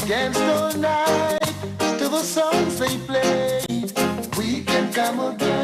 can stay night to the songs they play. We can come again.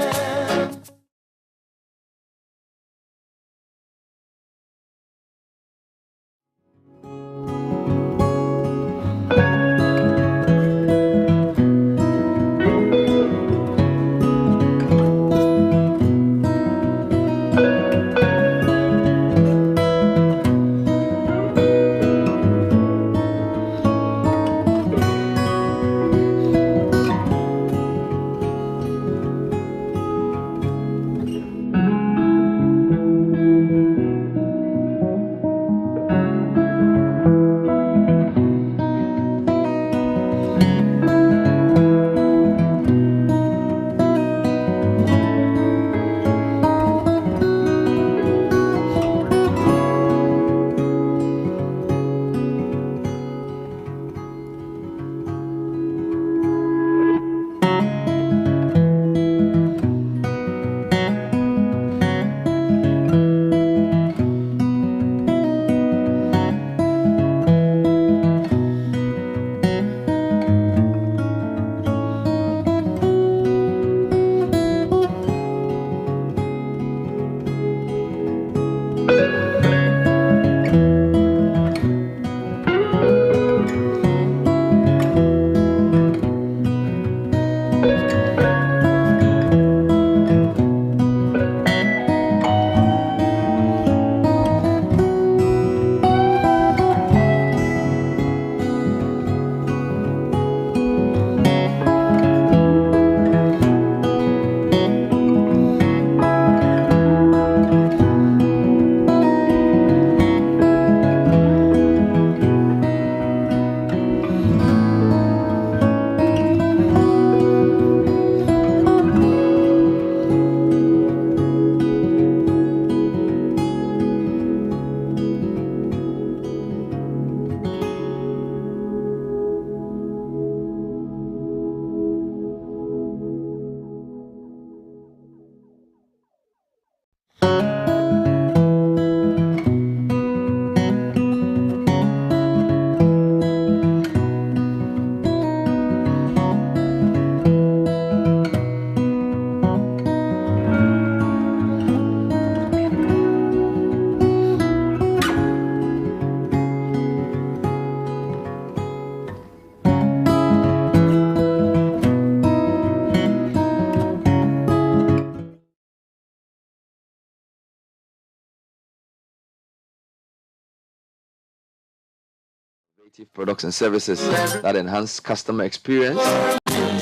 Products and services that enhance customer experience,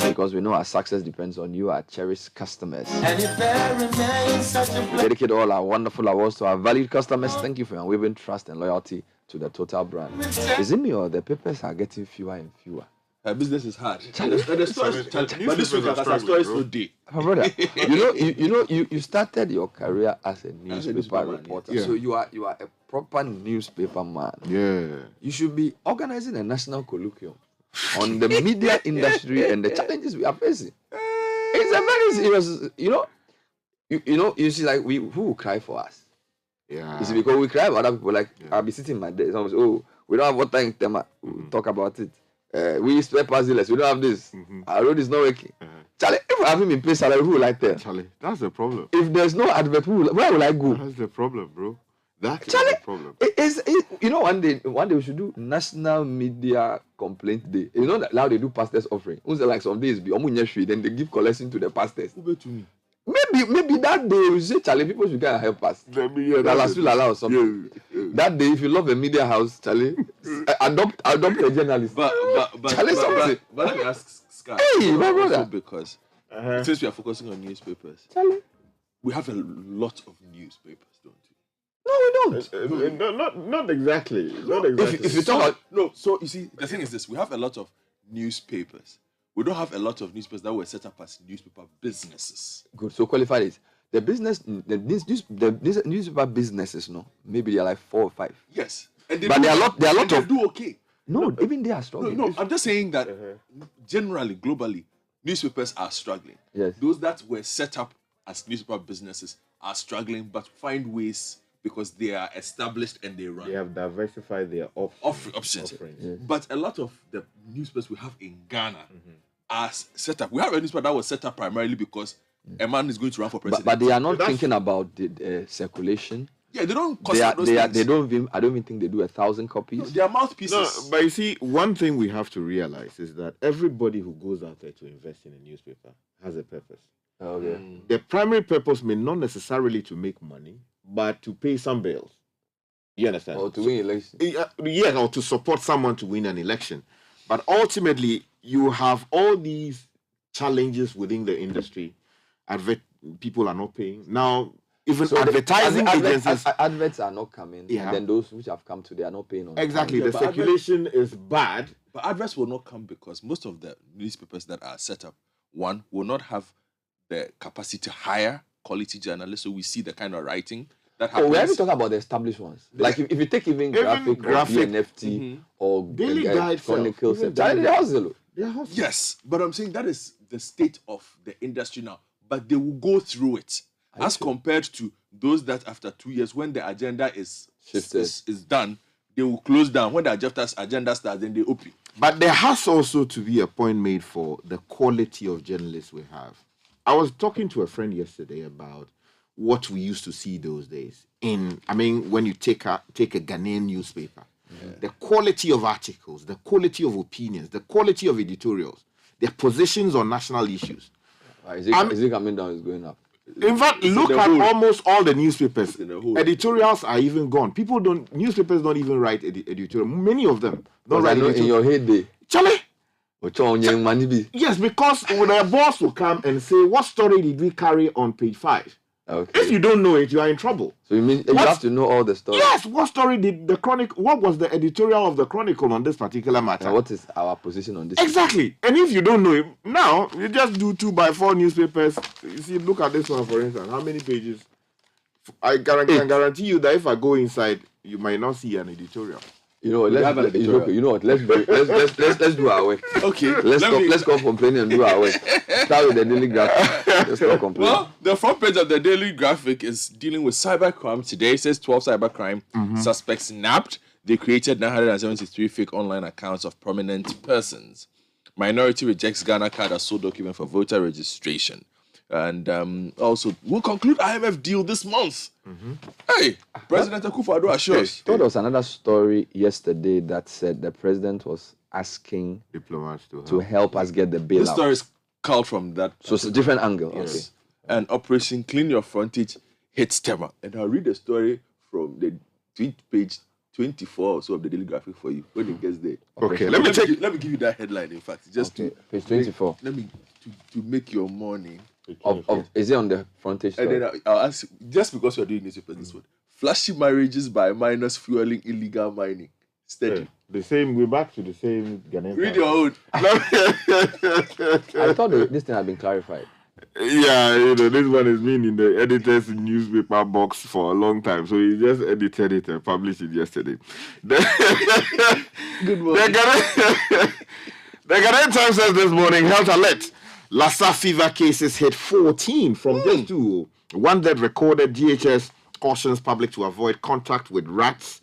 because we know our success depends on you, our cherished customers. We dedicate all our wonderful awards to our valued customers. Thank you for your unwavering trust and loyalty to the Total brand. Is it me or the papers are getting fewer and fewer? Business is hard. But this week, our story is so deep. Brother, you started your career as a newspaper reporter, so you are a proper newspaper man. Yeah. You should be organizing a national colloquium on the media industry and the challenges we are facing. It's a very serious, you see, like who will cry for us? Yeah. You see, because we cry about other people. Like I'll be sitting in my desk, someone say, we don't have water in Tema. We'll talk about it. We spare parts dealers. We don't have this. Our road is not working. Charlie, if I haven't been paid salary, who will I tell? Charlie, that's the problem. If there's no advert, where will I go? That's the problem, bro. That's Charlie, the problem. One day we should do National Media Complaint Day. You know that now they do pastors offering. Like some days be then they give collection to the pastors. To me. Maybe that day we say, Charlie, people should go and help us. Or something. Yeah. That day, if you love a media house, Charlie, adopt a journalist. But Charlie, but let me ask Sky. Hey, my brother. Because since we are focusing on newspapers, Charlie, we have a lot of newspapers, don't we? No, we don't. Not exactly. Not exactly. If you talk about so you see, the thing is this: we have a lot of newspapers. We don't have a lot of newspapers that were set up as newspaper businesses. Good. So qualify it. The newspaper businesses, maybe they are like 4 or 5. Yes. But there are a lot of do okay. No, even they are struggling. No, I'm just saying that generally, globally, newspapers are struggling. Yes. Those that were set up as newspaper businesses are struggling, but find ways because they are established and they run. They have diversified their Options. offerings. But a lot of the newspapers we have in Ghana are set up. We have a newspaper that was set up primarily because a man is going to run for president. But they are not thinking about the circulation. Yeah, they don't They consider are, those they are, things. they don't even, I don't even think they do 1,000 copies. They are mouthpieces. No, but you see, one thing we have to realize is that everybody who goes out there to invest in a newspaper has a purpose. Okay. The primary purpose may not necessarily to make money, but to pay some bills. You understand? Or to win election. Yeah, or to support someone to win an election. But ultimately, you have all these challenges within the industry. People are not paying. Now, even So advertising agencies... adverts are not coming. Yeah. And then those which have come to, they are not paying on Exactly. time. The circulation is bad. But adverts will not come because most of the newspapers that are set up, one, will not have the capacity to hire quality journalists. So we see the kind of writing that happens. Oh, we haven't talked about the established ones. Like if you take even graphic or NFT or Daily Guide Chronicles, self. they hustle. Yes, but I'm saying that is the state of the industry now. But they will go through it as compared to those that after 2 years, when the agenda is done, they will close down. When the agenda starts, then they open. But there has also to be a point made for the quality of journalists we have. I was talking to a friend yesterday about what we used to see those days. When you take a Ghanaian newspaper, the quality of articles, the quality of opinions, the quality of editorials, their positions on national issues. Is it coming down? Is going up? In fact, look at almost all the newspapers. in a hole. Editorials are even gone. Newspapers don't even write editorial. Many of them don't write in editorial. your heyday. Charlie, Okay. yes, because their boss will come and say, what story did we carry on page 5? If you don't know it, you are in trouble. So you mean you have to know all the stories? Yes, what story did the Chronicle, what was the editorial of the Chronicle on this particular matter? And what is our position on this? Exactly. And if you don't know it, now you just do 2x4 newspapers. You see, look at this one, for instance. How many pages? I can guarantee you that if I go inside, you might not see an editorial. You know, let's do our work. Okay. Let's stop complaining and do our work. Start with the Daily Graphic. Let's stop complaining. Well, the front page of the Daily Graphic is dealing with cybercrime today. It says 12 cybercrime suspects nabbed. They created 973 fake online accounts of prominent persons. Minority rejects Ghana card as sole document for voter registration. And also, we'll conclude IMF deal this month. Hey, President Akufo-Addo assures. There was another story yesterday that said the president was asking Diplomats to help us get the bailout. This story is culled from that. So it's a different angle. Yes. And Operation Clean Your Frontage hits Tema. And I'll read the story from the tweet page 24 or so of the Daily Graphic for you when it gets there. Okay, Let me give you that headline, in fact. Just to Page 24. let me to make your morning. Is it on the frontage? And then I'll ask you, just because you're doing this one. Flashy marriages by minors fueling illegal mining. Steady. The same, we're back to the same Ghanaian. Read your own. I thought this thing had been clarified. Yeah, this one has been in the editor's newspaper box for a long time. So he just edited it and published it yesterday. Good morning. The Ghanaian Times says this morning, health alert. Lassa fever cases hit 14 from just 2. One death recorded. DHS cautions public to avoid contact with rats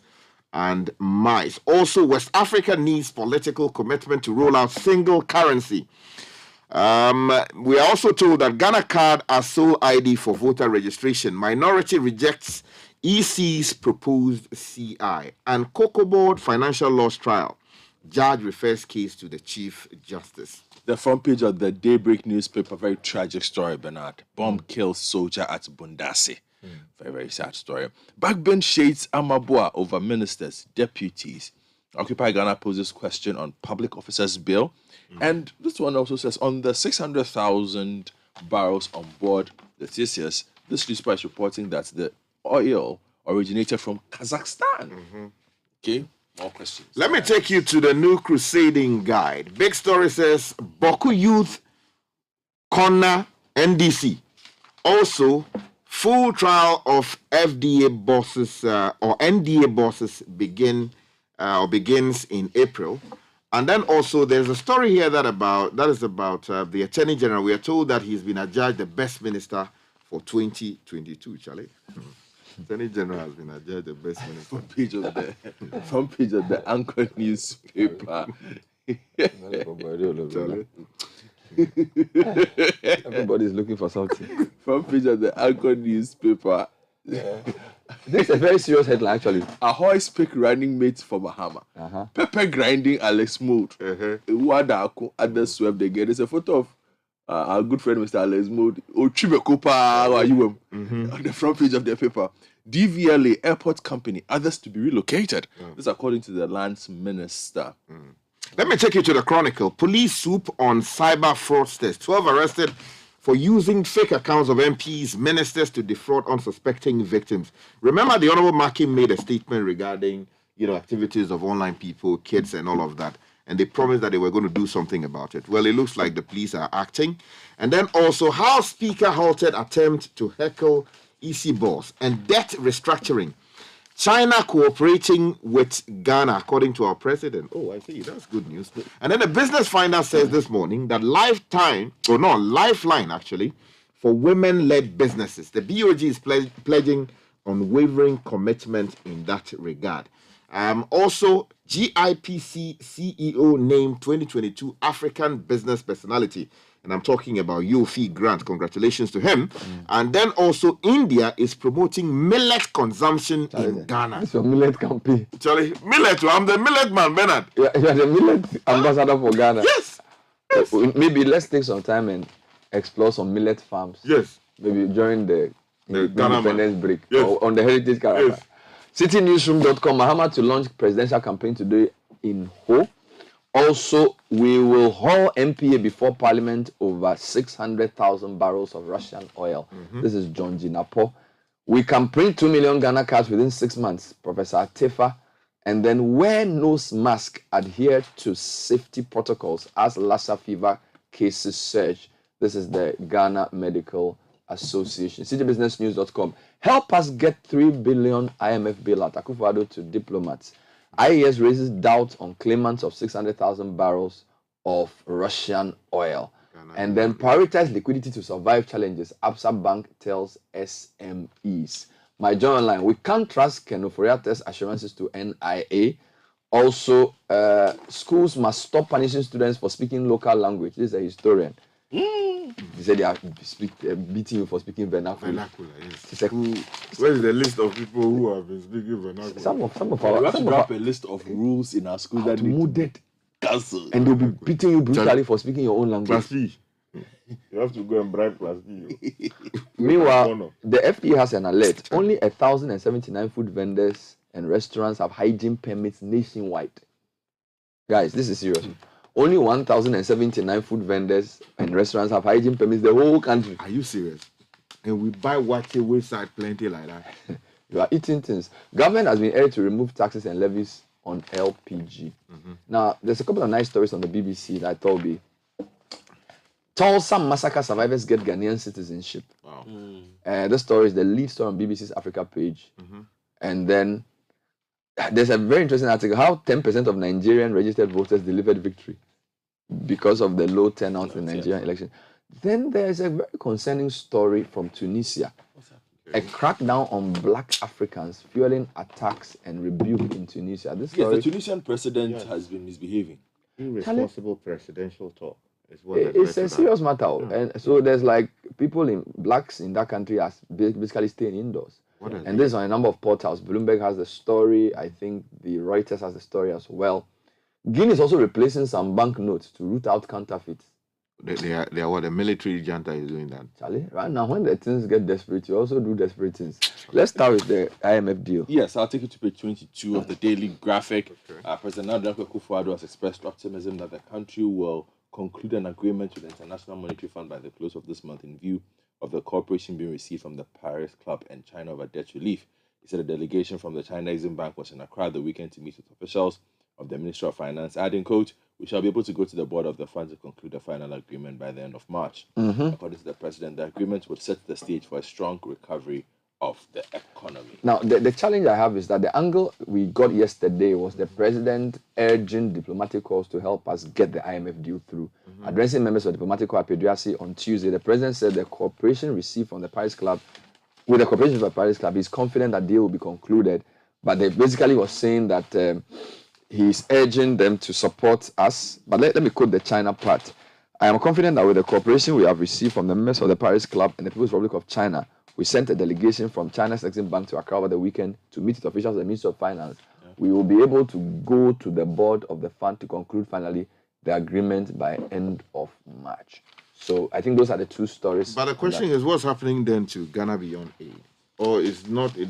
and mice. Also, West Africa needs political commitment to roll out single currency. We are also told that Ghana card as sole ID for voter registration. Minority rejects EC's proposed CI. And Cocoa Board financial loss trial. Judge refers case to the Chief Justice. The front page of the Daybreak newspaper, very tragic story, Bernard. Bomb kills soldier at Bundasi. Very, very sad story. Backbench shades Amabua over ministers, deputies. Occupy Ghana poses question on public officers bill. And this one also says, on the 600,000 barrels on board the Theseus, this newspaper is reporting that the oil originated from Kazakhstan. Okay, more questions. Let me take you to the new crusading guide. Big story says, Boku Youth corner NDC. Also, full trial of FDA bosses or NDA bosses begins in April. And then also there's a story here that is about the Attorney General. We are told that he's been adjudged the best minister for 2022, Charlie. Attorney General has been adjudged the best minister. Front page of the Anchor newspaper. Charlie. Everybody's looking for something. Front page of the Anchor newspaper. This is a very serious headline, actually. Ahoy pick running mate for Bahama. Pepper grinding Alex Mood. Wadaku other swept again. There's a photo of our good friend Mr. Alex Mood. On the front page of the paper. DVLA Airport Company, others to be relocated. This according to the Lands Minister. Let me take you to the Chronicle. Police swoop on cyber fraudsters. 12 arrested for using fake accounts of MPs, ministers to defraud unsuspecting victims. Remember, the Honorable Maki made a statement regarding, activities of online people, kids, and all of that. And they promised that they were going to do something about it. Well, it looks like the police are acting. And then also, House Speaker halted attempt to heckle EC boss and debt restructuring. China cooperating with Ghana, according to our president. Oh, I see. That's good news. And then the Business Finder says this morning that Lifeline, actually, for women-led businesses. The BOG is pledging unwavering commitment in that regard. Also, GIPC CEO named 2022 African Business Personality. And I'm talking about Yofi Grant. Congratulations to him. And then also India is promoting millet consumption in Ghana. It's your millet campaign. Charlie, millet. I'm the millet man, Bernard. You are the millet ambassador for Ghana. Yes. Maybe let's take some time and explore some millet farms. Yes. Maybe during the Ghana independence break. Yes. Or on the heritage character. Yes. CityNewsroom.com. Mahama to launch presidential campaign today in Ho. Also, we will haul MPA before Parliament over 600,000 barrels of Russian oil. This is John Jinapo. We can print 2 million Ghana cards within 6 months, Professor Atifa. And then wear nose mask, adhere to safety protocols as Lassa fever cases surge. This is the Ghana Medical Association. CityBusinessNews.com. Help us get 3 billion IMF bailout. Akufo-Addo to diplomats. IES raises doubt on claimants of 600,000 barrels of Russian oil. And then prioritize liquidity to survive challenges. Absa Bank tells SMEs. My journal online, we can't trust Ken Ofori-Attah's assurances to NIA. Also, schools must stop punishing students for speaking local language. This is a historian. He said they are beating you for speaking vernacular. Yes. Where is the list of people who have been speaking vernacular? Some of our... We have to drop a list of rules in our school that outmoded. Cancel. And they'll be beating you brutally for speaking your own language. Class B. You have to go and bribe Class B. Meanwhile, the FPA has an alert. Only 1,079 food vendors and restaurants have hygiene permits nationwide. Guys, this is serious. Only 1,079 food vendors and restaurants have hygiene permits the whole country. Are you serious? And we buy water wayside plenty like that. You are eating things. Government has been urged to remove taxes and levies on LPG. Now, there's a couple of nice stories on the BBC that I thought be. Tulsa massacre survivors get Ghanaian citizenship. Wow. This story is the lead story on BBC's Africa page. And then there's a very interesting article, how 10% of Nigerian registered voters delivered victory because of the low turnout in the Nigerian election. Then there's a very concerning story from Tunisia. A crackdown on black Africans fueling attacks and rebuke in Tunisia. This story, the Tunisian president has been misbehaving. Irresponsible presidential talk. It's a serious matter. And so there's like people in blacks in that country are basically staying indoors. And this is on a number of portals. Bloomberg has the story. I think the Reuters has the story as well. Guinea is also replacing some banknotes to root out counterfeits. They are what the military junta is doing that. Charlie, right now when the things get desperate, you also do desperate things. Let's start with the IMF deal. Yes, I'll take you to page 22 of the Daily Graphic. President Akufo-Addo has expressed optimism that the country will conclude an agreement with the International Monetary Fund by the close of this month in view of the cooperation being received from the Paris Club and China over debt relief. He said a delegation from the China Exim Bank was in Accra the weekend to meet with officials of the Ministry of Finance, adding, quote, we shall be able to go to the board of the fund to conclude a final agreement by the end of March. According to the president, the agreement would set the stage for a strong recovery of the economy. Now, the challenge I have is that the angle we got yesterday was the president urging diplomatic calls to help us get the IMF deal through. Addressing members of diplomatic corps at Peduasi on Tuesday, the president said the cooperation received from the Paris Club with the cooperation with the Paris Club, he's confident that deal will be concluded. But they basically was saying that he's urging them to support us. But let me quote the China part. I am confident that with the cooperation we have received from the members of the Paris Club and the People's Republic of China, we sent a delegation from China's Exim Bank to Accra over the weekend to meet with officials of the Ministry of Finance. We will be able to go to the board of the fund to conclude finally the agreement by end of March. So I think those are the two stories. But the question is, what's happening then to Ghana Beyond Aid? Or it's not in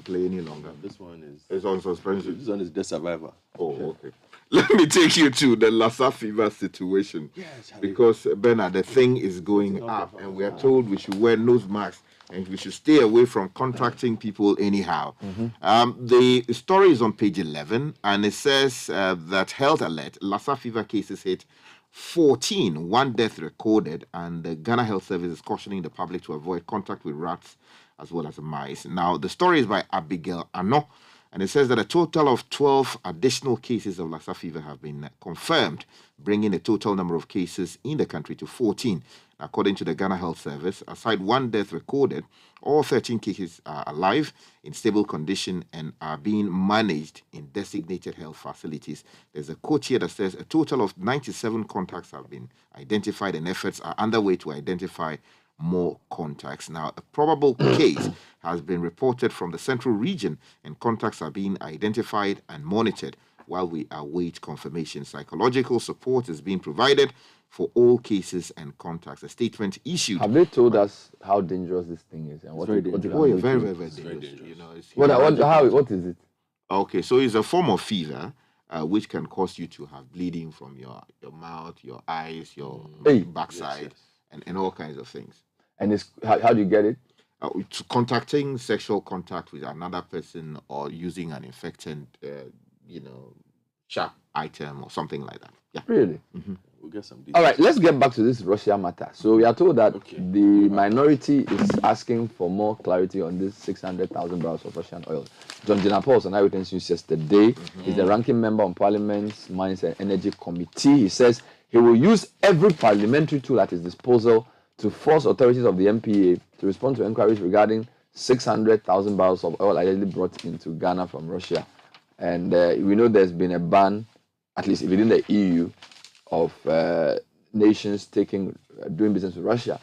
play any longer. This one It's on suspension. This one is the survivor. Oh, okay. Let me take you to the Lassa fever situation. Yes, because, Bernard, the thing is going up, and we are told we should wear nose masks and we should stay away from contacting people anyhow. The story is on page 11, and it says that health alert, Lassa fever cases hit 14, one death recorded, and the Ghana Health Service is cautioning the public to avoid contact with rats as well as mice. Now, the story is by Abigail Ano, and it says that a total of 12 additional cases of Lassa fever have been confirmed, bringing the total number of cases in the country to 14. According to the Ghana Health Service, aside one death recorded, all 13 cases are alive, in stable condition, and are being managed in designated health facilities. There's a quote here that says a total of 97 contacts have been identified, and efforts are underway to identify more contacts. Now, a probable case has been reported from the central region, and contacts are being identified and monitored while we await confirmation. Psychological support is being provided for all cases and contacts. A statement issued. Have they told us how dangerous this thing is and what it can Oh, yeah, do very, to- very, very dangerous. You know, it's what is it? Okay, so it's a form of fever which can cause you to have bleeding from your mouth, your eyes, your backside, and all kinds of things. And it's how do you get it? To contacting sexual contact with another person or using an infected, sharp item or something like that. Yeah. Really? We'll get some details. All right, let's get back to this Russia matter. So we are told that the minority is asking for more clarity on this 600,000 barrels of Russian oil. John Jinapol was on Eyewitness News yesterday. He's the ranking member on Parliament's Mines and Energy Committee. He says he will use every parliamentary tool at his disposal to force authorities of the MPA to respond to inquiries regarding 600,000 barrels of oil allegedly brought into Ghana from Russia. And we know there's been a ban, at least within the EU, of nations doing business with Russia.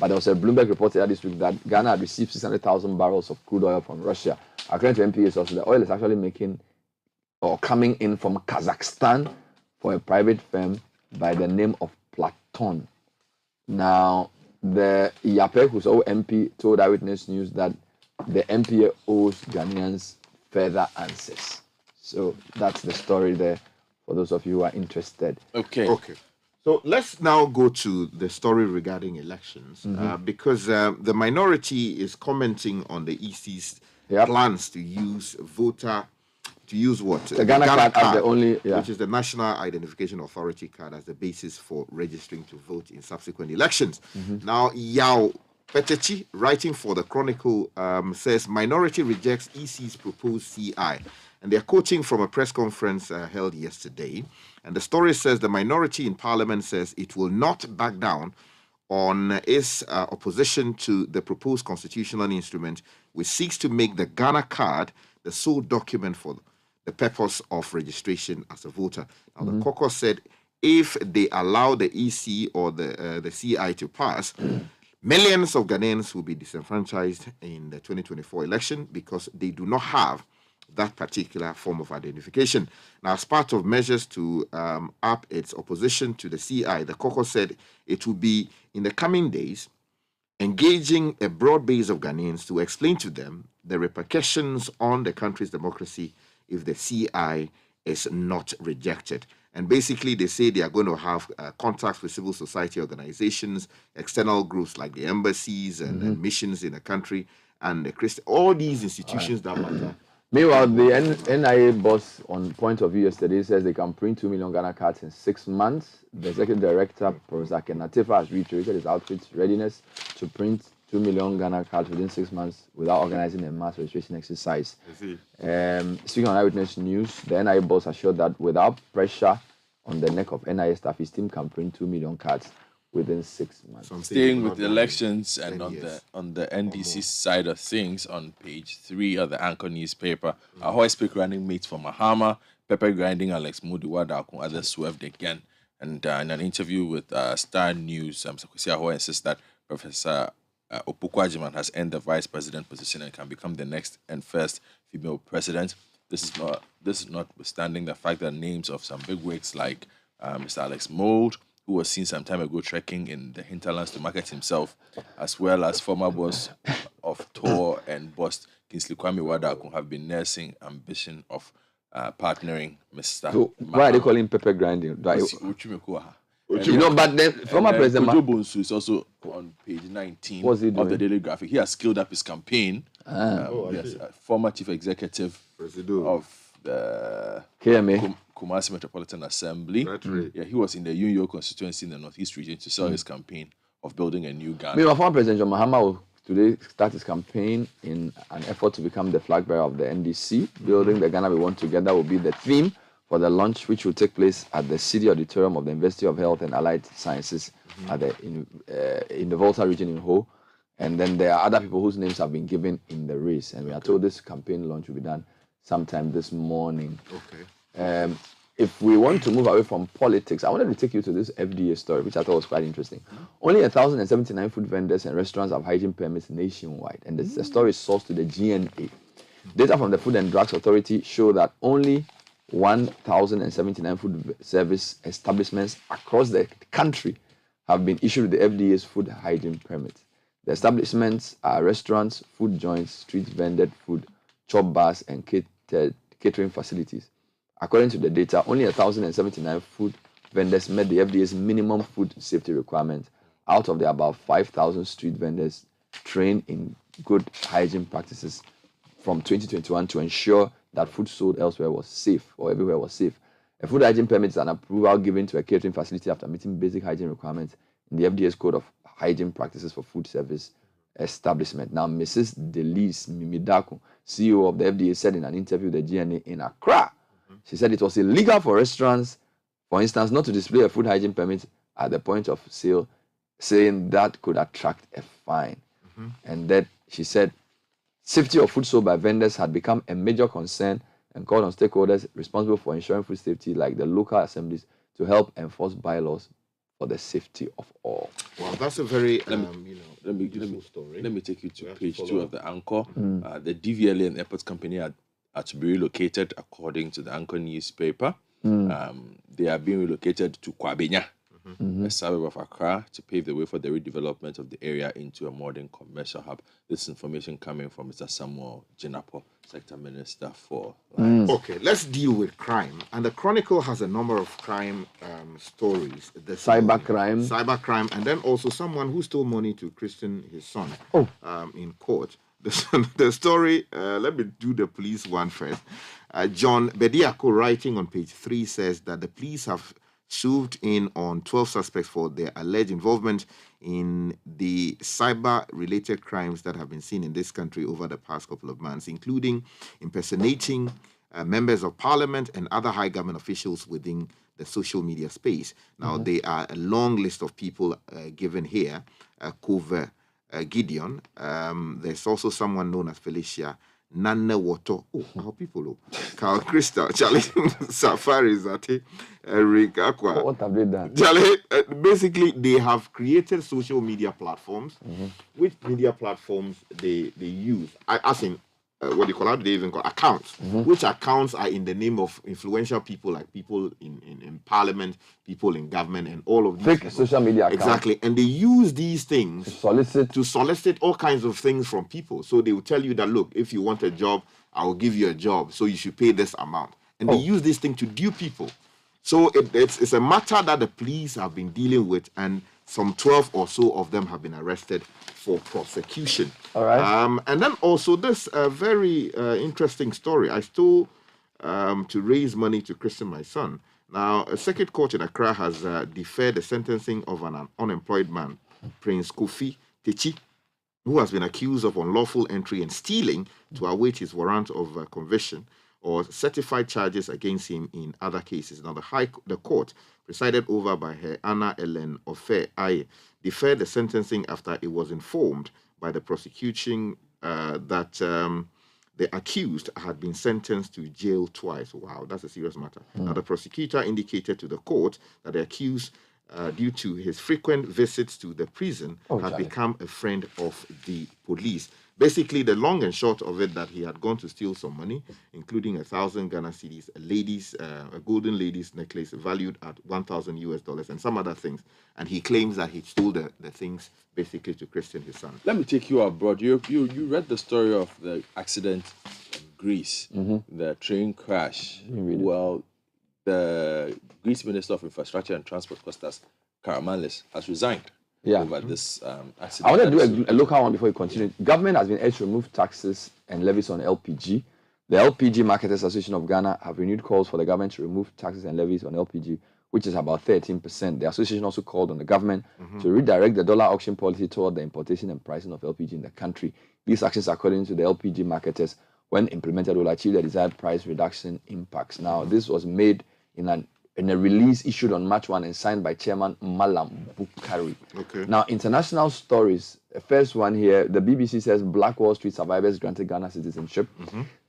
But there was a Bloomberg report this week that Ghana had received 600,000 barrels of crude oil from Russia. According to MPA sources, the oil is actually coming in from Kazakhstan for a private firm by the name of Platon. Now, the Yapek, who's our MP, told Eyewitness News that the MPA owes Ghanaians further answers. So that's the story there for those of you who are interested. Okay. So let's now go to the story regarding elections, because the minority is commenting on the EC's plans to use what? The Ghana card as the only, which is the National Identification Authority card, as the basis for registering to vote in subsequent elections. Now, Yao Petechi, writing for the Chronicle, says minority rejects EC's proposed CI. And they're quoting from a press conference held yesterday. And the story says the minority in Parliament says it will not back down on its opposition to the proposed constitutional instrument, which seeks to make the Ghana card the sole document for the purpose of registration as a voter. Now, the caucus said if they allow the EC or the CI to pass, millions of Ghanaians will be disenfranchised in the 2024 election because they do not have that particular form of identification. Now, as part of measures to up its opposition to the CI, the caucus said it will be, in the coming days, engaging a broad base of Ghanaians to explain to them the repercussions on the country's democracy if the CI is not rejected. And basically, they say they are going to have contacts with civil society organizations, external groups like the embassies and missions in the country, and all these institutions that matter. Meanwhile, the NIA boss on Point of View yesterday says they can print 2 million Ghana cards in 6 months. The executive director, Professor Kenatifa, has reiterated his outfit's readiness to print 2 million Ghana cards within 6 months without organizing a mass registration exercise. Speaking on Eyewitness News, the NIA boss assured that without pressure on the neck of NIA staff, his team can print 2 million cards within 6 months. Staying with the elections and on the NDC side of things, on page 3 of the Anchor newspaper, a horse pick grinding meat from Mahama, pepper grinding Alex Mudiwada, others swerved again. And in an interview with Star News, Sakwesi Ahoy insists that Professor Opukwajiman has earned the vice president position and can become the next and first female president. This is notwithstanding the fact that names of some bigwigs like Mr. Alex Mould, who was seen some time ago trekking in the hinterlands to market himself, as well as former boss of Tor and boss Kingsley Kwame Wadaku, have been nursing ambition of partnering Mr. So why are they calling pepper grinding? But then former president Kojo Bonsu is also on page 19 of the Daily Graphic. He has scaled up his campaign. Yes, former chief executive of the KMA. Kumasi Metropolitan Assembly. Yeah, he was in the Unyo constituency in the Northeast region to sell his campaign of building a new Ghana. Meanwhile, former President John Mahama will today start his campaign in an effort to become the flag bearer of the NDC. Building the Ghana We Want Together will be the theme for the launch, which will take place at the City Auditorium of the University of Health and Allied Sciences in the Volta region in Ho. And then there are other people whose names have been given in the race. And we are told this campaign launch will be done sometime this morning. If we want to move away from politics, I wanted to take you to this FDA story, which I thought was quite interesting. Only 1,079 food vendors and restaurants have hygiene permits nationwide, and the story is sourced to the GNA. Data from the Food and Drugs Authority show that only 1,079 food service establishments across the country have been issued with the FDA's food hygiene permit. The establishments are restaurants, food joints, street vended food, chop bars, and catering facilities. According to the data, only 1,079 food vendors met the FDA's minimum food safety requirement out of the about 5,000 street vendors trained in good hygiene practices from 2021 to ensure that food sold elsewhere was safe or everywhere was safe. A food hygiene permit is an approval given to a catering facility after meeting basic hygiene requirements in the FDA's Code of Hygiene Practices for Food Service Establishment. Now, Mrs. Delise Mimidaku, CEO of the FDA, said in an interview with the GNA in Accra, she said it was illegal for restaurants, for instance, not to display a food hygiene permit at the point of sale, saying that could attract a fine. And that, she said, safety of food sold by vendors had become a major concern and called on stakeholders responsible for ensuring food safety, like the local assemblies, to help enforce bylaws for the safety of all. Wow, that's a very let me story. Let me take you to page 2 of the Anchor. The DVLA and Airports Company are to be relocated, according to the Anchor newspaper. They are being relocated to Kwabenya, a suburb of Accra, to pave the way for the redevelopment of the area into a modern commercial hub. This information coming from Mr. Samuel Jinapo, Sector Minister for Okay, let's deal with crime. And the Chronicle has a number of crime stories. The cybercrime, and then also someone who stole money to christen his son in court. The story, let me do the police one first. John Bediako, writing on page 3, says that the police have swooped in on 12 suspects for their alleged involvement in the cyber-related crimes that have been seen in this country over the past couple of months, including impersonating members of parliament and other high government officials within the social media space. Now, there are a long list of people given here. Kove Gideon. There's also someone known as Felicia Nana Woto. Oh, our people. Carl Crystal, Charlie Safari Zate, Eric Aqua. What have they done? Charlie, basically, they have created social media platforms. Which media platforms they use? As in, what do you call it? They even call accounts. Which accounts are in the name of influential people, like people in parliament, people in government, and all of these fake social media accounts. Exactly. And they use these things to solicit all kinds of things from people. So they will tell you that, look, if you want a job, I will give you a job, so you should pay this amount. And they use this thing to dupe people. So it's a matter that the police have been dealing with, and some 12 or so of them have been arrested for prosecution. All right. And then also this very interesting story. I stole to raise money to christen my son. Now, a circuit court in Accra has deferred the sentencing of an unemployed man, Prince Kofi Techi, who has been accused of unlawful entry and stealing, to await his warrant of conviction or certified charges against him in other cases. Now, the court, presided over by her Anna Ellen Ofe Aye, deferred the sentencing after it was informed by the prosecution that the accused had been sentenced to jail twice. Wow, that's a serious matter. Now, the prosecutor indicated to the court that the accused, due to his frequent visits to the prison, had become a friend of the police. Basically, the long and short of it, that he had gone to steal some money, including 1,000 Ghana cedis, a golden lady's necklace valued at $1,000 and some other things. And he claims that he stole the things basically to Christian, his son. Let me take you abroad. You read the story of the accident in Greece, the train crash. Well, the Greece Minister of Infrastructure and Transport, Kostas Karamanlis, has resigned over this accident. I want to do a local one before you continue. Government has been urged to remove taxes and levies on LPG. The LPG Marketers Association of Ghana have renewed calls for the government to remove taxes and levies on LPG, which is about 13%. The association also called on the government to redirect the dollar auction policy toward the importation and pricing of LPG in the country. These actions, according to the LPG marketers, when implemented, will achieve the desired price reduction impacts. Now, this was made in a release issued on March 1 and signed by Chairman Malam Bukari. Now, international stories. The first one here, the BBC says Black Wall Street survivors granted Ghana citizenship.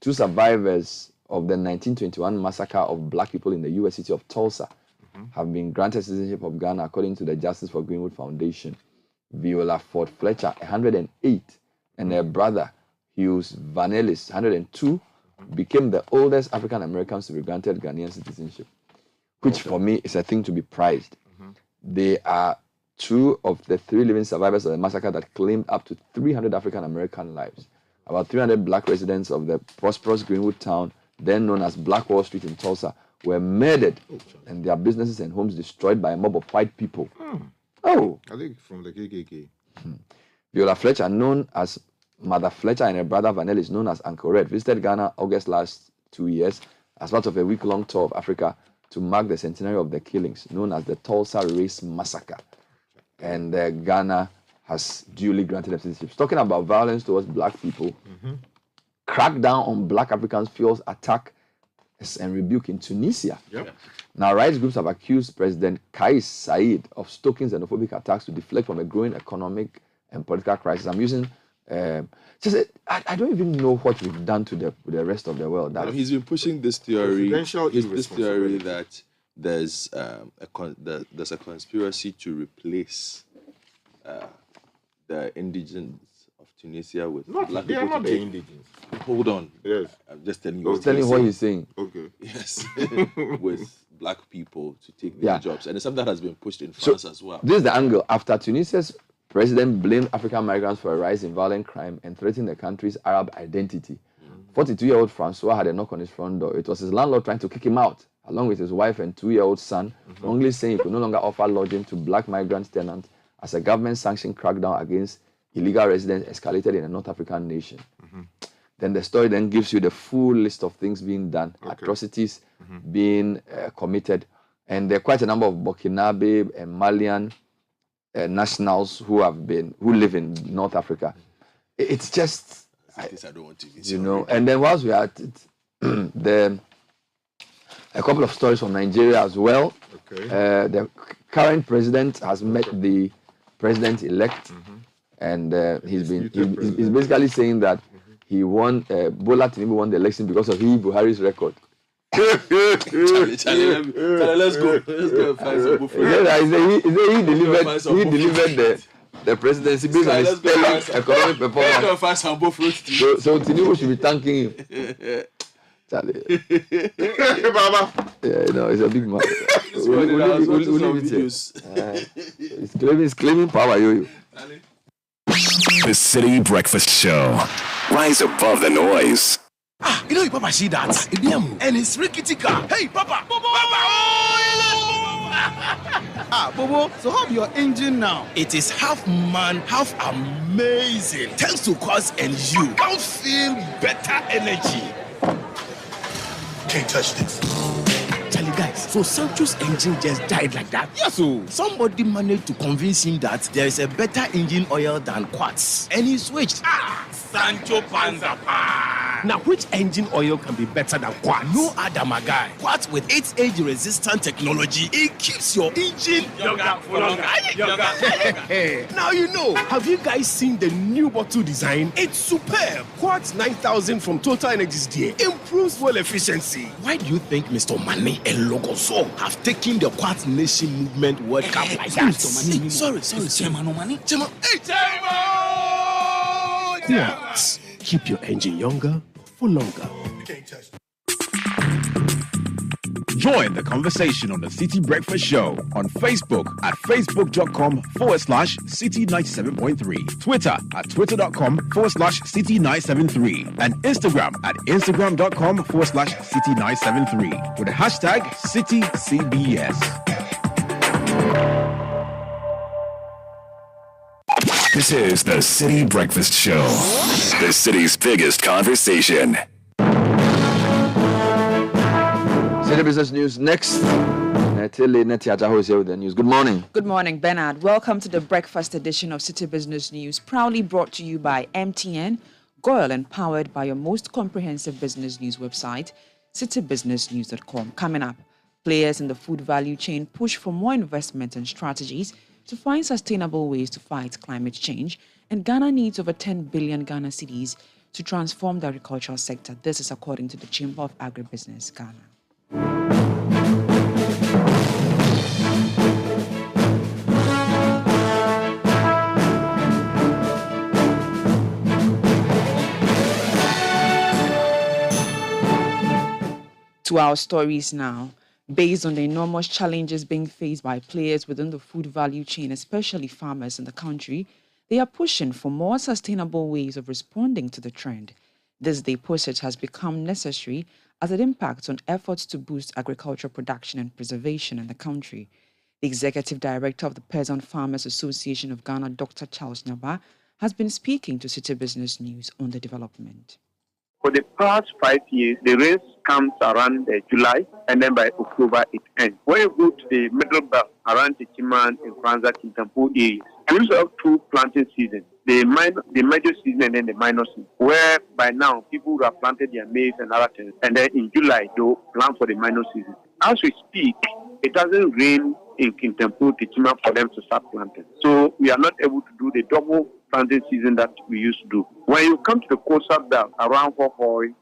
2 survivors of the 1921 massacre of black people in the U.S. city of Tulsa have been granted citizenship of Ghana, according to the Justice for Greenwood Foundation. Viola Ford Fletcher, 108, and her brother, Hughes Vanellis, 102, became the oldest African Americans to be granted Ghanaian citizenship, which for me is a thing to be prized. They are 2 of the 3 living survivors of the massacre that claimed up to 300 African American lives. About 300 black residents of the prosperous Greenwood town, then known as Black Wall Street in Tulsa, were murdered and their businesses and homes destroyed by a mob of white people. I think from the KKK. Viola Fletcher, known as Mother Fletcher, and her brother Vanellis, known as Uncle Red, visited Ghana August last 2 years as part of a week-long tour of Africa to mark the centenary of the killings, known as the Tulsa Race Massacre. And Ghana has duly granted them citizenship. Talking about violence towards black people, crackdown on black Africans fuels attack and rebuke in Tunisia. Now, rights groups have accused President Kais Saied of stoking xenophobic attacks to deflect from a growing economic and political crisis. I'm using I don't even know what we've done to the rest of the world. He's been pushing this theory. This theory that there's a conspiracy to replace the indigents of Tunisia with black people. They are not the indigents. Hold on. Yes. I'm just telling you. What he's saying. Okay. Yes. With black people to take their jobs. And it's something that has been pushed in France as well. This is the angle. After Tunisia's president blamed African migrants for a rise in violent crime and threatened the country's Arab identity, 42-year-old Francois had a knock on his front door. It was his landlord trying to kick him out, along with his wife and 2-year-old son, wrongly saying he could no longer offer lodging to black migrant tenants as a government-sanctioned crackdown against illegal residents escalated in a North African nation. Then the story then gives you the full list of things being done, atrocities being committed, and there are quite a number of Burkinabe and Malian nationals who live in North Africa. It's just, I don't want to visit, you know. And then whilst we are at it, a couple of stories from Nigeria as well. The current president has met the president-elect, and he's basically saying that he won. Bola Tinubu won the election because of Buhari's record. Charlie, let's go and find some buffet. He delivered the presidency based on his stellar economic performance. Let's go and find some buffet. So Tinubu should be thanking him. Charlie. Baba. Yeah, no, it's a big man. We'll leave it here. He's claiming power, yo. The Citi Breakfast Show. Rise above the noise. You know your papa see that? And it's rickety car. Hey, papa! Bobo! Bobo, so how your engine now? It is half man, half amazing. Thanks to Cause and you can feel better energy. Can't touch this. Charlie, guys, so Sancho's engine just died like that? Yes, so somebody managed to convince him that there is a better engine oil than Quartz. And he switched. Sancho Panzapa. Now, which engine oil can be better than Quartz? No other, my guy. Quartz with its age-resistant technology, it keeps your engine younger for longer. Now you know. Have you guys seen the new bottle design? It's superb. Quartz 9000 from Total Energies there improves fuel efficiency. Why do you think Mr. Mane and Logoso have taken the Quartz Nation movement World Cup like that? Sorry. Chairman. Quartz. Keep your engine younger for longer. Join the conversation on the Citi Breakfast Show on Facebook at facebook.com/Citi97.3, Twitter at twitter.com/Citi973, and Instagram at instagram.com/Citi973 with the hashtag CitiCBS. This is the Citi Breakfast Show, the city's biggest conversation. Citi Business News next. Netili Netiajaho is here with the news. Good morning. Good morning, Bernard. Welcome to the breakfast edition of Citi Business News, proudly brought to you by MTN, Goyle, and powered by your most comprehensive business news website, citibusinessnews.com. Coming up, players in the food value chain push for more investment and strategies to find sustainable ways to fight climate change, and Ghana needs over 10 billion Ghana cedis to transform the agricultural sector. This is according to the Chamber of Agribusiness Ghana. To our stories now. Based on the enormous challenges being faced by players within the food value chain, especially farmers in the country, they are pushing for more sustainable ways of responding to the trend. This, they posit, has become necessary as it impacts on efforts to boost agricultural production and preservation in the country. The Executive Director of the Peasant Farmers Association of Ghana, Dr. Charles Nyaba, has been speaking to Citi Business News on the development. For the past 5 years, the race comes around July, and then by October it ends. When you go to the middle belt, around Tichiman and Kwanzaa, Kintampo areas, we used to have 2 planting seasons, the major season and then the minor season, where by now people would have planted their maize and other things, and then in July they'll plant for the minor season. As we speak, it doesn't rain in Kintampo, Tichiman for them to start planting. So we are not able to do the double planting season that we used to do. When you come to the coastal belt around Hohoy,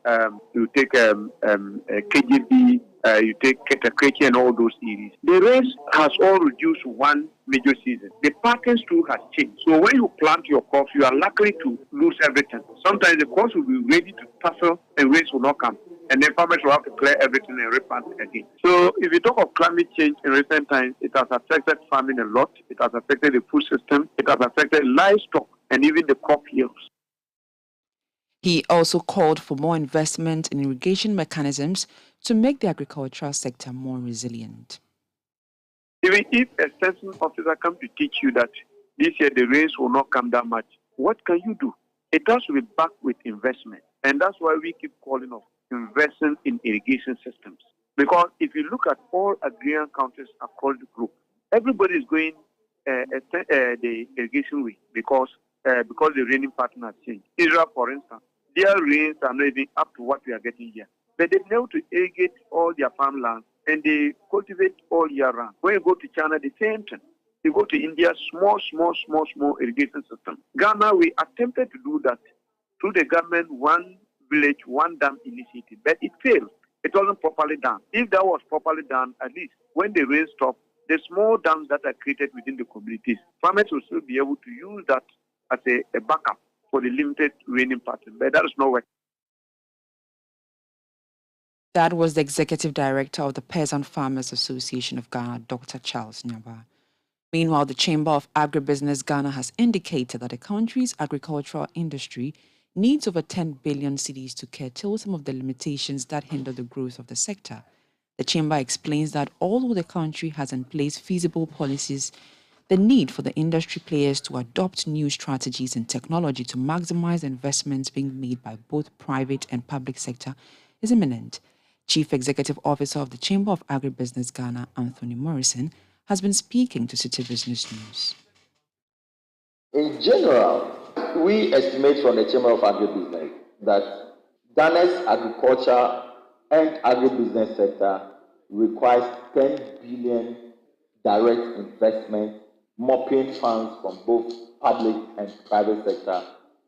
you take KGB, you take Ketakrechi and all those areas. The race has all reduced to 1 major season. The patterns too has changed. So when you plant your crops, you are likely to lose everything. Sometimes the crops will be ready to tassel and rains will not come. And then farmers will have to clear everything and replant again. So if you talk of climate change in recent times, it has affected farming a lot. It has affected the food system. It has affected livestock and even the crop yields. He also called for more investment in irrigation mechanisms to make the agricultural sector more resilient. Even if a extension officer comes to teach you that this year the rains will not come that much, what can you do? It has to be backed with investment. And that's why we keep calling of investing in irrigation systems. Because if you look at all agrarian countries across the group, everybody is going the irrigation way because the raining pattern has changed. Israel, for instance, their rains are not even up to what we are getting here. But they've been able to irrigate all their farmlands and they cultivate all year round. When you go to China, the same thing. You go to India, small irrigation system. Ghana, we attempted to do that through the government one village, one dam initiative, but it failed. It wasn't properly done. If that was properly done, at least when the rain stopped, the small dams that are created within the communities, farmers will still be able to use that as a backup for the limited raining pattern. But that is not working. That was the Executive Director of the Peasant Farmers Association of Ghana, Dr. Charles Nyaba. Meanwhile, the Chamber of Agribusiness Ghana has indicated that the country's agricultural industry needs over 10 billion cedis to curtail some of the limitations that hinder the growth of the sector. The Chamber explains that although the country has in place feasible policies, the need for the industry players to adopt new strategies and technology to maximize investments being made by both private and public sector is imminent. Chief Executive Officer of the Chamber of Agribusiness Ghana, Anthony Morrison, has been speaking to Citi Business News. In general, we estimate from the Chamber of Agribusiness that Ghana's agriculture and agribusiness sector requires 10 billion direct investment, mopping funds from both public and private sector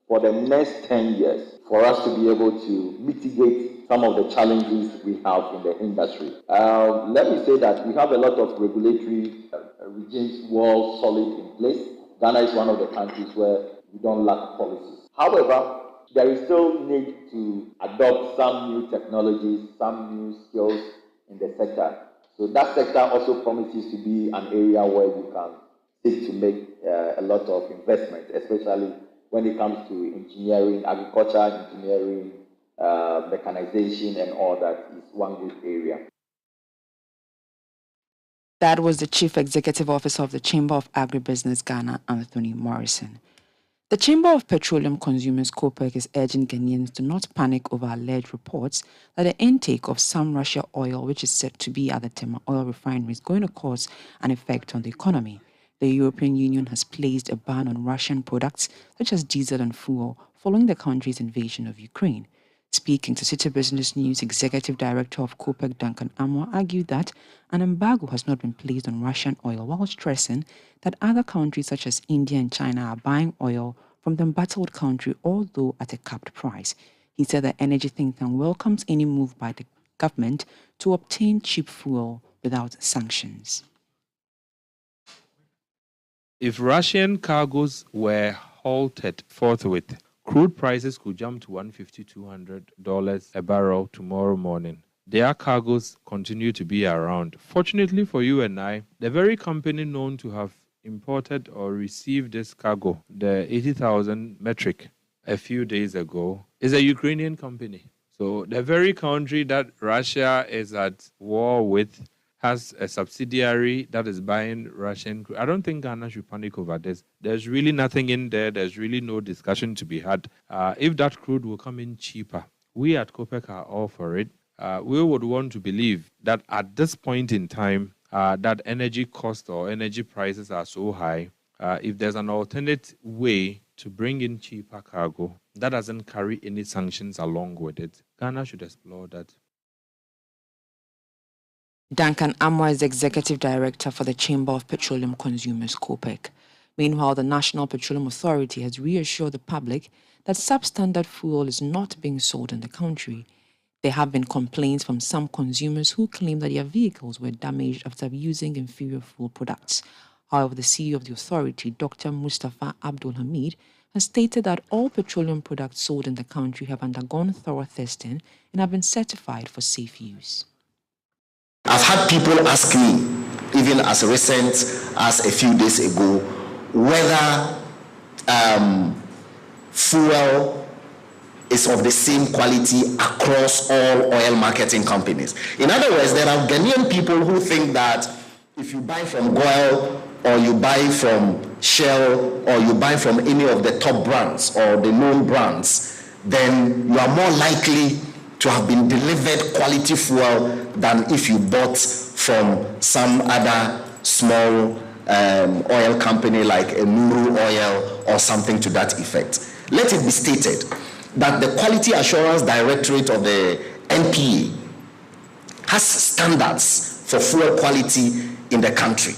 for the next 10 years for us to be able to mitigate some of the challenges we have in the industry. Let me say that we have a lot of regulatory regimes well solid in place. Ghana is one of the countries where we don't lack policies. However, there is still need to adopt some new technologies, some new skills in the sector. So that sector also promises to be an area where you can seek to make a lot of investment, especially when it comes to engineering, agriculture, engineering, mechanization, and all that is one good area. That was the Chief Executive Officer of the Chamber of Agribusiness Ghana, Anthony Morrison. The Chamber of Petroleum Consumers (COPEC) is urging Ghanaians to not panic over alleged reports that the intake of some Russia oil, which is said to be at the Tema oil refinery, is going to cause an effect on the economy. The European Union has placed a ban on Russian products such as diesel and fuel following the country's invasion of Ukraine. Speaking to Citi Business News, Executive Director of COPEC Duncan Amwa argued that an embargo has not been placed on Russian oil, while stressing that other countries such as India and China are buying oil from the embattled country, although at a capped price. He said the energy think tank welcomes any move by the government to obtain cheap fuel without sanctions. If Russian cargoes were halted forthwith, crude prices could jump to $150, $200 a barrel tomorrow morning. Their cargoes continue to be around. Fortunately for you and I, the very company known to have imported or received this cargo, the 80,000 metric, a few days ago, is a Ukrainian company. So the very country that Russia is at war with has a subsidiary that is buying Russian crude. I don't think Ghana should panic over this. There's really nothing in there. There's really no discussion to be had. If that crude will come in cheaper, we at COPEC are all for it. We would want to believe that at this point in time, that energy cost or energy prices are so high, if there's an alternate way to bring in cheaper cargo that doesn't carry any sanctions along with it, Ghana should explore that. Duncan Amwa is the Executive Director for the Chamber of Petroleum Consumers (COPEC). Meanwhile, the National Petroleum Authority has reassured the public that substandard fuel is not being sold in the country. There have been complaints from some consumers who claim that their vehicles were damaged after using inferior fuel products. However, the CEO of the authority, Dr. Mustafa Abdul Hamid, has stated that all petroleum products sold in the country have undergone thorough testing and have been certified for safe use. I've had people ask me, even as recent as a few days ago, whether fuel is of the same quality across all oil marketing companies. In other words, there are Ghanaian people who think that if you buy from Goil or you buy from Shell or you buy from any of the top brands or the known brands, then you are more likely to have been delivered quality fuel than if you bought from some other small oil company like a Nuru Oil or something to that effect. Let it be stated that the Quality Assurance Directorate of the NPA has standards for fuel quality in the country.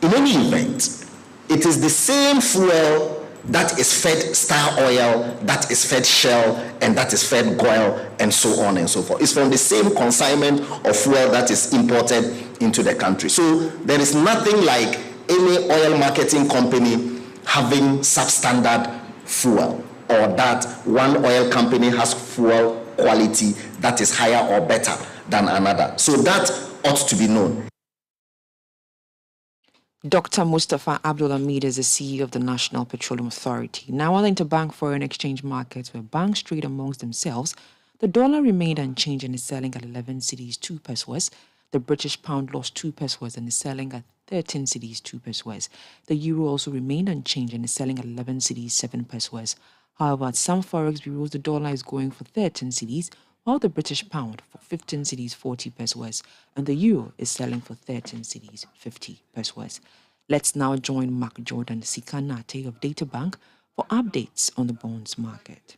In any event, it is the same fuel that is fed Star Oil, that is fed Shell, and that is fed Goil, and so on and so forth. It's from the same consignment of fuel that is imported into the country. So there is nothing like any oil marketing company having substandard fuel, or that one oil company has fuel quality that is higher or better than another. So that ought to be known. Dr. Mustafa Abdul Hamid is the CEO of the National Petroleum Authority. Now, on the interbank foreign exchange markets where banks trade amongst themselves, the dollar remained unchanged and is selling at 11 cedis 2 pesos. The British pound lost 2 pesos and is selling at 13 cedis 2 pesos. The euro also remained unchanged and is selling at 11 cedis 7 pesos. However, at some forex bureaus, the dollar is going for 13 cedis, while the British pound for 15 cedis 40 pesos, and the euro is selling for 13 cedis 50 pesos. Let's now join Mark Jordan Sikanate of DataBank for updates on the bonds market.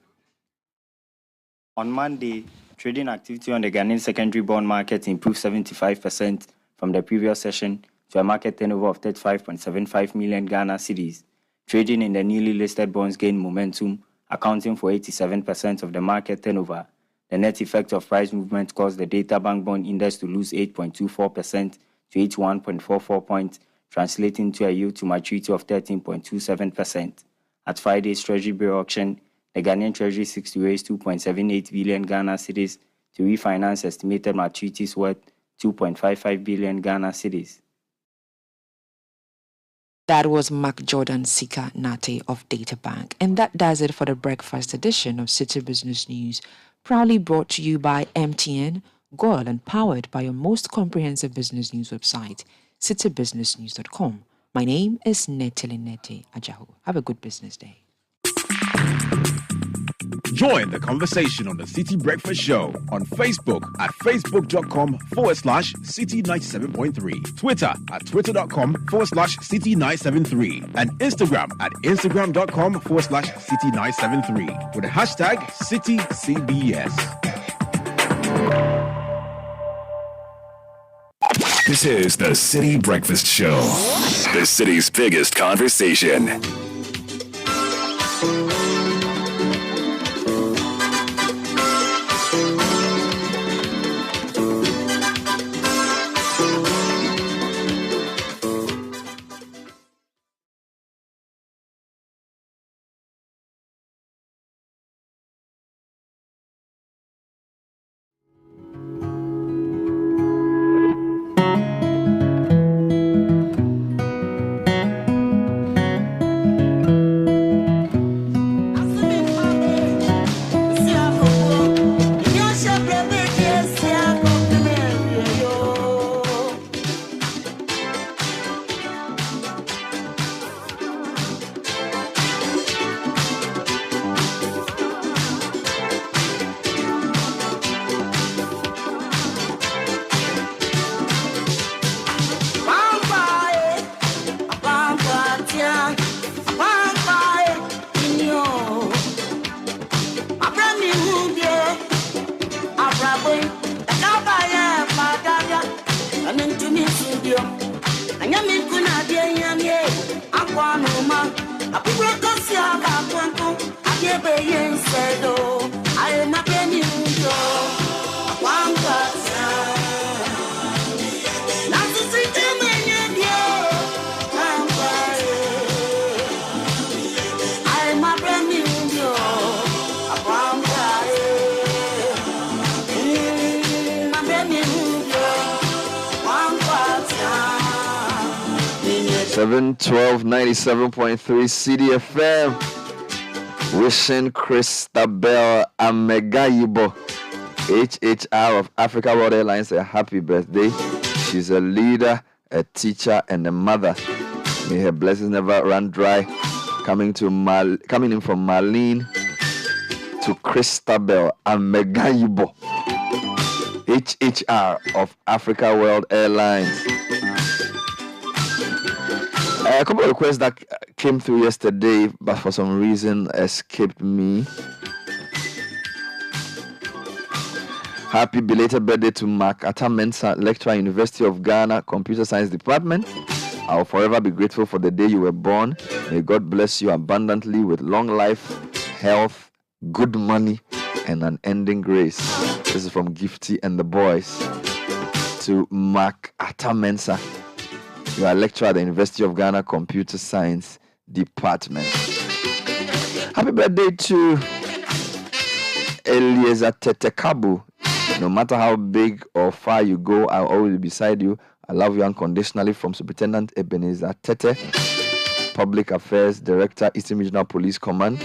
On Monday, trading activity on the Ghanaian secondary bond market improved 75% from the previous session to a market turnover of 35.75 million Ghana cedis. Trading in the newly listed bonds gained momentum, accounting for 87% of the market turnover. The net effect of price movement caused the Data Bank Bond Index to lose 8.24% to 81.44 points, translating to a yield to maturity of 13.27%. At Friday's Treasury Bill auction, the Ghanaian Treasury seeks to raise 2.78 billion Ghana cedis to refinance estimated maturities worth 2.55 billion Ghana cedis. That was Mark Jordan Sika Nate of Data Bank. And that does it for the breakfast edition of City Business News, proudly brought to you by MTN, Goil, and powered by your most comprehensive business news website, citybusinessnews.com. My name is Neteli Nete Ajahu. Have a good business day. Join the conversation on the Citi Breakfast Show on Facebook at facebook.com/Citi97.3, Twitter at twitter.com/Citi973, and Instagram at instagram.com/Citi973 with the hashtag CityCBS. This is the Citi Breakfast Show, the city's biggest conversation. Seven 97.3 CDFM. Wishing Christabel Amegayibo, HHR of Africa World Airlines, a happy birthday. She's a leader, a teacher, and a mother. May her blessings never run dry. Coming in from Marlene to Christabel Amegayibo, HHR of Africa World Airlines. A couple of requests that came through yesterday, but for some reason escaped me. Happy belated birthday to Mark Atamensa, lecturer, University of Ghana, Computer Science Department. I'll forever be grateful for the day you were born. May God bless you abundantly with long life, health, good money, and unending grace. This is from Gifty and the boys to Mark Atamensa. You are a lecturer at the University of Ghana Computer Science Department. Happy birthday to Eliezer Tetekabu. No matter how big or far you go, I'll always be beside you. I love you unconditionally, from Superintendent Ebenezer Tete, Public Affairs Director, Eastern Regional Police Command,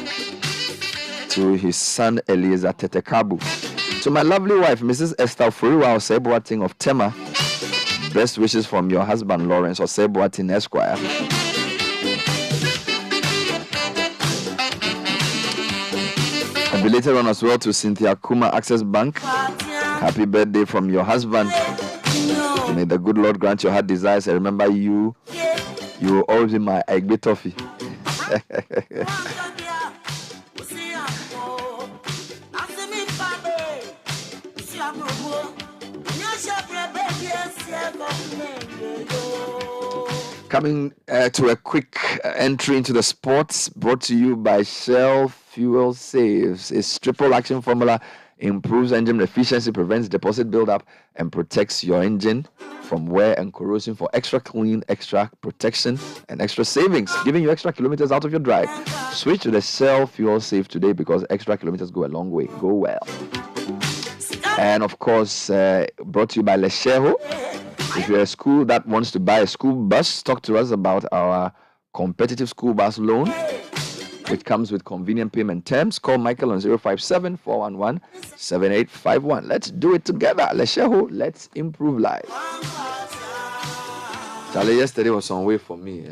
to his son Eliezer Tetekabu. To my lovely wife, Mrs. Esther Furiwa Oseboating of Tema. Best wishes from your husband, Lawrence Oseboating Esquire. A belated one as well to Cynthia Kuma, Access Bank. Happy birthday from your husband. May the good Lord grant your heart desires. I remember you. You will always be my Egbe Toffee. Coming to a quick entry into the sports, brought to you by Shell Fuel Saves. Its triple action formula improves engine efficiency, prevents deposit buildup, and protects your engine from wear and corrosion for extra clean, extra protection, and extra savings, giving you extra kilometers out of your drive. Switch to the Shell Fuel Save today because extra kilometers go a long way. Go well. And of course, brought to you by Lechejo. If you're a school that wants to buy a school bus, talk to us about our competitive school bus loan, which comes with convenient payment terms. Call Michael on 057-411-7851. Let's do it together. Lechejo, let's improve life. Charlie, yesterday was some way for me.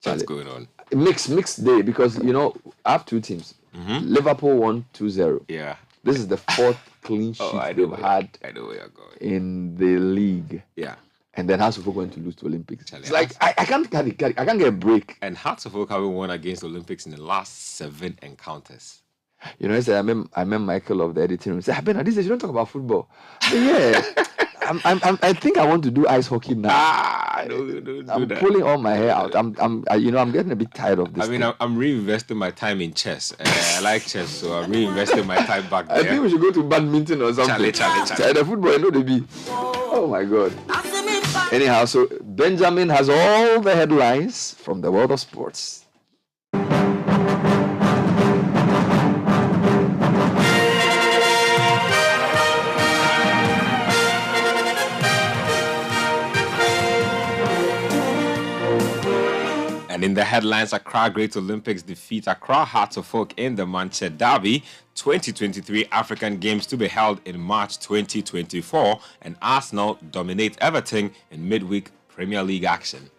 What's going on? Mixed day because, you know, I have two teams. Mm-hmm. Liverpool won 2-0. Yeah. This is the fourth clean sheet they've had I know where you're going. in the league. Yeah. And then Hearts of Oak going to lose to Olympics. Charlie, It's like I can't get a break. And Hearts of Oak haven't won against Olympics in the last 7 encounters. You know, I met Michael of the editing room. He said, Bernard, you don't talk about football. I said, yeah. I think I want to do ice hockey now. I'm pulling all my hair out. I'm getting a bit tired of this. I mean, I'm reinvesting my time in chess. I like chess, so I'm reinvesting my time back there. I think we should go to badminton or something. Charlie. The football, I know they be. Oh my God. Anyhow, so Benjamin has all the headlines from the world of sports. And in the headlines, Accra Great Olympics defeat Accra Hearts of Oak in the Manchester Derby, 2023 African Games to be held in March 2024, and Arsenal dominate Everton in midweek Premier League action.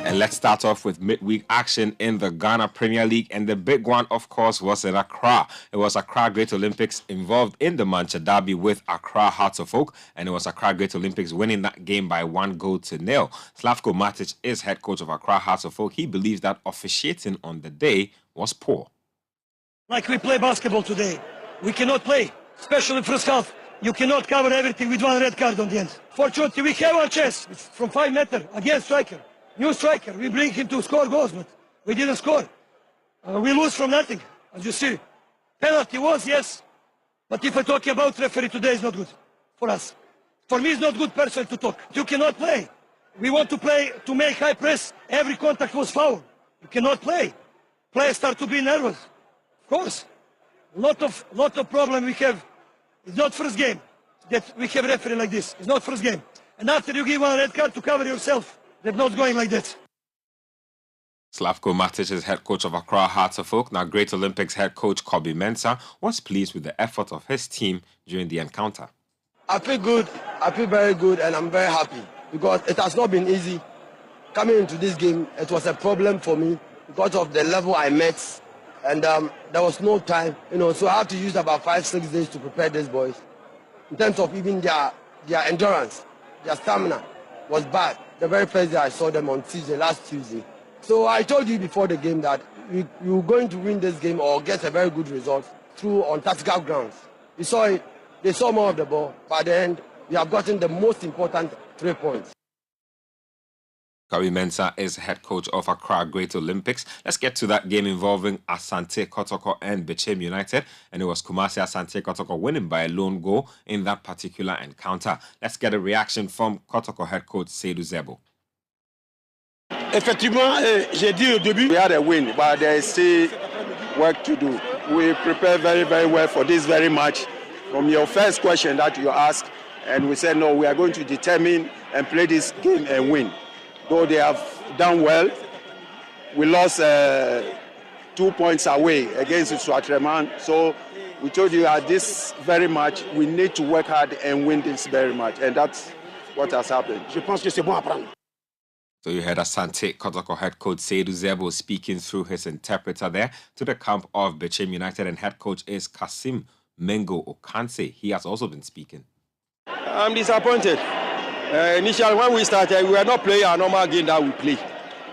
And let's start off with midweek action in the Ghana Premier League. And the big one, of course, was in Accra. It was Accra Great Olympics involved in the Manchester Derby with Accra Hearts of Oak. And it was Accra Great Olympics winning that game by 1-0. Slavko Matic is head coach of Accra Hearts of Oak. He believes that officiating on the day was poor. Like we play basketball today, we cannot play, especially first half. You cannot cover everything with one red card on the end. Fortunately, we have one chance from 5 meters against striker. New striker, we bring him to score goals, but we didn't score. We lose from nothing, as you see. Penalty was, yes, but if I talk about referee today, it's not good for us. For me, it's not good person to talk. You cannot play. We want to play to make high press. Every contact was foul. You cannot play. Players start to be nervous. Of course, lot of problem we have. It's not first game that we have referee like this. It's not first game. And after you give one red card to cover yourself, they're not going like that. Slavko Matic is head coach of Accra Hearts of Oak. Now, Great Olympics head coach Kobe Mensah was pleased with the effort of his team during the encounter. I feel good. I feel very good, and I'm very happy because it has not been easy. Coming into this game, it was a problem for me because of the level I met, and there was no time, so I have to use about 5-6 days to prepare these boys. In terms of even their endurance, their stamina was bad. The very first day I saw them on last Tuesday. So I told you before the game that we were going to win this game or get a very good result on tactical grounds. We saw it. They saw more of the ball. By the end, we have gotten the most important 3 points. Kobe Mensah is head coach of Accra Great Olympics. Let's get to that game involving Asante Kotoko and Bechem United. And it was Kumasi Asante Kotoko winning by a lone goal in that particular encounter. Let's get a reaction from Kotoko head coach Seydou Zebo. Effectivement, j'ai dit au début, we had a win, but there is still work to do. We prepare very, very well for this very match. From your first question that you asked, and we said, no, we are going to determine and play this game and win. Though they have done well, we lost 2 points away against Swatreman. So we told you at this very match, we need to work hard and win this very match. And that's what has happened. Je pense que c'est bon à prendre. So you heard Asante Kotoko head coach Seydou Zebo speaking through his interpreter there to the camp of Bechem United, and head coach is Kasim Mengo Okanse. He has also been speaking. I'm disappointed. Initially, when we started, we were not playing our normal game that we play.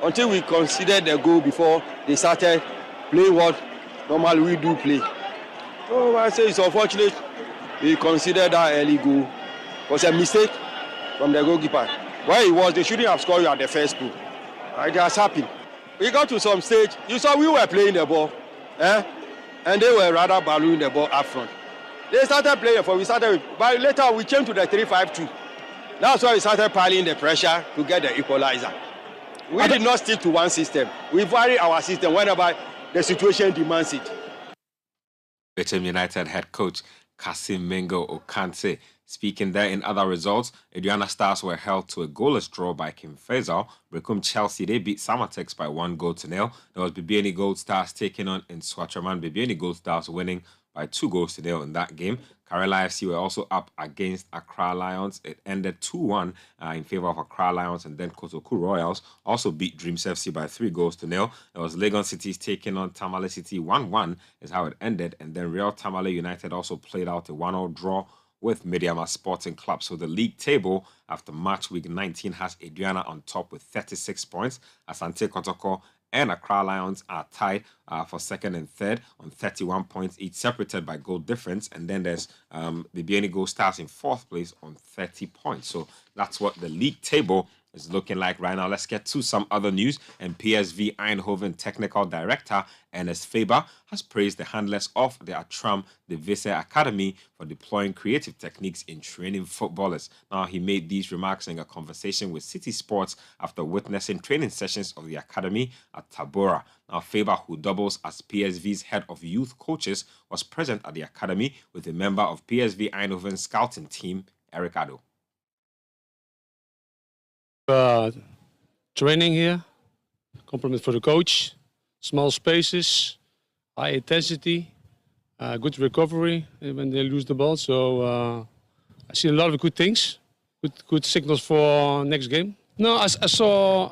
Until we considered the goal before they started playing what normally we do play. So I say it's unfortunate. We consider that early goal was a mistake from the goalkeeper. Where he was, they shouldn't have scored you at the first goal. It has happened. We got to some stage. You saw we were playing the ball, and they were rather ballooning the ball up front. They started playing for. We started, but later we changed to the 3-5-2. That's why we started piling the pressure to get the equalizer. We did not stick to one system. We vary our system whenever the situation demands it. Petroleum United head coach Kasim Mengo Okante speaking there. In other results, Aduana Stars were held to a goalless draw by Kim Faisal. Brekum Chelsea, they beat Samatex by 1-0. There was Bibiani Gold Stars taking on in Swatraman. Bibiani Gold Stars winning by 2-0 in that game. Karela FC were also up against Accra Lions. It ended 2-1 in favor of Accra Lions, and then Kotoku Royals also beat Dreams FC by 3-0. There was Legon Cities taking on Tamale City. 1-1 is how it ended, and then Real Tamale United also played out a 1-0 draw with Mediama Sporting Club. So the league table after match week 19 has Aduana on top with 36 points. Asante Kotoko and Accra Lions are tied for second and third on 31 points, each separated by goal difference. And then there's the Bibiani Gold Stars in fourth place on 30 points. So that's what the league table is looking like right now. Let's get to some other news. And PSV Eindhoven technical director Ernest Faber has praised the handlers of the Atram de Visse Academy for deploying creative techniques in training footballers. Now, he made these remarks in a conversation with City Sports after witnessing training sessions of the academy at Tabora. Now, Faber, who doubles as PSV's head of youth coaches, was present at the academy with a member of PSV Eindhoven scouting team, Eric Addo. Training here, compliment for the coach, small spaces, high intensity, good recovery when they lose the ball. So I see a lot of good things, good signals for next game. No,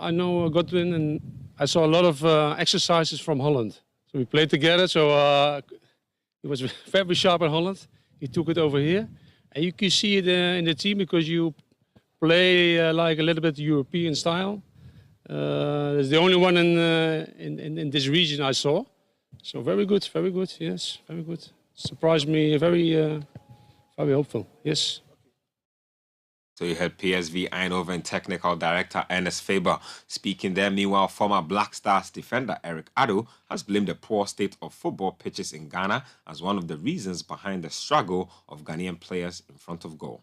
I know Godwin, and I saw a lot of exercises from Holland. So we played together. So he was very sharp in Holland. He took it over here, and you can see it in the team because you play like a little bit European style. It's the only one in this region I saw. So very good, yes, very good. Surprised me, very hopeful, yes. So you heard PSV Eindhoven technical director Ernest Faber speaking there. Meanwhile, former Black Stars defender Eric Addo has blamed the poor state of football pitches in Ghana as one of the reasons behind the struggle of Ghanaian players in front of goal.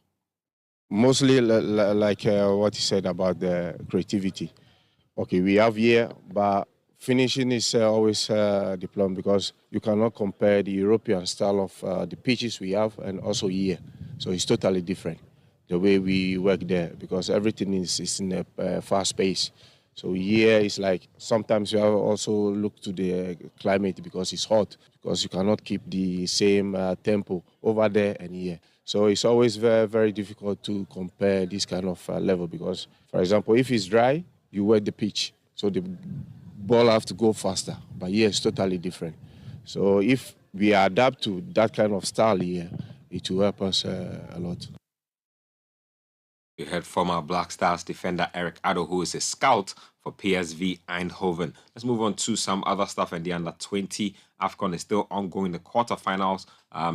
Mostly like what he said about the creativity. Okay, we have here, but finishing is always the problem because you cannot compare the European style of the pitches we have and also here. So it's totally different, the way we work there, because everything is in a fast pace. So here is like sometimes you have also look to the climate because it's hot, because you cannot keep the same tempo over there and here. So it's always very, very difficult to compare this kind of level because, for example, if it's dry, you work the pitch. So the ball have to go faster. But here it's totally different. So if we adapt to that kind of style here, it will help us a lot. You heard former Black Stars defender Eric Addo, who is a scout for PSV Eindhoven. Let's move on to some other stuff. And the under-20 AFCON is still ongoing. The quarterfinals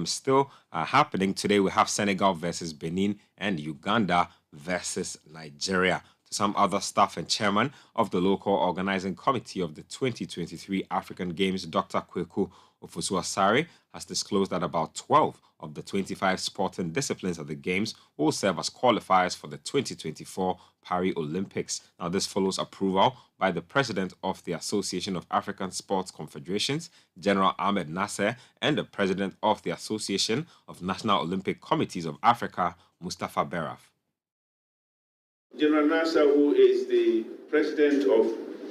still happening. Today we have Senegal versus Benin and Uganda versus Nigeria. To some other stuff, and chairman of the local organizing committee of the 2023 African Games, Dr. Kweku Ofosu-Asare, has disclosed that about 12 of the 25 sporting disciplines of the Games will serve as qualifiers for the 2024 Paris Olympics. Now, this follows approval by the president of the Association of African Sports Confederations, General Ahmed Nasser, and the president of the Association of National Olympic Committees of Africa, Mustafa Beraf. General Nasser, who is the president of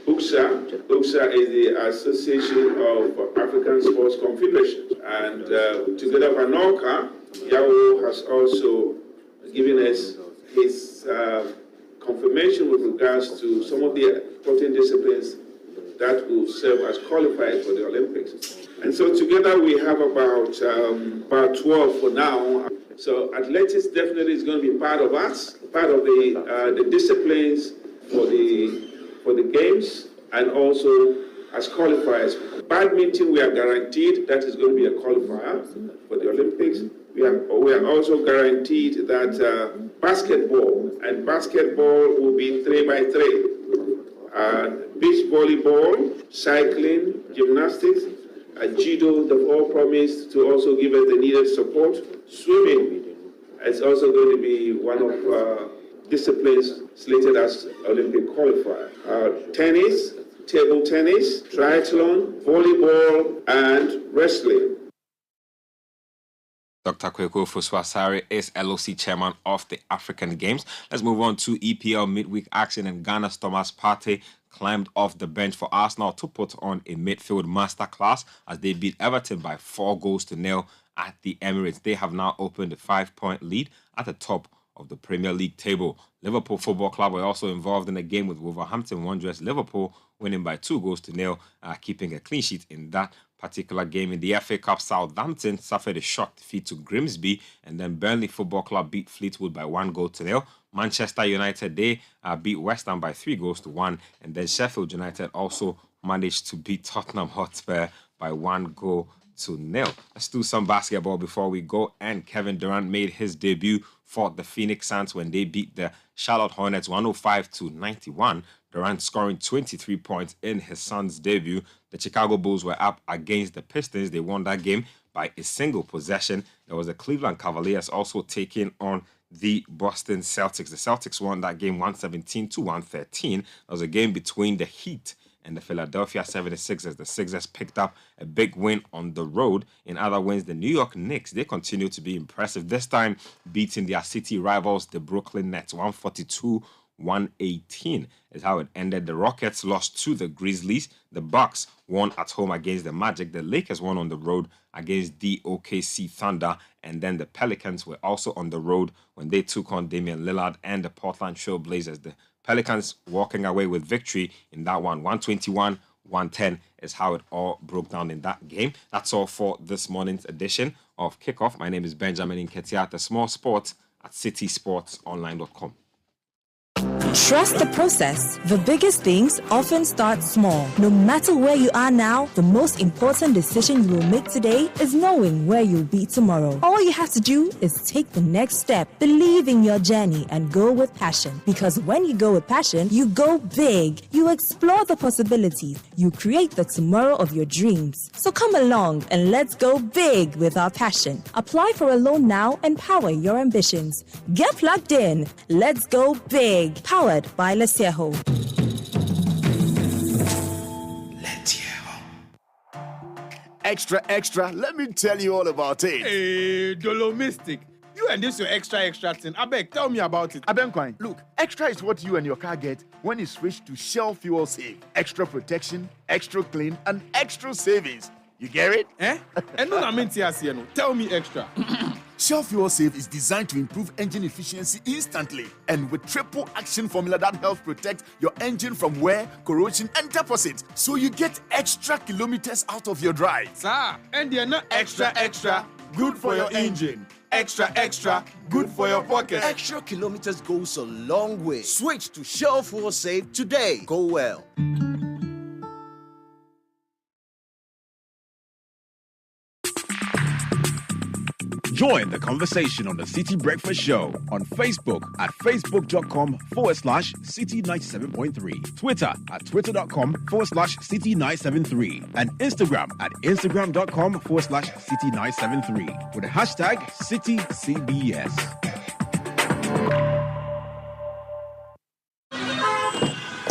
UCSA. UCSA is the Association of African Sports Confederations. And together with ANOCA, Yao has also given us his confirmation with regards to some of the sporting disciplines that will serve as qualifiers for the Olympics. And so together we have about 12 for now. So athletics definitely is going to be part of us, part of the disciplines for the games, and also as qualifiers. Badminton, we are guaranteed that is going to be a qualifier for the Olympics. We are also guaranteed that basketball will be 3x3. Beach volleyball, cycling, gymnastics, judo, they've all promised to also give us the needed support. Swimming is also going to be one of disciplines slated as Olympic qualifier. Tennis, table tennis, triathlon, volleyball, and wrestling. Dr. Kweku Fuswasari is LOC chairman of the African Games. Let's move on to EPL midweek action, and Ghana's Thomas Partey climbed off the bench for Arsenal to put on a midfield masterclass as they beat Everton by 4-0 at the Emirates. They have now opened a 5-point lead at the top of the Premier League table. Liverpool Football Club were also involved in a game with Wolverhampton Wanderers. Liverpool winning by 2-0, keeping a clean sheet in that particular game. In the FA Cup, Southampton suffered a shock defeat to Grimsby, and then Burnley Football Club beat Fleetwood by 1-0. Manchester United, they beat West Ham by 3-1, and then Sheffield United also managed to beat Tottenham Hotspur by 1-0. Let's do some basketball before we go. And Kevin Durant made his debut for the Phoenix Suns when they beat the Charlotte Hornets 105-91. Durant scoring 23 points in his Suns debut. The Chicago Bulls were up against the Pistons. They won that game by a single possession. There was the Cleveland Cavaliers also taking on the Boston Celtics. The Celtics won that game 117-113. There was a game between the Heat and the Philadelphia 76ers. The Sixers picked up a big win on the road. In other wins, the New York Knicks, they continue to be impressive, this time beating their city rivals, the Brooklyn Nets, 142-118 is how it ended. The Rockets lost to the Grizzlies. The Bucks won at home against the Magic. The Lakers won on the road against the OKC Thunder. And then the Pelicans were also on the road when they took on Damian Lillard and the Portland Trail Blazers. The Pelicans walking away with victory in that one. 121-110 is how it all broke down in that game. That's all for this morning's edition of Kickoff. My name is Benjamin Nketiah, the small sports at citysportsonline.com. Trust the process. The biggest things often start small. No matter where you are now, the most important decision you will make today is knowing where you'll be tomorrow. All you have to do is take the next step, believe in your journey, and go with passion. Because when you go with passion, you go big. You explore the possibilities. You create the tomorrow of your dreams. So come along and let's go big with our passion. Apply for a loan now and power your ambitions. Get plugged in. Let's go big. Powered by Lesieho. Extra, extra, let me tell you all about it. Hey, Dolomistic. You and this your extra thing. Abeg, tell me about it. Abenquine, look, extra is what you and your car get when you switch to Shell Fuel Save. Extra protection, extra clean, and extra savings. You get it? And no, I mean, tell me extra. Shell Fuel Save is designed to improve engine efficiency instantly and with triple action formula that helps protect your engine from wear, corrosion, and deposit. So you get extra kilometers out of your drive. Sir, and they're not extra, good for your engine. Extra, good for your pocket. Extra kilometers goes a long way. Switch to Shell Fuel Save today. Go well. Join the conversation on the Citi Breakfast Show on Facebook at facebook.com/Citi97.3, Twitter at twitter.com/Citi973, and Instagram at instagram.com/Citi973 with the hashtag CityCBS.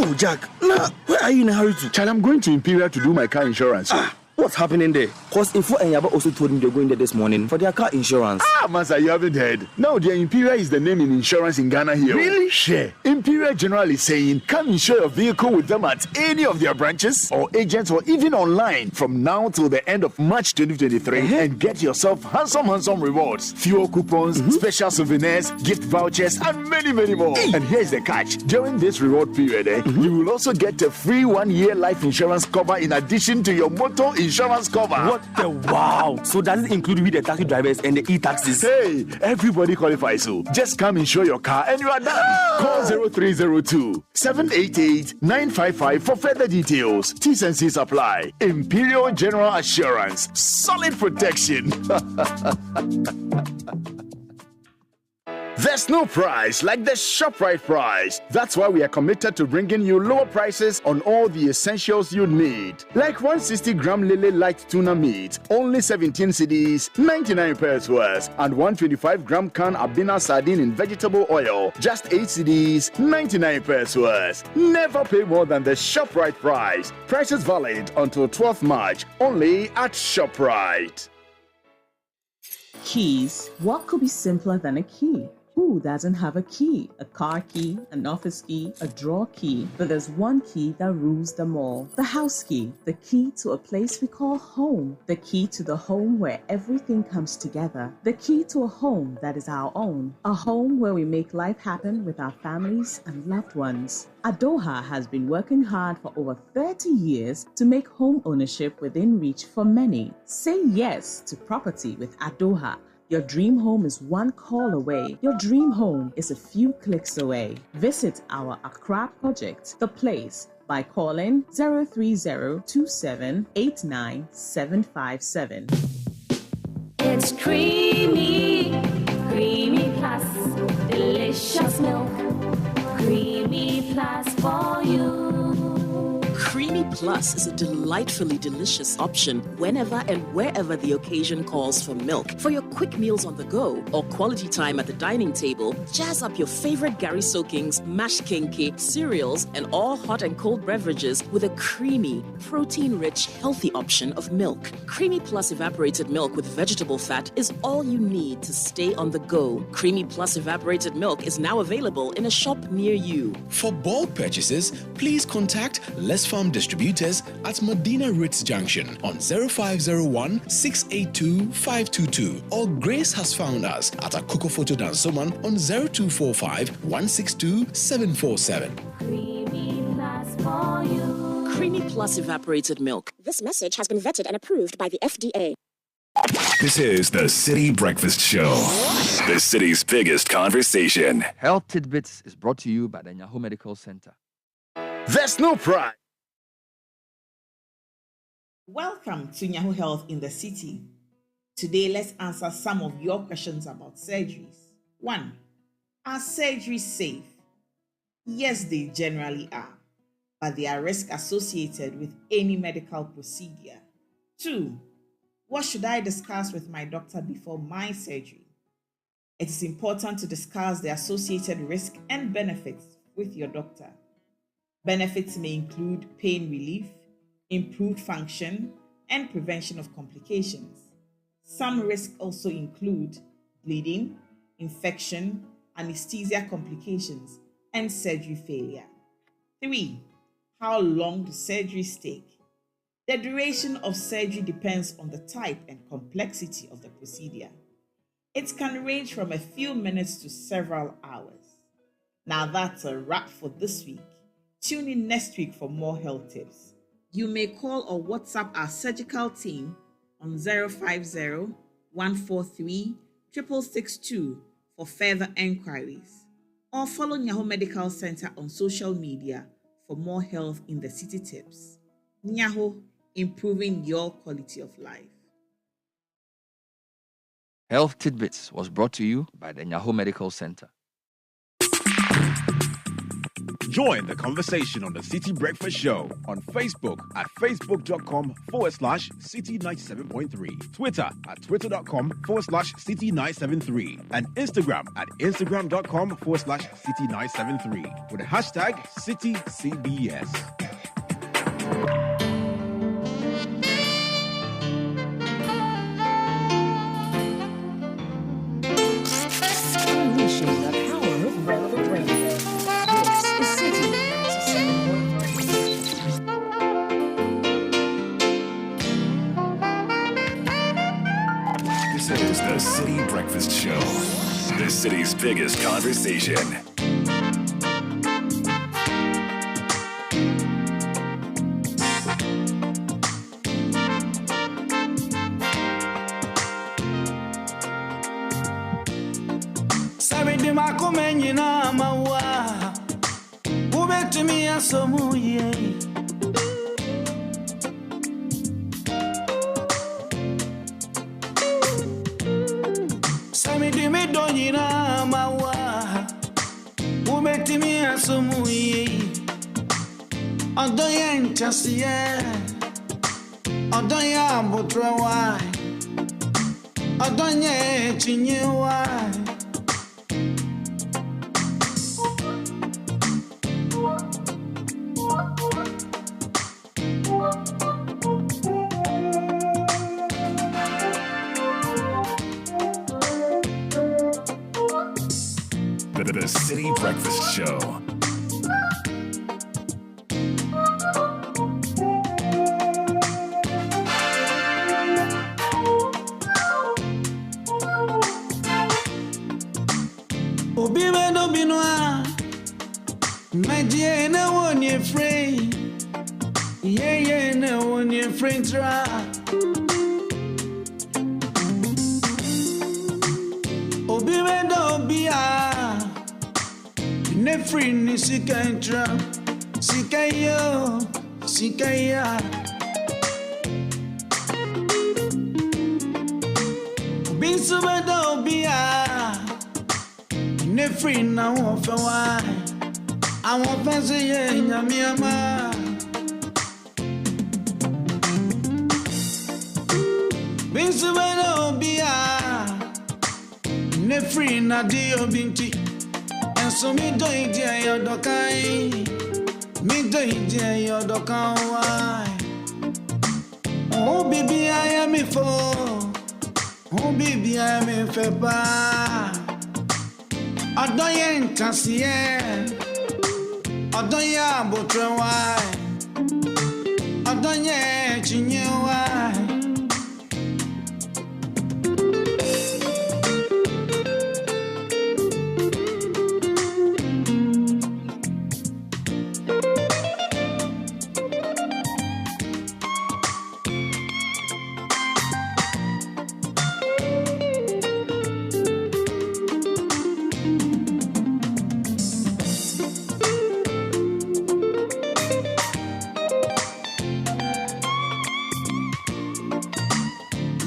Oh, Jack, now, where are you in a hurry to? Child, I'm going to Imperial to do my car insurance. What's happening there? Because Info and Yaba also told me they're going there this morning for their car insurance. Masa, you haven't heard. Now, the Imperial is the name in insurance in Ghana here. Really? Share. Imperial General is saying, come insure your vehicle with them at any of their branches or agents or even online from now till the end of March 2023 and get yourself handsome rewards, fuel coupons, special souvenirs, gift vouchers, and many, many more. And here's the catch. During this reward period, you will also get a free 1-year life insurance cover in addition to your motor insurance cover. What the wow? So does it include with the taxi drivers and the e-taxis? Hey, everybody qualifies. So just come insure your car and you are done. Call 0302 788 955 for further details. T's and C's apply. Imperial General Assurance. Solid protection. There's no price like the ShopRite price. That's why we are committed to bringing you lower prices on all the essentials you need. Like 160-gram Lily Light Tuna Meat, only 17 cedis, 99 pesos, and 125-gram can Abina Sardine in vegetable oil, just 8 cedis, 99 pesos. Never pay more than the ShopRite price. Prices valid until 12th March, only at ShopRite. Keys. What could be simpler than a key? Who doesn't have a key? A car key, an office key, a drawer key. But there's one key that rules them all. The house key. The key to a place we call home. The key to the home where everything comes together. The key to a home that is our own. A home where we make life happen with our families and loved ones. Adoha has been working hard for over 30 years to make home ownership within reach for many. Say yes to property with Adoha. Your dream home is one call away. Your dream home is a few clicks away. Visit our Accra project, The Place, by calling 030-2789-757. It's creamy, creamy plus, delicious milk. Creamy plus for you. Creamy Plus is a delightfully delicious option whenever and wherever the occasion calls for milk. For your quick meals on the go or quality time at the dining table, jazz up your favorite Gary soakings, mashed kinky, cereals, and all hot and cold beverages with a creamy, protein-rich, healthy option of milk. Creamy Plus evaporated milk with vegetable fat is all you need to stay on the go. Creamy Plus evaporated milk is now available in a shop near you. For bulk purchases, please contact Les Farm Distributors at Medina Ritz Junction on 0501 682 522, or Grace has found us at Akoko Photo Dansoman on 0245 162 747. Creamy plus for you. Creamy Plus evaporated milk. This message has been vetted and approved by the FDA. This is the Citi Breakfast Show, the city's biggest conversation. Health Tidbits is brought to you by the Nyaho Medical Center. There's no price. Welcome to Nyaho Health in the City. Today, let's answer some of your questions about surgeries. 1. Are surgeries safe? Yes, they generally are, but there are risks associated with any medical procedure. 2. What should I discuss with my doctor before my surgery? It is important to discuss the associated risk and benefits with your doctor. Benefits may include pain relief, improved function, and prevention of complications. Some risks also include bleeding, infection, anesthesia complications, and surgery failure. 3. How long do surgeries take? The duration of surgery depends on the type and complexity of the procedure. It can range from a few minutes to several hours. Now that's a wrap for this week. Tune in next week for more health tips. You may call or WhatsApp our surgical team on 050-143-6662 for further enquiries, or follow Nyaho Medical Center on social media for more health in the city tips. Nyaho, improving your quality of life. Health Tidbits was brought to you by the Nyaho Medical Center. Join the conversation on the Citi Breakfast Show on Facebook at facebook.com/Citi97.3, Twitter at twitter.com/Citi973, and Instagram at instagram.com/Citi973 with the hashtag CitiCBS. Unleashing the power of relevant radio. This is Citi 97.3. This is the Citi Breakfast Show, the city's biggest conversation. Sabidi makumenyi na mawa Ubetumi asomuye Sabidi midonyi na mawa Ubetumi asomuye Odoye nchasiye Odoye abutrawa Odoye chinyewa The City Breakfast Show. Obi me no binwa Majie na wonye free Yeah na wonye free tra Obi me do bia Ne free ni sikantra Sikayo Sikaya Binsu me do bia Ne free na won fe wa Awon fe se ye nyame ama Binsu me do bia Ne free na di obinti Enso mi do ide yodokai Mi do ide yodokan wai Oh baby I am me for Oh baby I am me fe ba Odoye ntasiye Odoye abotrewa Odoye chinyewa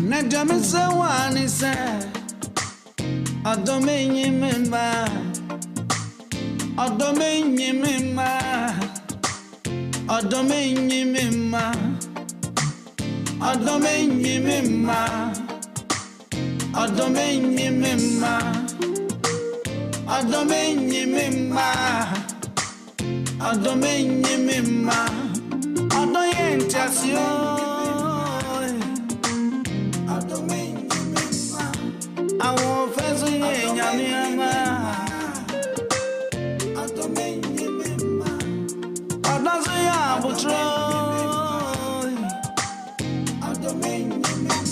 Najame se wani se Adome nyimemba Adome nyimemba Adome nyimemba Adome nyimemba Adome nyimemba Adome nyimemba Adome nyimemba Adoye ntasio I won't face ye nyamiama Adomenye mema Adanse ya butro Adomenye mema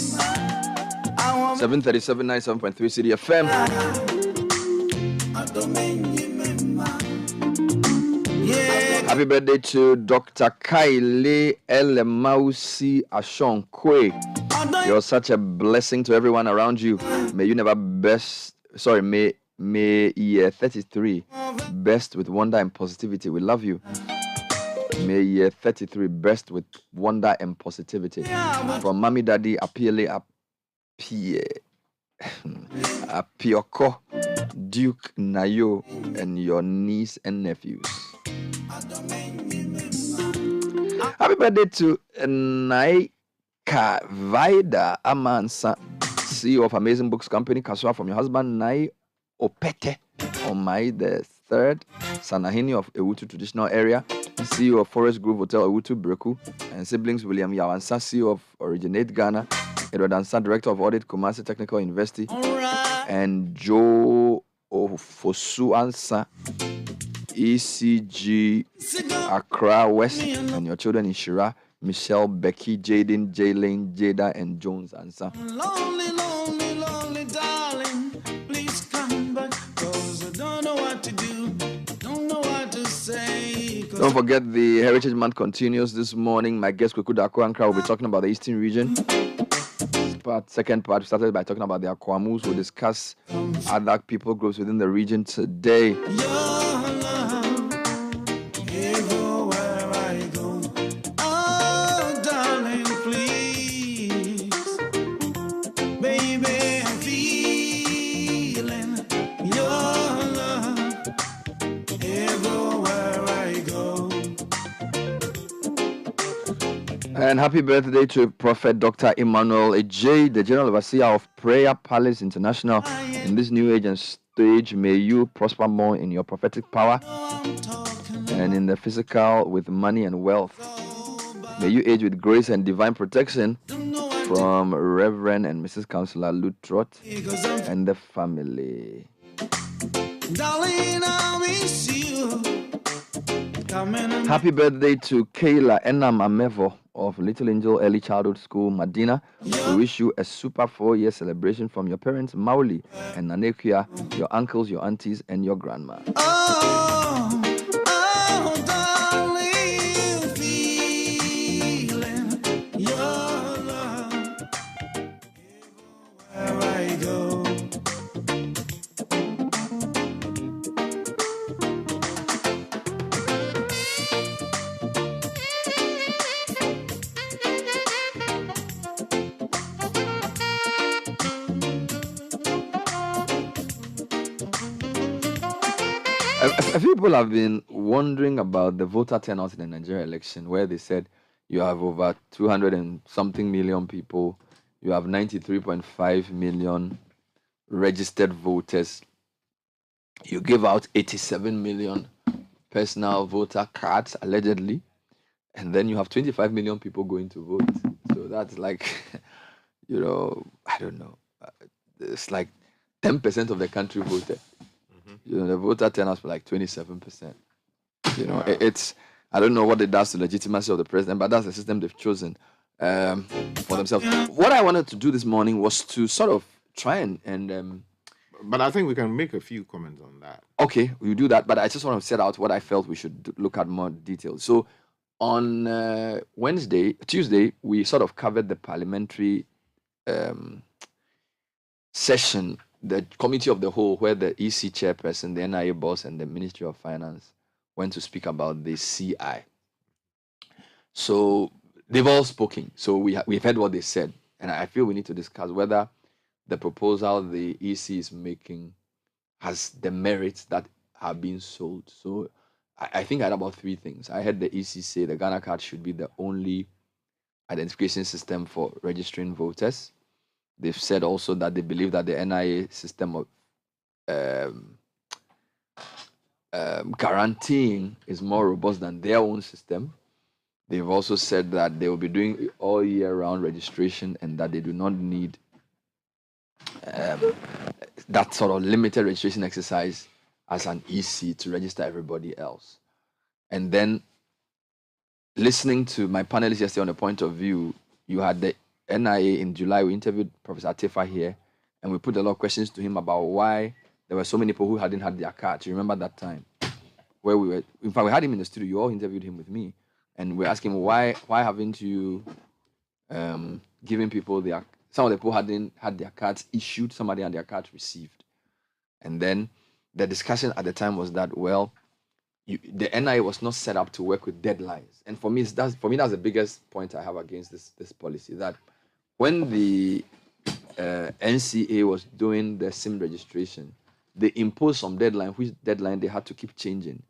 737 97.3 City FM. Adomenye mema Happy birthday to Dr. Kylie Elemausi Ashonkwe. You're such a blessing to everyone around you. May you never may year 33 best with wonder and positivity. We love you. May year 33 best with wonder and positivity. From Mommy Daddy Apiele Apioko, Duke Nayo, and your niece and nephews. Happy birthday to Naika Vida Amansa, CEO of Amazing Books Company, Kaswa, from your husband Nai Opete on May the 3rd, Sanahini of Ewutu Traditional Area, CEO of Forest Grove Hotel Ewutu Breku, and siblings William Yawansa, CEO of Originate Ghana, Edward Ansa, Director of Audit, Kumasi Technical University, and Joe Ofosu Ansa, ECG Accra West, and your children in Shira, Michelle, Becky, Jaden, Jaylane, Jada, and Jones Ansa. Lonely, lonely, lonely, darling, please come back, 'cause I don't know what to do, don't know what to say. Don't forget the Heritage Month continues this morning. My guest Kweku Dako Ankara will be talking about the Eastern region, part. Second part, we started by talking about the Akwamus. We'll discuss other people groups within the region today. And happy birthday to Prophet Dr. Emmanuel Ejay, the General Overseer of Prayer Palace International. In this new age and stage, may you prosper more in your prophetic power and in the physical with money and wealth. May you age with grace and divine protection from Reverend and Mrs. Councillor Lutrot and the family. Darling, I miss you. Happy birthday to Kayla Enam Amevo of Little Angel Early Childhood School, Medina. We wish you a super 4-year celebration from your parents, Mauli and Nanekia, your uncles, your aunties, and your grandma. Darling, feeling your love wherever I go. A few people have been wondering about the voter turnout in the Nigerian election, where they said you have over 200 and something million people, you have 93.5 million registered voters, you give out 87 million personal voter cards, allegedly, and then you have 25 million people going to vote. So that's like, I don't know, it's like 10% of the country voted. The voter turnout was like 27%. It's, I don't know what it does to legitimacy of the president, but that's the system they've chosen for themselves. What I wanted to do this morning was to sort of try and but I think we can make a few comments on that. Okay, we'll do that, but I just want to set out what I felt we should look at more details. So on Tuesday, we sort of covered the parliamentary session, the committee of the whole, where the EC chairperson, the NIA boss, and the Ministry of Finance went to speak about the CI. So they've all spoken. So we've heard what they said, and I feel we need to discuss whether the proposal the EC is making has the merits that are being sold. So I think I had about 3 things. I heard the EC say the Ghana card should be the only identification system for registering voters. They've said also that they believe that the NIA system of guaranteeing is more robust than their own system. They've also said that they will be doing all year round registration and that they do not need that sort of limited registration exercise as an EC to register everybody else. And then listening to my panelists yesterday on the point of view, you had the NIA in July. We interviewed Professor Atifa here, and we put a lot of questions to him about why there were so many people who hadn't had their cards. You remember that time where we were? In fact, we had him in the studio. You all interviewed him with me, and we're asking why haven't you given people their? Some of the people hadn't had their cards issued. Some had their cards received, and then the discussion at the time was that the NIA was not set up to work with deadlines, and for me that's the biggest point I have against this policy. That when the NCA was doing the SIM registration, they imposed some deadline, which deadline they had to keep changing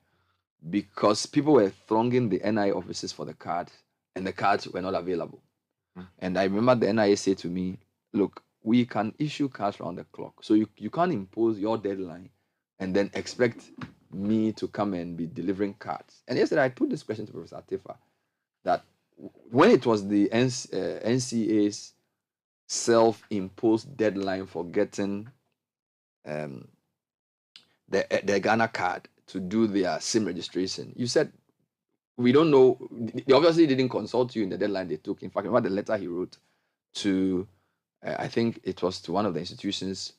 because people were thronging the NIA offices for the cards, and the cards were not available. And I remember the NIA said to me, look, we can issue cards around the clock, so you can't impose your deadline and then expect me to come and be delivering cards. And yesterday I put this question to Professor Atifa, that when it was the NCA's self-imposed deadline for getting the Ghana card to do their SIM registration, you said, we don't know. They obviously didn't consult you in the deadline they took. In fact, remember the letter he wrote to, I think it was to one of the institutions,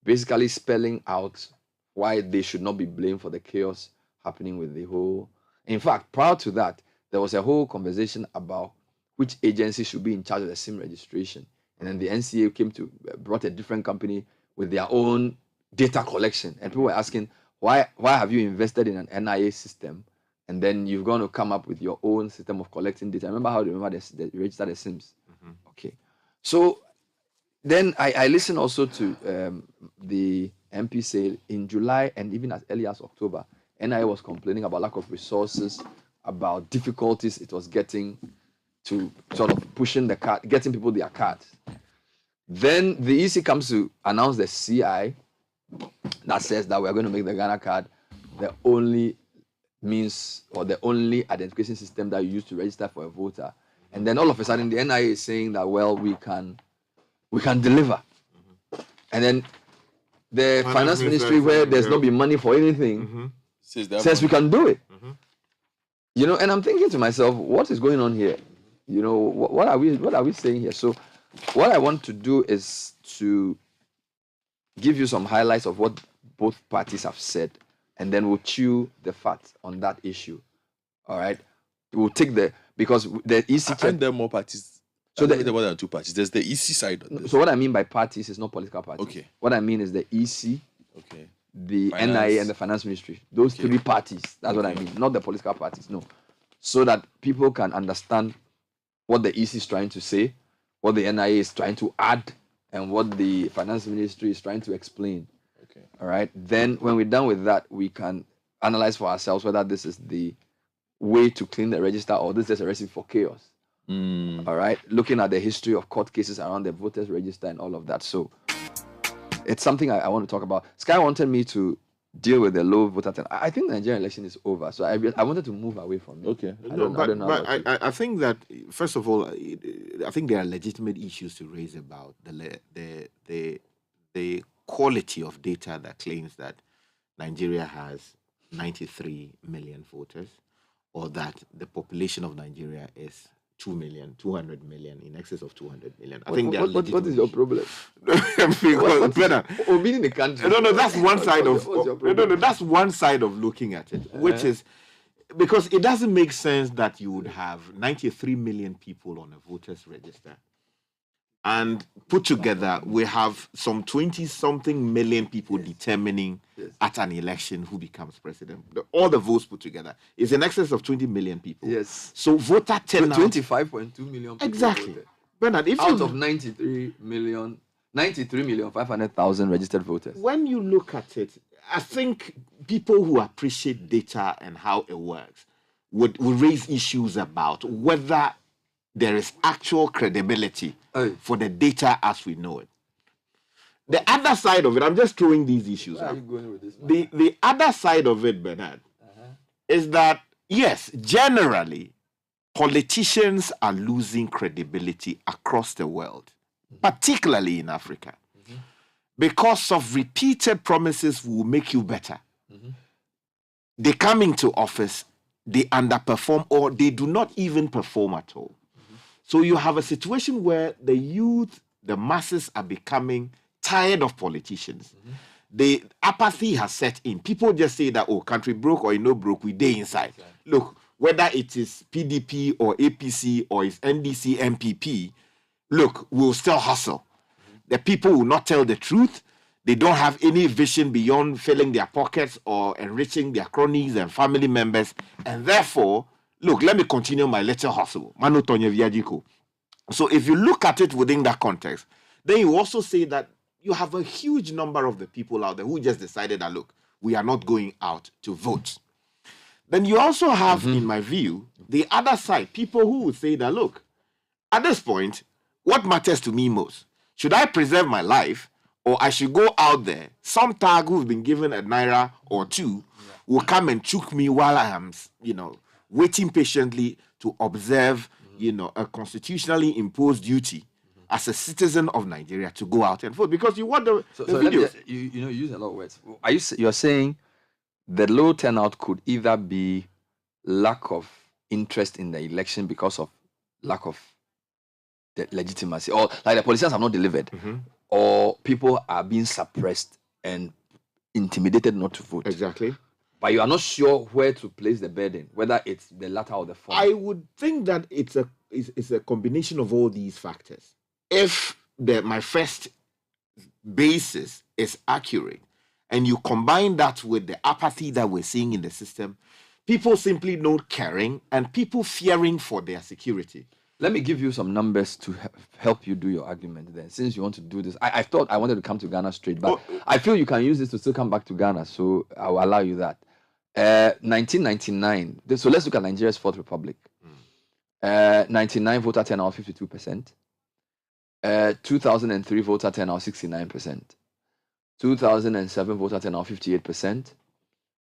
basically spelling out why they should not be blamed for the chaos happening with the whole. In fact, prior to that, there was a whole conversation about which agency should be in charge of the SIM registration. And then the NCA brought a different company with their own data collection. And people were asking, why have you invested in an NIA system? And then you're going to come up with your own system of collecting data. Remember how they register the SIMs? Okay. So then I listened also to the MP say in July and even as early as October, NIA was complaining about lack of resources, about difficulties it was getting to sort of pushing the card, getting people their cards. Then the EC comes to announce the CI that says that we are going to make the Ghana card the only means or the only identification system that you use to register for a voter. And then all of a sudden the NIA is saying that, well, we can deliver. And then the finance ministry, where there's not been money for anything, says we can do it. You know, and I'm thinking to myself, what is going on here? You know, what are we saying here? So what I want to do is to give you some highlights of what both parties have said, and then we'll chew the fat on that issue. All right? We'll take because the EC... I find there are more parties. So there are more than two parties. There's the EC side on this. So what I mean by parties is not political parties. Okay. What I mean is the EC, the NIA, and the finance ministry. Those three parties. That's what I mean. Not the political parties, no. So that people can understand what the EC is trying to say, what the NIA is trying to add, and what the finance ministry is trying to explain. Okay. All right. Then when we're done with that, we can analyze for ourselves whether this is the way to clean the register or this is just a recipe for chaos. All right. Looking at the history of court cases around the voters register and all of that. So it's something I want to talk about. Sky wanted me to deal with the low voter turnout. I think the Nigerian election is over, so I wanted to move away from it. Okay, I think that first of all, I think there are legitimate issues to raise about the quality of data that claims that Nigeria has 93 million voters, or that the population of Nigeria is 200 million, in excess of 200 million. I think what is your problem? Being the country. No, that's one side of. No, that's one side of looking at it, which is because it doesn't make sense that you would have 93 million people on a voters register, and put together we have some 20-something million people determining at an election who becomes president. All the votes put together is in excess of 20 million people. Yes. So voter turnout. 25.2 million people. Exactly. Voted. Bernard, if out of 93 million 500,000 registered voters. When you look at it, I think people who appreciate data and how it works would raise issues about whether there is actual credibility for the data as we know it. The other side of it, I'm just throwing these issues Where out. are you going with this, The other side of it, Bernard, is that, yes, generally, politicians are losing credibility across the world, particularly in Africa, because of repeated promises will make you better. They come into office, they underperform, or they do not even perform at all. So you have a situation where the youth, the masses are becoming tired of politicians. The apathy has set in. People just say that, oh, country broke or you know broke, we day inside. Look, whether it is PDP or APC or it's NDC, MPP, look, we'll still hustle. The people will not tell the truth. They don't have any vision beyond filling their pockets or enriching their cronies and family members. And therefore, look, let me continue my little hustle. So if you look at it within that context, then you also say that you have a huge number of the people out there who just decided that, look, we are not going out to vote. Then you also have, in my view, the other side, people who would say that, look, at this point, what matters to me most? Should I preserve my life, or I should go out there? Some tag who've been given a naira or two will come and choke me while I am, waiting patiently to observe, a constitutionally imposed duty as a citizen of Nigeria to go out and vote, because you want the videos. You use a lot of words. You're saying the low turnout could either be lack of interest in the election because of lack of the legitimacy, or like the politicians have not delivered, or people are being suppressed and intimidated not to vote. Exactly. But you are not sure where to place the burden, whether it's the latter or the former. I would think that it's a combination of all these factors. If my first basis is accurate, and you combine that with the apathy that we're seeing in the system, people simply not caring and people fearing for their security. Let me give you some numbers to help you do your argument then. Since you want to do this, I thought I wanted to come to Ghana straight, but I feel you can use this to still come back to Ghana, so I'll allow you that. 1999, so let's look at Nigeria's Fourth Republic. 99 voter turnout 52%. 2003 voter turnout 69%. 2007 voter turnout 58%.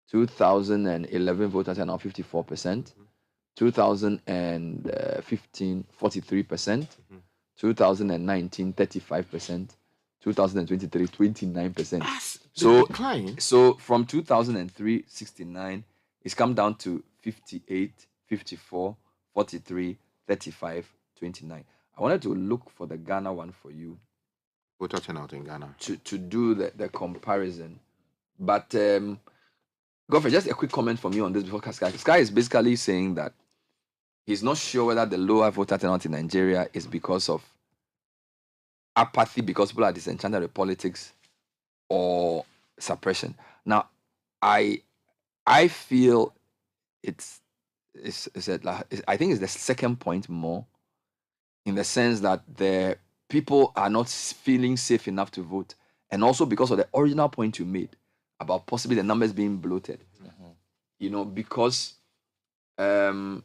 2011 voter turnout 54%. 2015 43%. 2019 35%. 2023 29%. So from 2003 69, it's come down to 58, 54, 43, 35, 29. I wanted to look for the Ghana one for you. Voter turnout in Ghana. To do the comparison. But Godfrey, just a quick comment from you on this before Sky is basically saying that he's not sure whether the lower voter turnout in Nigeria is because of apathy, because people are disenchanted with politics, or suppression. Now, I feel I think it's the second point more, in the sense that the people are not feeling safe enough to vote, and also because of the original point you made about possibly the numbers being bloated. You know, because the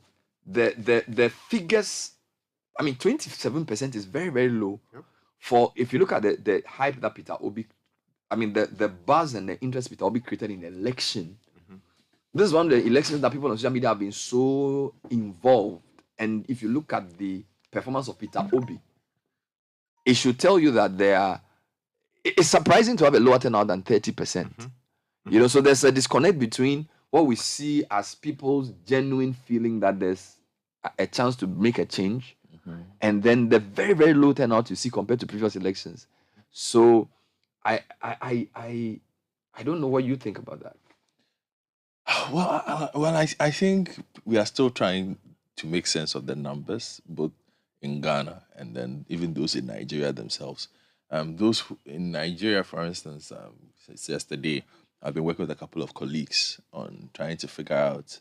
figures, I mean, 27% is very, very low. For if you look at the hype that Peter Obi, I mean, the buzz and the interest Peter Obi created in the election. This is one of the elections that people on social media have been so involved. And if you look at the performance of Peter Obi, it should tell you that it's surprising to have a lower turnout than 30%. You know, so there's a disconnect between what we see as people's genuine feeling that there's a chance to make a change, and then the very, very low turnout you see compared to previous elections. So I don't know what you think about that. Well, I think we are still trying to make sense of the numbers, both in Ghana and then even those in Nigeria themselves. Those in Nigeria, for instance, since yesterday, I've been working with a couple of colleagues on trying to figure out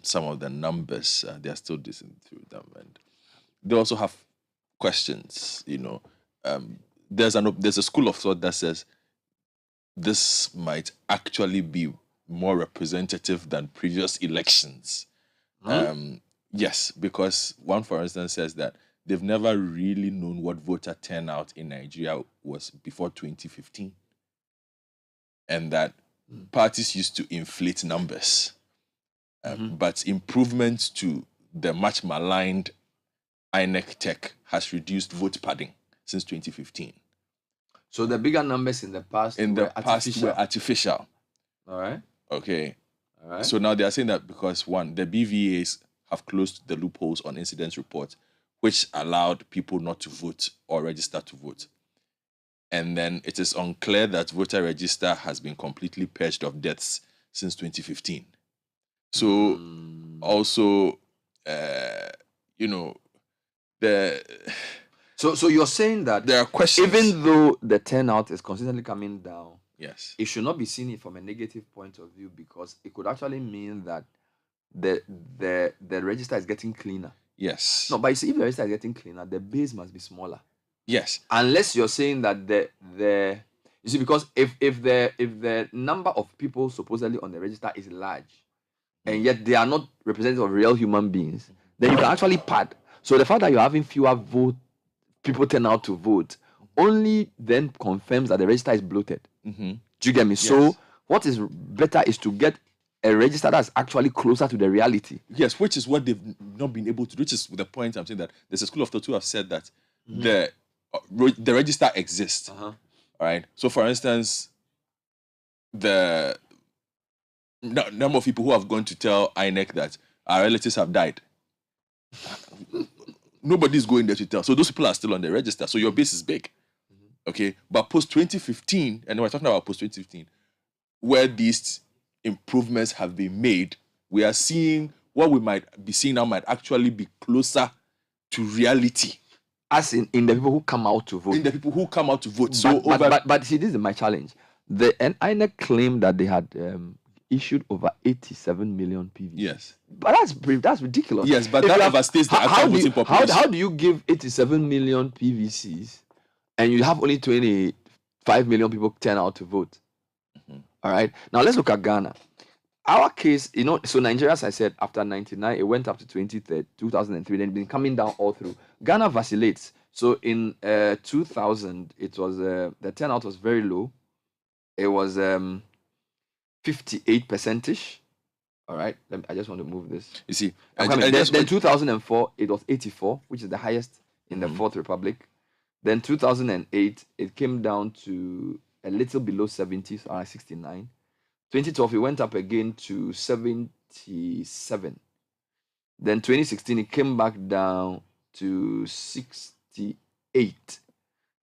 some of the numbers. They are still listening through them, and they also have questions. You know, there's a school of thought that says this might actually be more representative than previous elections. Yes, because one, for instance, says that they've never really known what voter turnout in Nigeria was before 2015. And that parties used to inflate numbers. But improvements to the much maligned INEC tech has reduced vote padding since 2015. So the bigger numbers in the past were artificial. All right. Okay. All right. So now they are saying that because, one, the BVAs have closed the loopholes on incidents report, which allowed people not to vote or register to vote. And then it is unclear that voter register has been completely purged of deaths since 2015. So also, you know, So you're saying that there are questions, even though the turnout is consistently coming down, yes, it should not be seen from a negative point of view, because it could actually mean that the register is getting cleaner. Yes. No, but you see, if the register is getting cleaner, the base must be smaller. Yes. Unless you're saying that you see, because if the number of people supposedly on the register is large, and yet they are not representative of real human beings, then you can actually pad. So the fact that you're having fewer people turn out to vote only then confirms that the register is bloated. Do you get me? Yes. So what is better is to get a register that's actually closer to the reality. Yes, which is what they've not been able to do, which is the point I'm saying, that there's a school of thought who have said that the register exists. All right. So, for instance, the number of people who have gone to tell INEC that our relatives have died, nobody's going there to tell. So those people are still on the register. So your base is big. Okay. But post 2015, and we're talking about post 2015, where these improvements have been made, we are seeing what we might be seeing now might actually be closer to reality. As in the people who come out to vote. In the people who come out to vote. So but see, this is my challenge. The INEC claimed that they had issued over 87 million PVCs. Yes. But that's ridiculous. Yes, but that overstates the actual voting population. How do you give 87 million PVCs and you have only 25 million people turn out to vote? All right. Now let's look at Ghana. Our case, so Nigeria, as I said, after 99, it went up to 2003, then been coming down all through. Ghana vacillates. So in 2000, it was the turnout was very low. It was 58%ish. All right. I just want to move this. You see, then 2004, it was 84, which is the highest in the Fourth Republic. Then 2008, it came down to a little below 70, so 69. 2012, it went up again to 77. Then 2016, it came back down to 68.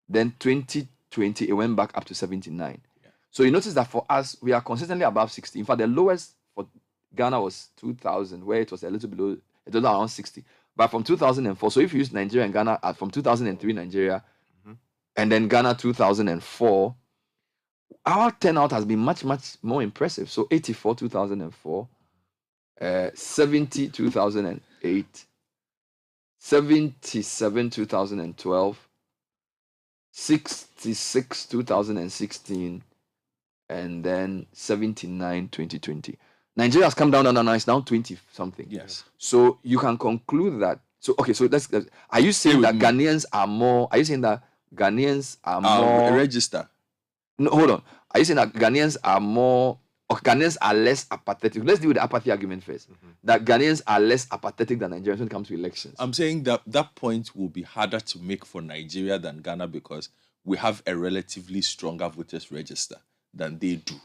Then 2020, it went back up to 79. Yeah. So you notice that for us, we are consistently above 60. In fact, the lowest for Ghana was 2000, where it was a little below, it was around 60. But from 2004, so if you use Nigeria and Ghana, from 2003, Nigeria, and then Ghana 2004, our turnout has been much, much more impressive. So 84, 2004, 70, 2008, 77, 2012, 66, 2016, and then 79, 2020. Nigeria has come down, it's now 20 something. Yes. So you can conclude that. So, okay, so are you saying that Ghanaians are more register? No, hold on. Are you saying that Ghanaians are less apathetic? Let's deal with the apathy argument first. That Ghanaians are less apathetic than Nigerians when it comes to elections. I'm saying that point will be harder to make for Nigeria than Ghana because we have a relatively stronger voters register than they do.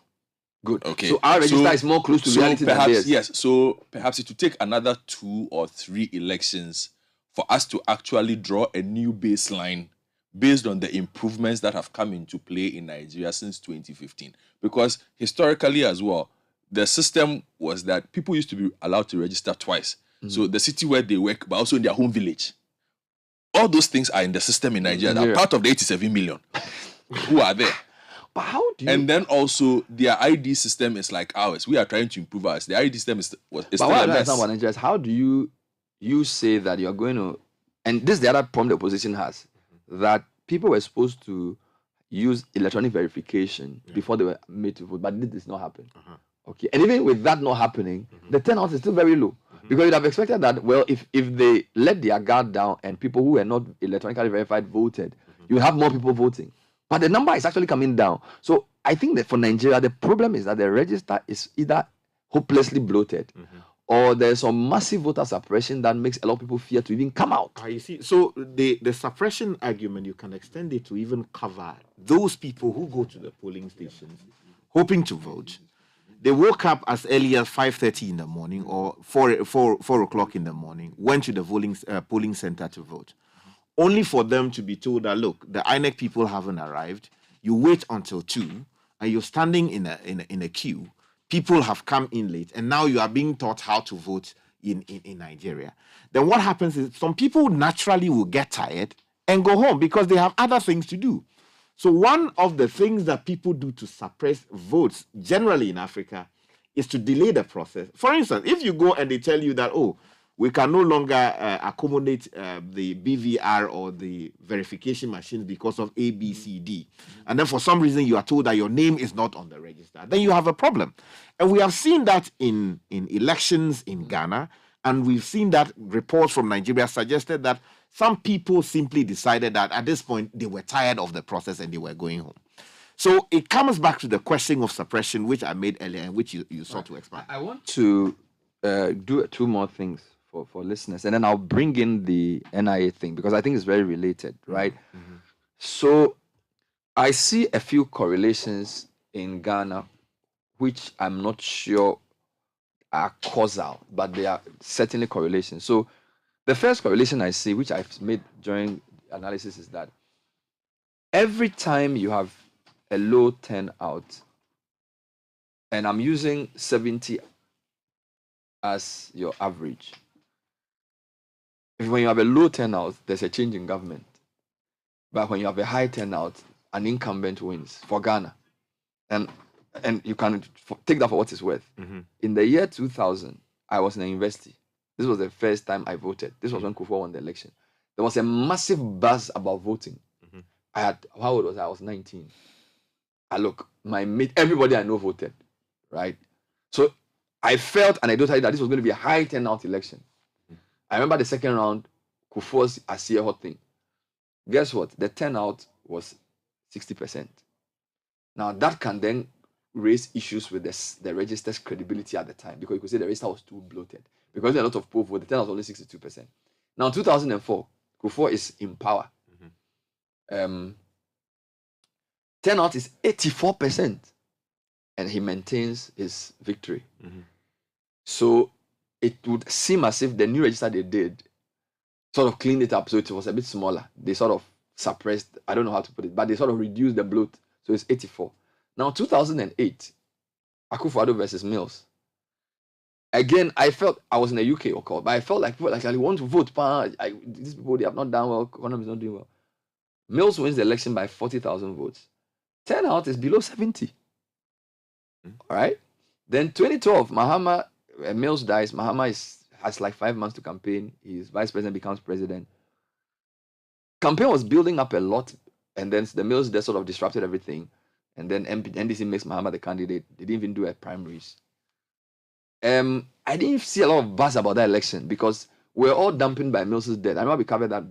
Good. Okay. So our register is more close to reality than theirs. Yes. So perhaps it will take another 2 or 3 elections for us to actually draw a new baseline based on the improvements that have come into play in Nigeria since 2015. Because historically as well, the system was that people used to be allowed to register twice. So the city where they work, but also in their home village. All those things are in the system in Nigeria. They're part of the 87 million who are there. But how do you... And then also, their ID system is like ours. We are trying to improve ours. The ID system is but still what a mess. about Nigeria? How do you say that you're going to... And this is the other problem the opposition has. That people were supposed to use electronic verification before they were made to vote, but this did not happen. Okay, and even with that not happening, the turnout is still very low. Because you'd have expected that, well, if they let their guard down and people who were not electronically verified voted, you would have more people voting. But the number is actually coming down. So I think that for Nigeria, the problem is that the register is either hopelessly bloated or there's some massive voter suppression that makes a lot of people fear to even come out. You see, so the suppression argument, you can extend it to even cover those people who go to the polling stations hoping to vote. They woke up as early as 5:30 in the morning or 4 o'clock in the morning, went to the polling center to vote, only for them to be told that, look, the INEC people haven't arrived. You wait until 2, and you're standing in a queue. People have come in late, and now you are being taught how to vote in Nigeria. Then what happens is some people naturally will get tired and go home because they have other things to do. So one of the things that people do to suppress votes generally in Africa is to delay the process. For instance, if you go and they tell you that, oh, we can no longer accommodate the BVR or the verification machines because of A, B, C, D. And then for some reason you are told that your name is not on the register. Then you have a problem. And we have seen that in elections in Ghana. And we've seen that reports from Nigeria suggested that some people simply decided that at this point they were tired of the process and they were going home. So it comes back to the question of suppression, which I made earlier and which you sought to expand. I want to do 2 more things for listeners, and then I'll bring in the NIA thing because I think it's very related, right? So I see a few correlations in Ghana, which I'm not sure are causal, but they are certainly correlations. So the first correlation I see, which I've made during analysis, is that every time you have a low turnout, and I'm using 70 as your average, when you have a low turnout, there's a change in government. But when you have a high turnout, an incumbent wins for Ghana. And you can take that for what it's worth. In the year 2000, I was in a university. This was the first time I voted. This was when Kufuor won the election. There was a massive buzz about voting. How old was I? I was 19. Look, my mate, everybody I know voted, right? So I felt anecdotally that this was going to be a high turnout election. I remember the second round, Kufuor's Asieho thing. Guess what? The turnout was 60%. Now that can then raise issues with the register's credibility at the time, because you could say the register was too bloated. Because there are a lot of poll votes, the turnout was only 62%. Now 2004, Kufuor is in power. Turnout is 84%, and he maintains his victory. So it would seem as if the new register they did sort of cleaned it up, so it was a bit smaller. They sort of suppressed, I don't know how to put it, but they sort of reduced the bloat, so it's 84. Now 2008, Akufo-Addo versus Mills. Again, I felt I was in the UK, but I felt like people actually want to vote. These people, they have not done well, economy is not doing well. Mills wins the election by 40,000 votes. Turnout is below 70. All right. Then 2012, Mills dies. Mahama has like 5 months to campaign. His vice president becomes president. Campaign was building up a lot, and then the Mills they sort of disrupted everything. And then NDC makes Mahama the candidate. They didn't even do a primaries. I didn't see a lot of buzz about that election because we're all dampened by Mills's death. I remember we covered that.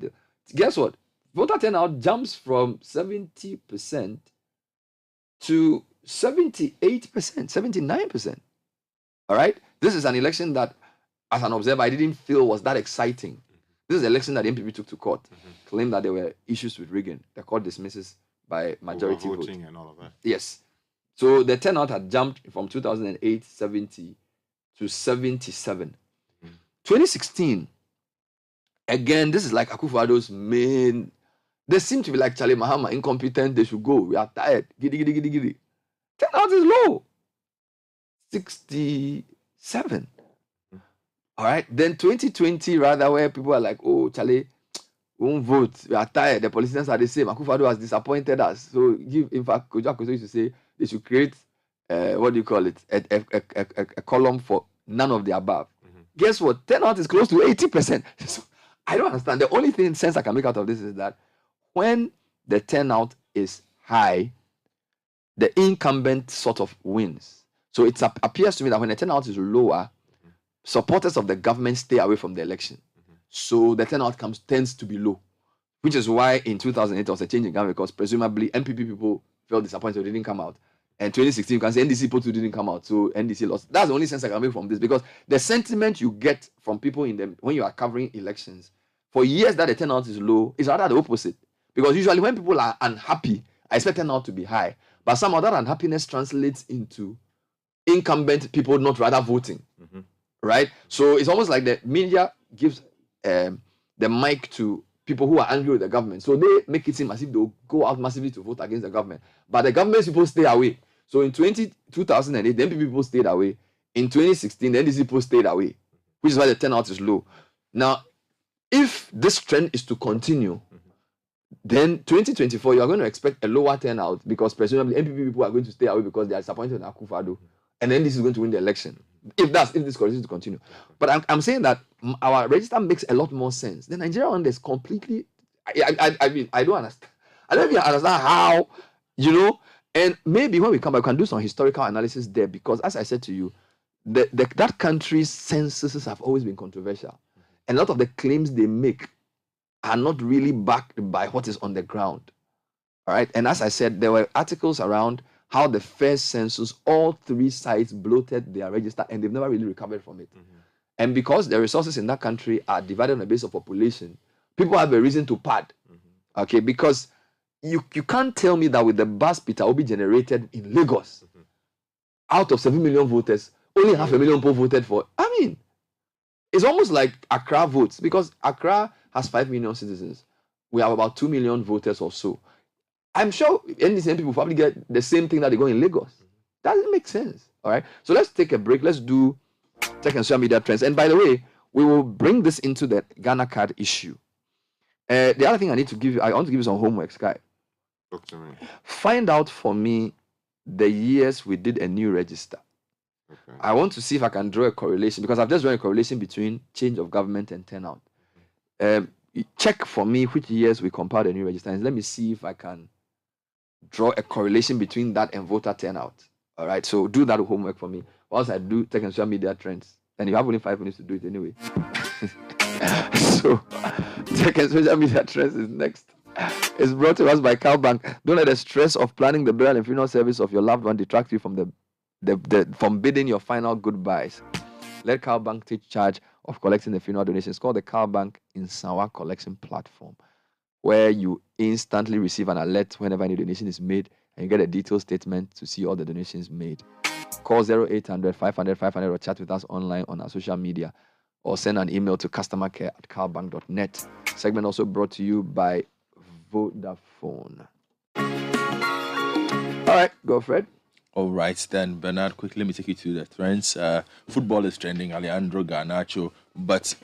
Guess what? Voter turnout jumps from 70% to 78%, 79%. All right? This is an election that, as an observer, I didn't feel was that exciting. This is an election that the MPP took to court, claimed that there were issues with rigging. The court dismisses by majority vote. And all of that. Yes. So the turnout had jumped from 2008, 70 to 77. 2016, again, this is like Akufo-Addo's main. They seem to be like Charlie Mahama, incompetent, they should go. We are tired. Giddy, giddy, giddy, giddy. Turnout is low. 67. All right. Then 2020, rather, where people are like, oh, Charlie, we won't vote. We are tired. The politicians are the same. Akufo-Addo has disappointed us. So, in fact, Kojo Akoso used to say they should create, what do you call it? A column for none of the above. Guess what? Turnout is close to 80%. So, I don't understand. The only sense I can make out of this is that when the turnout is high, the incumbent sort of wins. So it appears to me that when the turnout is lower, supporters of the government stay away from the election. So the turnout tends to be low, which is why in 2008 there was a change in government because presumably MPP people felt disappointed they didn't come out. And 2016, you can say NDC people too didn't come out, so NDC lost. That's the only sense I can make from this, because the sentiment you get from people when you are covering elections, for years that the turnout is low, is rather the opposite. Because usually when people are unhappy, I expect turnout to be high. But some of that unhappiness translates into incumbent people not rather voting. Right? So it's almost like the media gives the mic to people who are angry with the government. So they make it seem as if they'll go out massively to vote against the government. But the government people stay away. So in 2008, the MPP people stayed away. In 2016, the NDC people stayed away, which is why the turnout is low. Now, if this trend is to continue, then 2024, you are going to expect a lower turnout because presumably MPP people are going to stay away because they are disappointed in Akufo-Addo. And then this is going to win the election. If this continues to continue. But I'm saying that our register makes a lot more sense. The Nigerian one is completely, I mean, I don't understand. I don't even understand how, and maybe when we come back, we can do some historical analysis there because, as I said to you, that country's censuses have always been controversial. And a lot of the claims they make are not really backed by what is on the ground. All right. And as I said, there were articles around how the first census, all three sides bloated their register and they've never really recovered from it. And because the resources in that country are divided on the basis of population, people have a reason to pad. Okay, because you can't tell me that with the bus Peter Obi generated in Lagos, out of 7 million voters, only 500,000 people voted for. I mean, it's almost like Accra votes, because Accra has 5 million citizens. We have about 2 million voters or so. I'm sure NDC people probably get the same thing that they go in Lagos. Doesn't make sense. All right. So let's take a break. Let's do tech and social media trends. And by the way, we will bring this into the Ghana card issue. The other thing I want to give you some homework, Sky. Talk to me. Find out for me the years we did a new register. Okay. I want to see if I can draw a correlation, because I've just drawn a correlation between change of government and turnout. Check for me which years we compiled a new register, and let me see if I can draw a correlation between that and voter turnout. All right, so do that homework for me. Whilst I do tech and social media trends, and you have only 5 minutes to do it anyway. So, tech and social media trends is next. It's brought to us by CalBank. Don't let the stress of planning the burial and funeral service of your loved one detract you from from bidding your final goodbyes. Let CalBank take charge of collecting the funeral donations. Call the CalBank Insawa collection platform, where you instantly receive an alert whenever any donation is made, and you get a detailed statement to see all the donations made. Call 0800 500 500 or chat with us online on our social media, or send an email to customercare@calbank.net. Segment also brought to you by Vodafone. All right, go Fred. All right, then, Bernard, quickly, let me take you to the trends. Football is trending, Alejandro Garnacho, but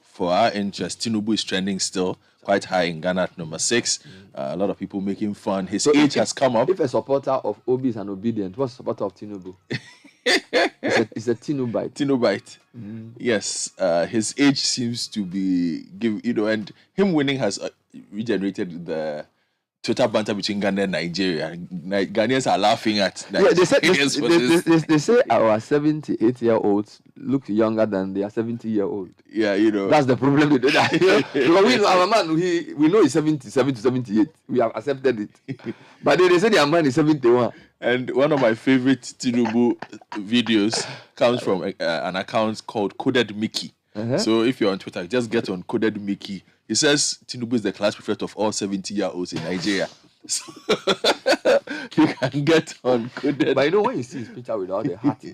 for our interest, Tinubu is trending still, quite high in Ghana at number 6. A lot of people making fun. His age has come up. If a supporter of Obi is an obedient, what's a supporter of Tinubu? It's a Tinubite. Tinubite. Yes, his age seems to be, and him winning has regenerated the Twitter banter between Ghana and Nigeria. Ghanaians are laughing at Nigerians. They say our 78-year-olds look younger than their 70-year-old. Yeah, That's the problem with that. Because our man, we know he's 77 to 78. We have accepted it. But they say their man is 71. And one of my favorite Tinubu videos comes from an account called Coded Mickey. So if you're on Twitter, just get on Coded Mickey. He says Tinubu is the class prefect of all 70-year-olds in Nigeria. So you can get on Coded. But when you see his picture without the hat,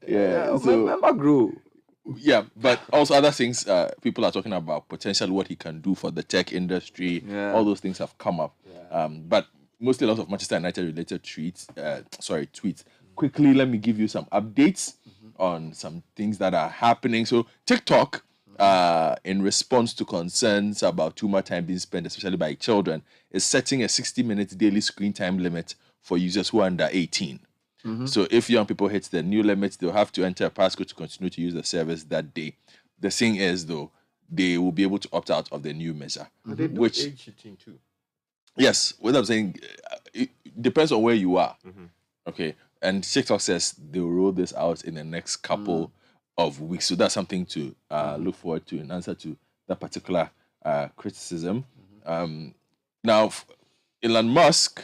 yeah. So remember, grow. Yeah, but also other things people are talking about, potentially what he can do for the tech industry. All those things have come up. But mostly a lot of Manchester United related tweets. Quickly, let me give you some updates on some things that are happening. So TikTok, in response to concerns about too much time being spent, especially by children, is setting a 60-minute daily screen time limit for users who are under 18. So if young people hit the new limit, they'll have to enter a passcode to continue to use the service that day. The thing is, though, they will be able to opt out of the new measure. They do age cheating too. Yes, what I'm saying, it depends on where you are. Okay, and TikTok says they'll roll this out in the next couple of weeks. So that's something to look forward to in answer to that particular criticism. Now, Elon Musk,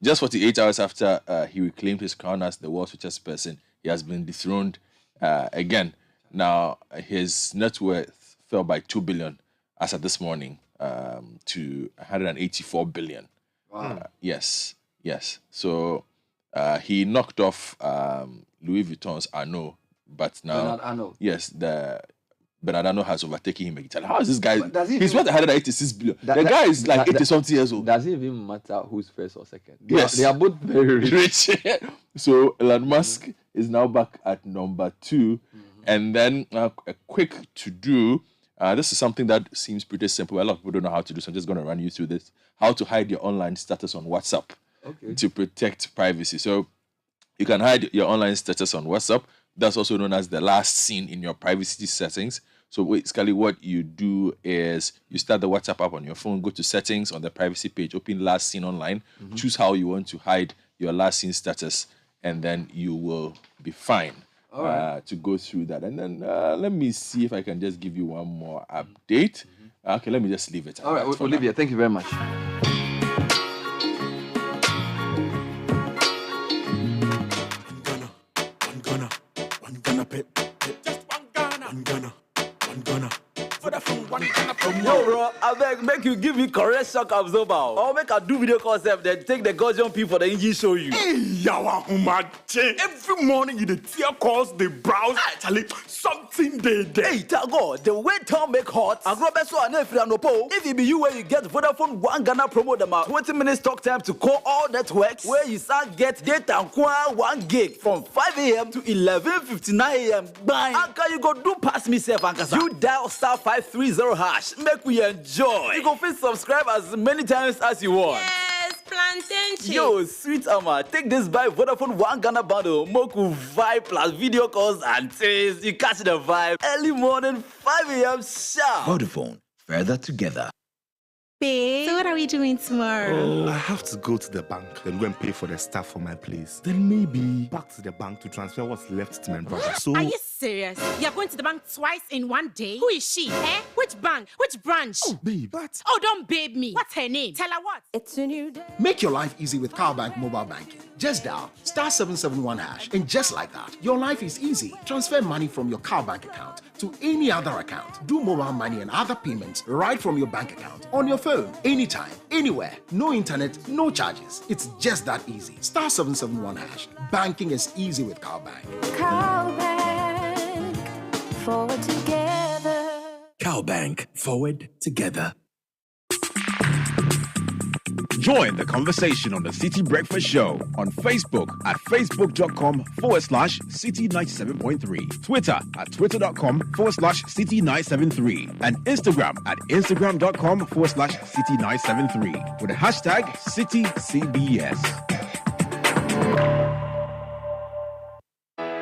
just 48 hours after he reclaimed his crown as the world's richest person, he has been dethroned again. Now, his net worth fell by 2 billion as of this morning to 184 billion. Wow. Yes. So he knocked off Louis Vuitton's Arnault, but now Bernard Arnault. Yes, the Bernard Arnault has overtaken him again. How is this guy? He's worth 186 billion. The guy is like 80-something years old. Does it even matter who's first or second? Yes, they are both very rich. So Elon Musk is now back at number 2, and then a quick to do. This is something that seems pretty simple. A lot of people don't know how to do, so I'm just going to run you through this. How to hide your online status on WhatsApp to protect privacy. So you can hide your online status on WhatsApp. That's also known as the last seen in your privacy settings. So basically what you do is you start the WhatsApp app on your phone, go to settings on the privacy page, open last seen online, choose how you want to hide your last seen status, and then you will be fine. To go through that. And then let me see if I can just give you one more update. Okay, let me just leave it. All right, Olivia, thank you very much. Yo, bro, I beg, make you give me correct shock absorber. Or make a do video concept, then take the Gaussian P for the engine show you. Hey, yawa humache. Every morning you the tear calls, they browse. Actually, something they there. Hey, Tago, the way town make hot. And grow beso and if you po. If it be you where you get Vodafone 1 Ghana promo them out 20 minutes talk time to call all networks, where you start get data and 1 gig from 5 a.m. to 11:59 a.m. Bang. Anka you go do pass me safe, Ankasa. You dial *530# make we enjoy. You can fit subscribe as many times as you want. Yes, plantain chips. Yo, sweet Ama, take this by Vodafone 1 Ghana bundle. Moku vibe plus video calls and taste. You catch the vibe early morning, 5 a.m. sharp. Vodafone, further together. Babe, so what are we doing tomorrow? Oh, I have to go to the bank, then go and pay for the stuff for my place. Then maybe back to the bank to transfer what's left to my brother. So Are you serious? You're going to the bank twice in one day? Who is she? Eh? Which bank? Which branch? Oh, babe, but... Oh, don't babe me. What's her name? Tell her what? It's a new day. Make your life easy with CarBank mobile banking. Just dial *771#, and just like that, your life is easy. Transfer money from your CarBank account to any other account. Do mobile money and other payments right from your bank account on your phone, anytime, anywhere. No internet, no charges. It's just that easy. *771#. Banking is easy with CarBank. CarBank, forward together. CowBank, forward together. Join the conversation on the Citi Breakfast Show on Facebook at facebook.com/Citi97.3, Twitter at twitter.com/Citi973, and Instagram at instagram.com/Citi973 with the hashtag CitiCBS.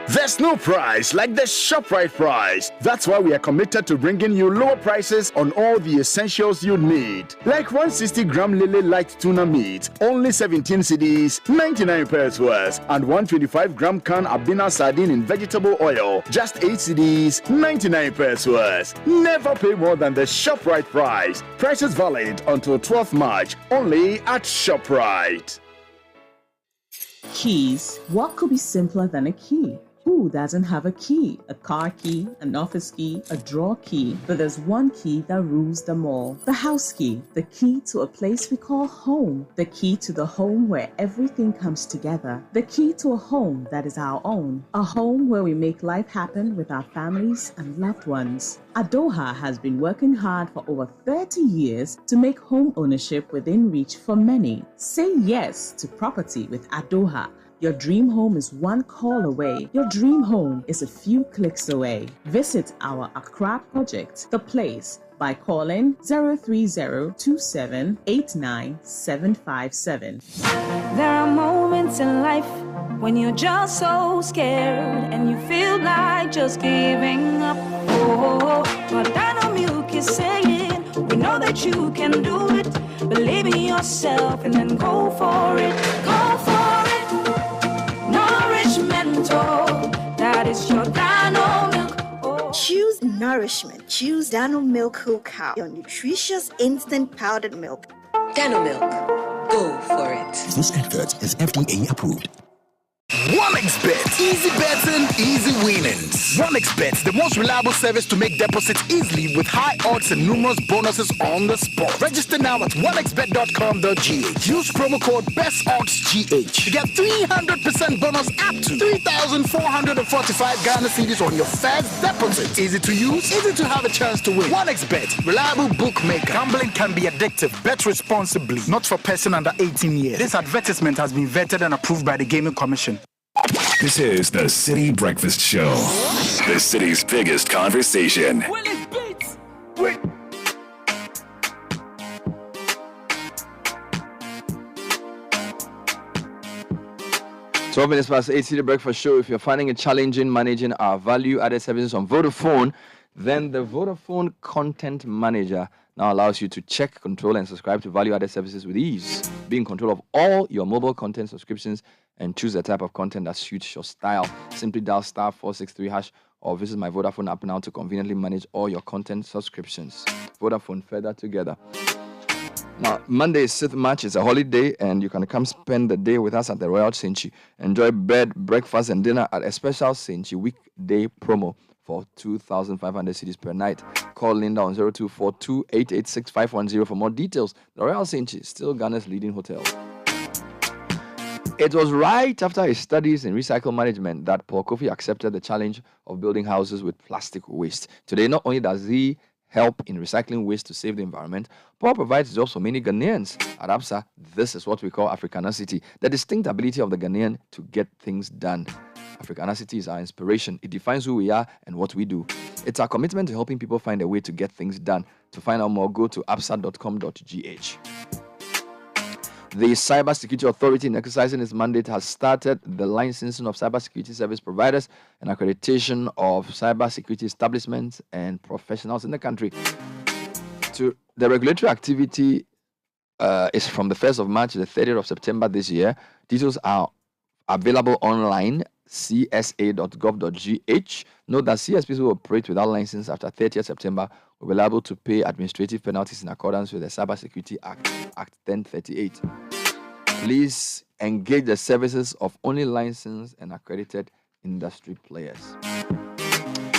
There's no price like the ShopRite price. That's why we are committed to bringing you lower prices on all the essentials you need. Like 160-gram Lily Light Tuna Meat, only 17 cedis, 99 pesos worth, and 125-gram can Abina Sardine in vegetable oil, just 8 cedis, 99 pesos worth. Never pay more than the ShopRite price. Prices valid until 12th March, only at ShopRite. Keys. What could be simpler than a key? Who doesn't have a key? A car key, an office key, a drawer key. But there's one key that rules them all. The house key. The key to a place we call home. The key to the home where everything comes together. The key to a home that is our own. A home where we make life happen with our families and loved ones. Adoha has been working hard for over 30 years to make home ownership within reach for many. Say yes to property with Adoha. Your dream home is one call away. Your dream home is a few clicks away. Visit our Accra project, The Place, by calling 030-2789-757. There are moments in life when you're just so scared and you feel like just giving up. Oh, but Dino Milk is saying, we know that you can do it. Believe in yourself and then go for it. Go for it. Nourishmental, that is your Dino Milk. Oh. Choose nourishment. Choose Dino Milk Whole Cow, your nutritious instant powdered milk. Dino Milk. Go for it. This advert is FDA approved. 1xBet. Easy betting, easy winnings. 1xBet, the most reliable service to make deposits easily with high odds and numerous bonuses on the spot. Register now at 1xBet.com.gh. Use promo code BESTODDSGH. You get 300% bonus up to 3,445 Ghana cedis on your first deposit. Easy to use, easy to have a chance to win. 1xBet, reliable bookmaker. Gambling can be addictive. Bet responsibly. Not for person under 18 years. This advertisement has been vetted and approved by the Gaming Commission. This is the Citi Breakfast Show, the city's biggest conversation. Well, it's beats. Wait. So 8 Citi Breakfast Show. If you're finding it challenging managing our value-added services on Vodafone, then the Vodafone Content Manager now allows you to check, control, and subscribe to value-added services with ease. Be in control of all your mobile content subscriptions and choose the type of content that suits your style. Simply dial *463# or visit my Vodafone app now to conveniently manage all your content subscriptions. Vodafone, further together. Now, Monday is 6th March. It's a holiday, and you can come spend the day with us at the Royal Senchi. Enjoy bed, breakfast, and dinner at a special Senchi weekday promo for 2,500 cedis per night. Call Linda on 0242886510 for more details. The Royal Senchi is still Ghana's leading hotel. It was right after his studies in recycle management that Paul Kofi accepted the challenge of building houses with plastic waste. Today, not only does he help in recycling waste to save the environment, Paul provides jobs for many Ghanaians. At ABSA, this is what we call Africanacity, the distinct ability of the Ghanaian to get things done. Africanacity is our inspiration. It defines who we are and what we do. It's our commitment to helping people find a way to get things done. To find out more, go to absa.com.gh. The Cybersecurity Authority, in exercising its mandate, has started the licensing of cybersecurity service providers and accreditation of cybersecurity establishments and professionals in the country. The regulatory activity is from the 1st of March to the 30th of September this year. Details are available online, csa.gov.gh. Note that CSPs who operate without license after 30th September will be liable to pay administrative penalties in accordance with the Cybersecurity Act 1038. Please engage the services of only licensed and accredited industry players.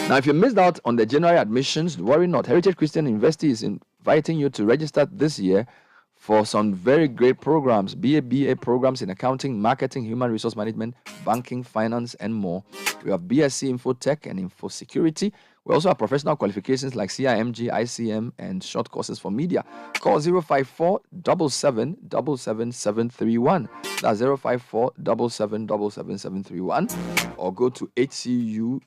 Now, if you missed out on the January admissions, worry not. Heritage Christian University is inviting you to register this year for some very great programs, BA programs in accounting, marketing, human resource management, banking, finance, and more. We have BSc Infotech and Info Security. We also have professional qualifications like CIMG, ICM, and short courses for media. Call 054 77 777 That's 054 77 777 or go to hcu.edu.gh.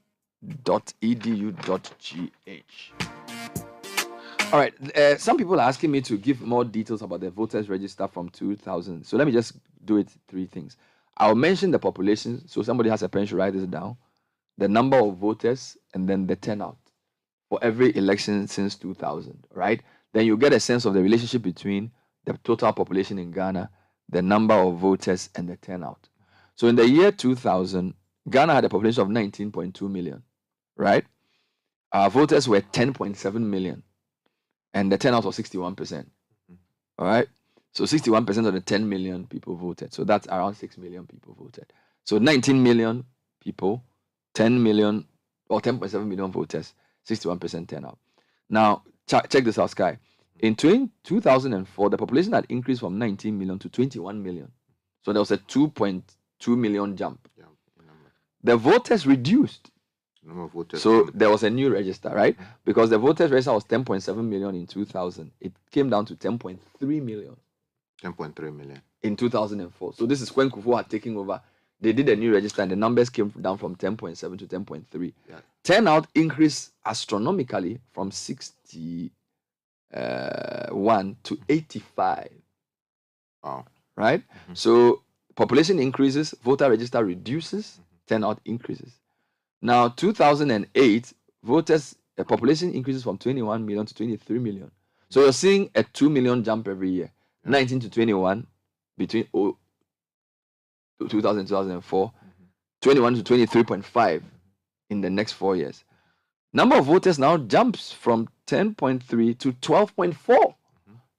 All right. Some people are asking me to give more details about the voters register from 2000. So let me just do it 3 things. I'll mention the population. So somebody has a pen, should write this down. The number of voters and then the turnout for every election since 2000. Right. Then you get a sense of the relationship between the total population in Ghana, the number of voters, and the turnout. So in the year 2000, Ghana had a population of 19.2 million. Right. Our voters were 10.7 million. And the turnout was 61%. All right. So 61% of the 10 million people voted. So that's around 6 million people voted. So 19 million people, 10 million or 10.7 million voters, 61% turnout. Now, check this out, Sky. In 2004, the population had increased from 19 million to 21 million. So there was a 2.2 million jump. The voters reduced. So there was a new register, right? Because the voters register was 10.7 million in 2000. It came down to 10.3 million. 10.3 million. In 2004. So this is when Kufuor had taken over. They did a new register and the numbers came down from 10.7 to 10.3. Yeah. Turnout increased astronomically from 61 to 85. Wow. Right? So population increases, voter register reduces, turnout increases. Now, 2008, population increases from 21 million to 23 million. So you're seeing a 2 million jump every year. 19 to 21 between 2000 and 2004. 21 to 23.5 in the next 4 years. Number of voters now jumps from 10.3 to 12.4.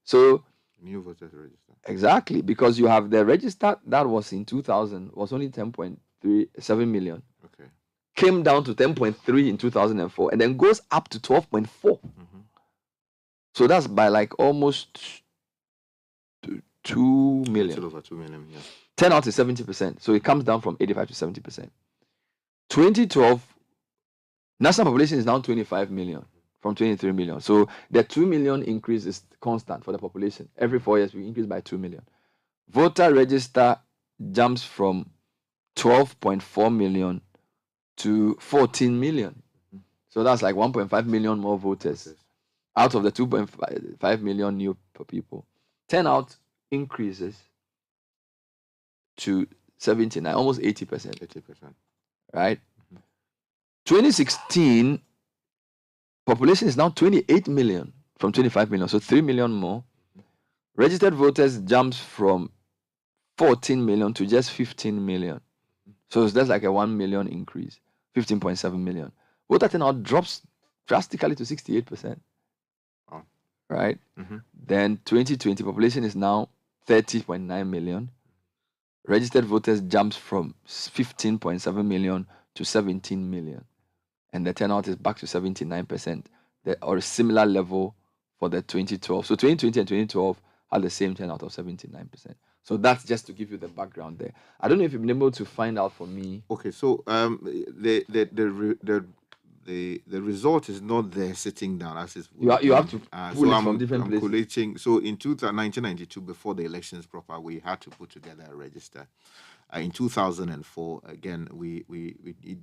So new voters register. Exactly, because you have the register that was in 2000 was only 10.37 million. Okay. Came down to 10.3 in 2004 and then goes up to 12.4. So that's by like almost 2 million. Still over 2 million, yeah. Turnout is 70%. So it comes down from 85 to 70%. 2012, national population is now 25 million from 23 million. So the 2 million increase is constant for the population. Every 4 years, we increase by 2 million. Voter register jumps from 12.4 million to 14 million. So that's like 1.5 million more voters out of the 2.5 million new people. Turnout increases to 79, almost 80%. 80%. Right? 2016, population is now 28 million from 25 million, so 3 million more. Registered voters jumps from 14 million to just 15 million. So that's like a 1 million increase, 15.7 million. Voter turnout drops drastically to 68%. Oh. Right? Then 2020 population is now 30.9 million. Registered voters jumps from 15.7 million to 17 million. And the turnout is back to 79%, or a similar level for the 2012. So 2020 and 2012 had the same turnout of 79%. So that's just to give you the background there. I don't know if you've been able to find out for me. Okay, so the result is not there sitting down as it's. You have to pull it from different places. Collating. So in 1992, before the elections proper, we had to put together a register. In 2004, again, we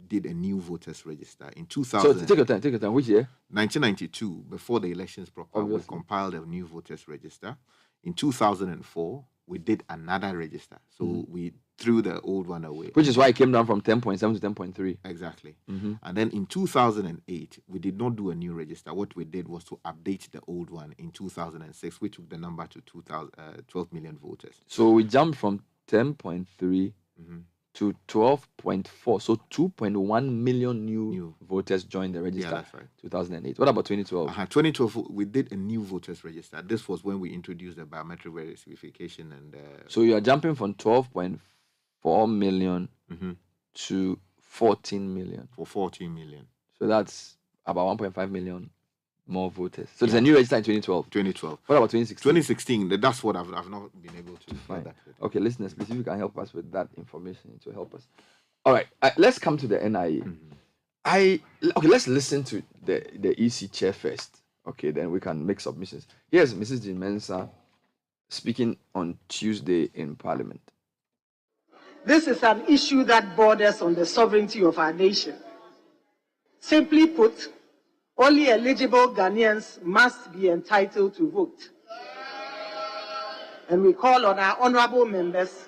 did a new voters register. In 2000, So take your time. Which year? 1992, before the elections proper, we compiled a new voters register. In 2004, we did another register. So we threw the old one away. Which is why it came down from 10.7 to 10.3. Exactly. And then in 2008, we did not do a new register. What we did was to update the old one in 2006, which took the number to 12 million voters. So we jumped from 10.3 to 12.4. So 2.1 million new voters joined the register. Yeah, that's right. 2008. What about 2012? 2012, we did a new voters register. This was when we introduced the biometric verification. And so you are jumping from 12.4 million to 14 million. For 14 million. So that's about 1.5 million more voters. So there's a new register in 2012. 2012. What about 2016? 2016, that's what I've not been able to find. That. Okay, listeners, please, if you can help us with that information to help us. All right, let's come to the NIA. Let's listen to the EC chair first. Okay, then we can make submissions. Here's Mrs. Jean Mensah speaking on Tuesday in Parliament. This is an issue that borders on the sovereignty of our nation. Simply put, only eligible Ghanaians must be entitled to vote. And we call on our honorable members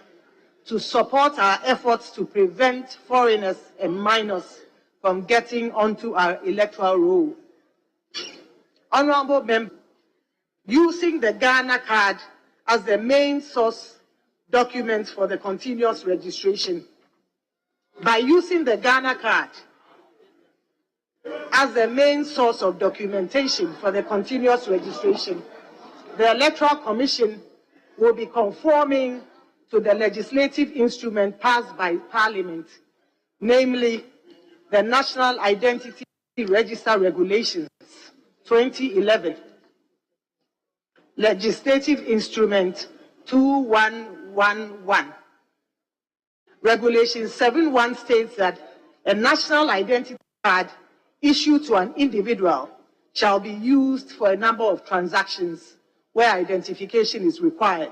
to support our efforts to prevent foreigners and minors from getting onto our electoral roll. Honorable members, using the Ghana card as the main source document for the continuous registration. By using the Ghana card as the main source of documentation for the continuous registration, the Electoral Commission will be conforming to the legislative instrument passed by Parliament, namely the National Identity Register Regulations 2011, Legislative Instrument 2111. Regulation 7.1 states that a national identity card issued to an individual shall be used for a number of transactions where identification is required.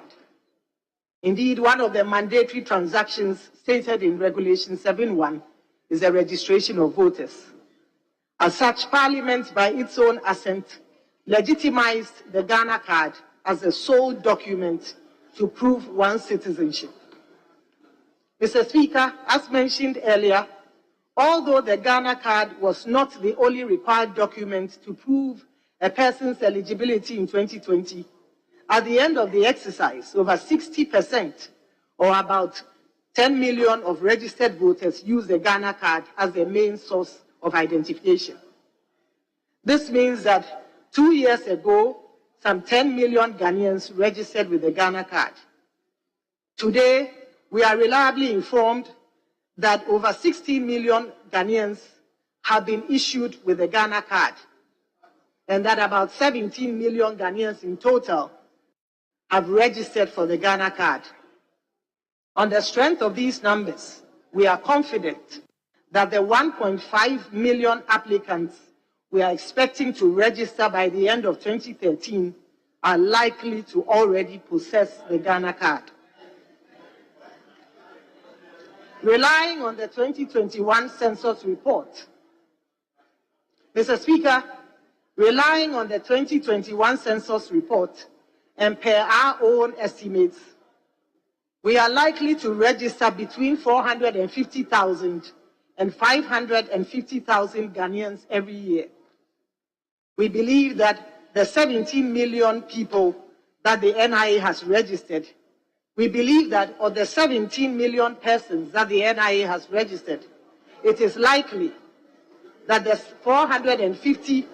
Indeed, one of the mandatory transactions stated in Regulation 7.1 is the registration of voters. As such, Parliament, by its own assent, legitimized the Ghana card as the sole document to prove one's citizenship. Mr. Speaker, as mentioned earlier, although the Ghana card was not the only required document to prove a person's eligibility in 2020, at the end of the exercise, over 60%, or about 10 million of registered voters, used the Ghana card as their main source of identification. This means that 2 years ago, some 10 million Ghanaians registered with the Ghana card. Today, we are reliably informed that over 60 million Ghanaians have been issued with the Ghana card, and that about 17 million Ghanaians in total have registered for the Ghana card. On the strength of these numbers, we are confident that the 1.5 million applicants we are expecting to register by the end of 2013 are likely to already possess the Ghana card. Relying on the 2021 census report, Mr. Speaker, relying on the 2021 census report and per our own estimates, we are likely to register between 450,000 and 550,000 Ghanaians every year. We believe that the 17 million people that the NIA has registered, we believe that of the 17 million persons that the NIA has registered, it is likely that the 450,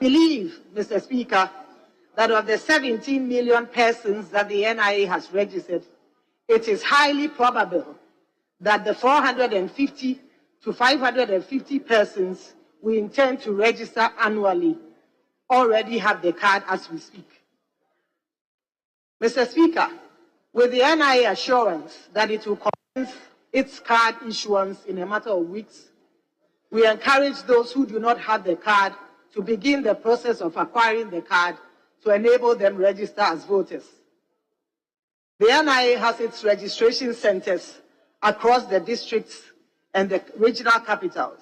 believe, Mr. Speaker, that of the 17 million persons that the NIA has registered, it is highly probable that the 450 to 550 persons we intend to register annually already have the card as we speak. Mr. Speaker, with the NIA assurance that it will commence its card issuance in a matter of weeks, we encourage those who do not have the card to begin the process of acquiring the card to enable them register as voters. The NIA has its registration centers across the districts and the regional capitals,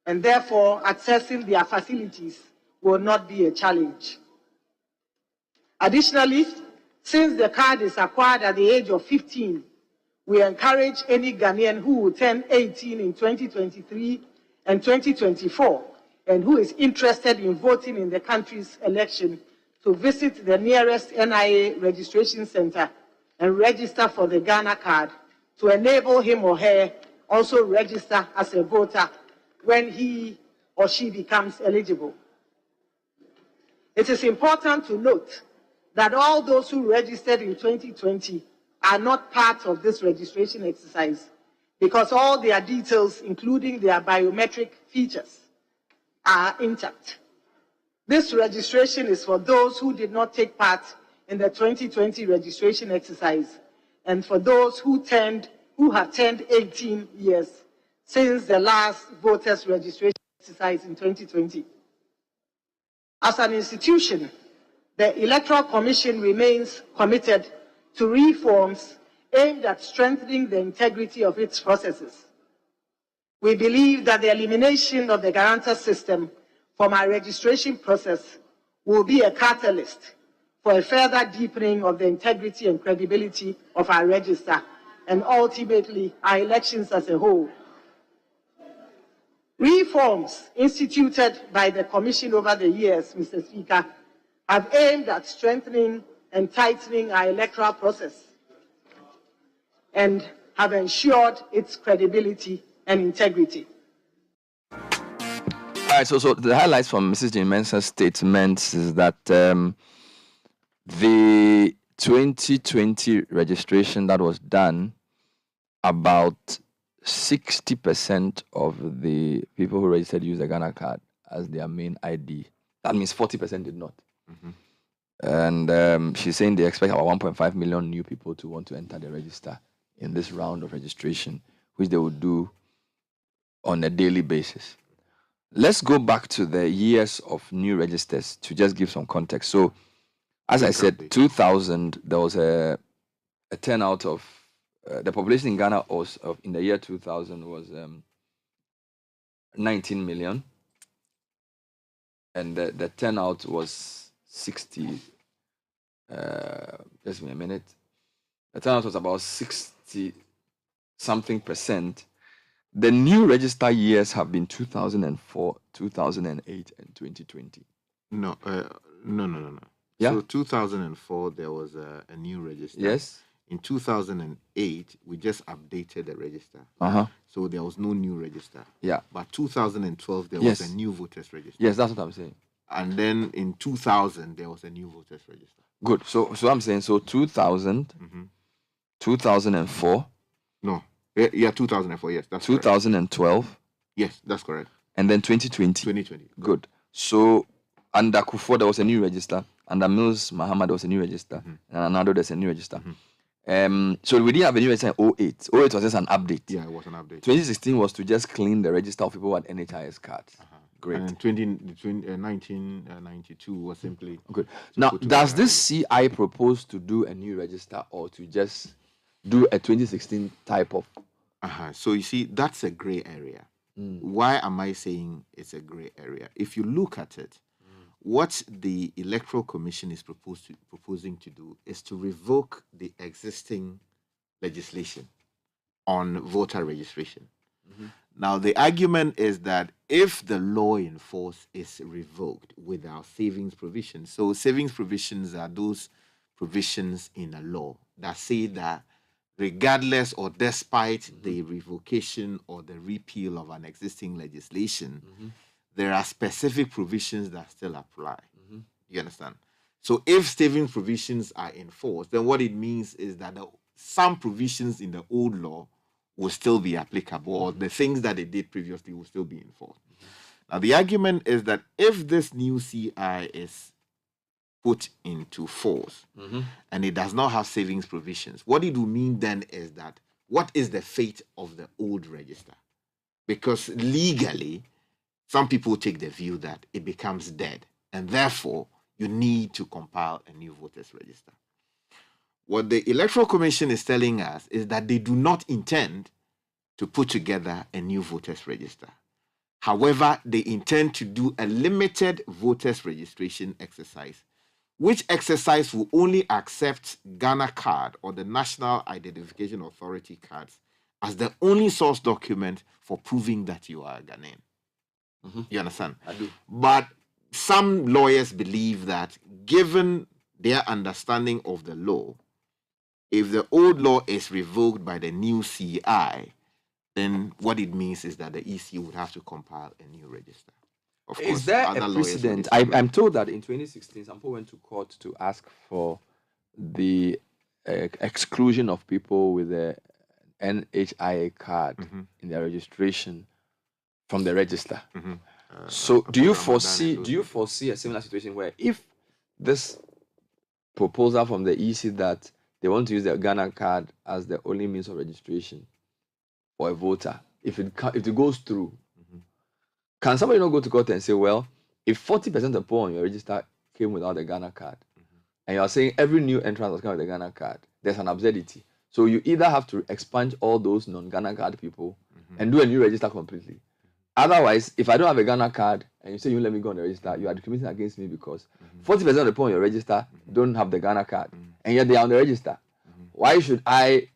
and therefore accessing their facilities will not be a challenge. Additionally, since the card is acquired at the age of 15, we encourage any Ghanaian who will turn 18 in 2023 and 2024 and who is interested in voting in the country's election to visit the nearest NIA registration center and register for the Ghana card to enable him or her also register as a voter when he or she becomes eligible. It is important to note that all those who registered in 2020 are not part of this registration exercise because all their details, including their biometric features, are intact. This registration is for those who did not take part in the 2020 registration exercise and for those who have turned 18 years since the last voters registration exercise in 2020. As an institution, the Electoral Commission remains committed to reforms aimed at strengthening the integrity of its processes. We believe that the elimination of the guarantor system from our registration process will be a catalyst for a further deepening of the integrity and credibility of our register and ultimately our elections as a whole. Reforms instituted by the Commission over the years, Mr. Speaker, have aimed at strengthening and tightening our electoral process and have ensured its credibility and integrity. All right, so the highlights from Mrs. Jane Mensah's statement is that the 2020 registration that was done, about 60% of the people who registered used the Ghana card as their main ID. That means 40% did not. Mm-hmm. And she's saying they expect about 1.5 million new people to want to enter the register in this round of registration, which they will do on a daily basis. Let's go back to the years of new registers to just give some context. So, as I said, 2000, there was a turnout of the population in Ghana was in the year 2000 was 19 million, and the turnout was 60. Just me a minute. The turnout was about 60 something percent. The new register years have been 2004, 2008, and 2020. No. Yeah? So 2004, there was a new register. Yes. In 2008, we just updated the register. Uh-huh. So there was no new register. Yeah. But 2012, there Yes. was a new voters register. Yes, that's what I'm saying. And then in 2000, there was a new voters register. Good. So I'm saying 2000, 2004. No. Yeah, 2004. Yes, that's 2012. correct. Yes, that's correct. And then 2020. 2020. Good. So under Kufuor, there was a new register. Under Mills Muhammad, there was a new register. And Anado, there's a new register. So we didn't have a new register in 08. 08 was just an update. Yeah, it was an update. 2016 was to just clean the register of people who had NHIS cards. Great. And 1992 was simply... Good. Now, does this CI propose to do a new register or to just do a 2016 type of... So you see, that's a gray area. Why am I saying it's a gray area? If you look at it, what the Electoral Commission is proposing to do is to revoke the existing legislation on voter registration. Now, the argument is that if the law in force is revoked without savings provisions, so savings provisions are those provisions in a law that say that regardless or despite the revocation or the repeal of an existing legislation, there are specific provisions that still apply. You understand? So if savings provisions are enforced, then what it means is that some provisions in the old law will still be applicable, or the things that they did previously will still be enforced. Now, the argument is that if this new CI is put into force and it does not have savings provisions, what it will mean then is that what is the fate of the old register? Because legally, some people take the view that it becomes dead, and therefore you need to compile a new voters register. What the Electoral Commission is telling us is that they do not intend to put together a new voters register. However, they intend to do a limited voters registration exercise, which exercise will only accept Ghana card or the National Identification Authority cards as the only source document for proving that you are a Ghanaian. You understand? I do. But some lawyers believe that given their understanding of the law, if the old law is revoked by the new CI, then what it means is that the EC would have to compile a new register. Of course, is there other a lawyers precedent? will disagree. I'm told that in 2016, some people went to court to ask for the exclusion of people with a NHIA card in their registration from the register. So, do you foresee a similar situation where if this proposal from the EC that they want to use the Ghana card as the only means of registration for a voter, if it goes through, can somebody not go to court and say, well, if 40% of the people on your register came without the Ghana card, and you are saying every new entrant was coming with the Ghana card, there's an absurdity. So you either have to expunge all those non-Ghana card people and do a new register completely. Otherwise, if I don't have a Ghana card and you say you let me go on the register, you are discriminating against me because 40% of the people on your register don't have the Ghana card, and yet they are on the register. Why should I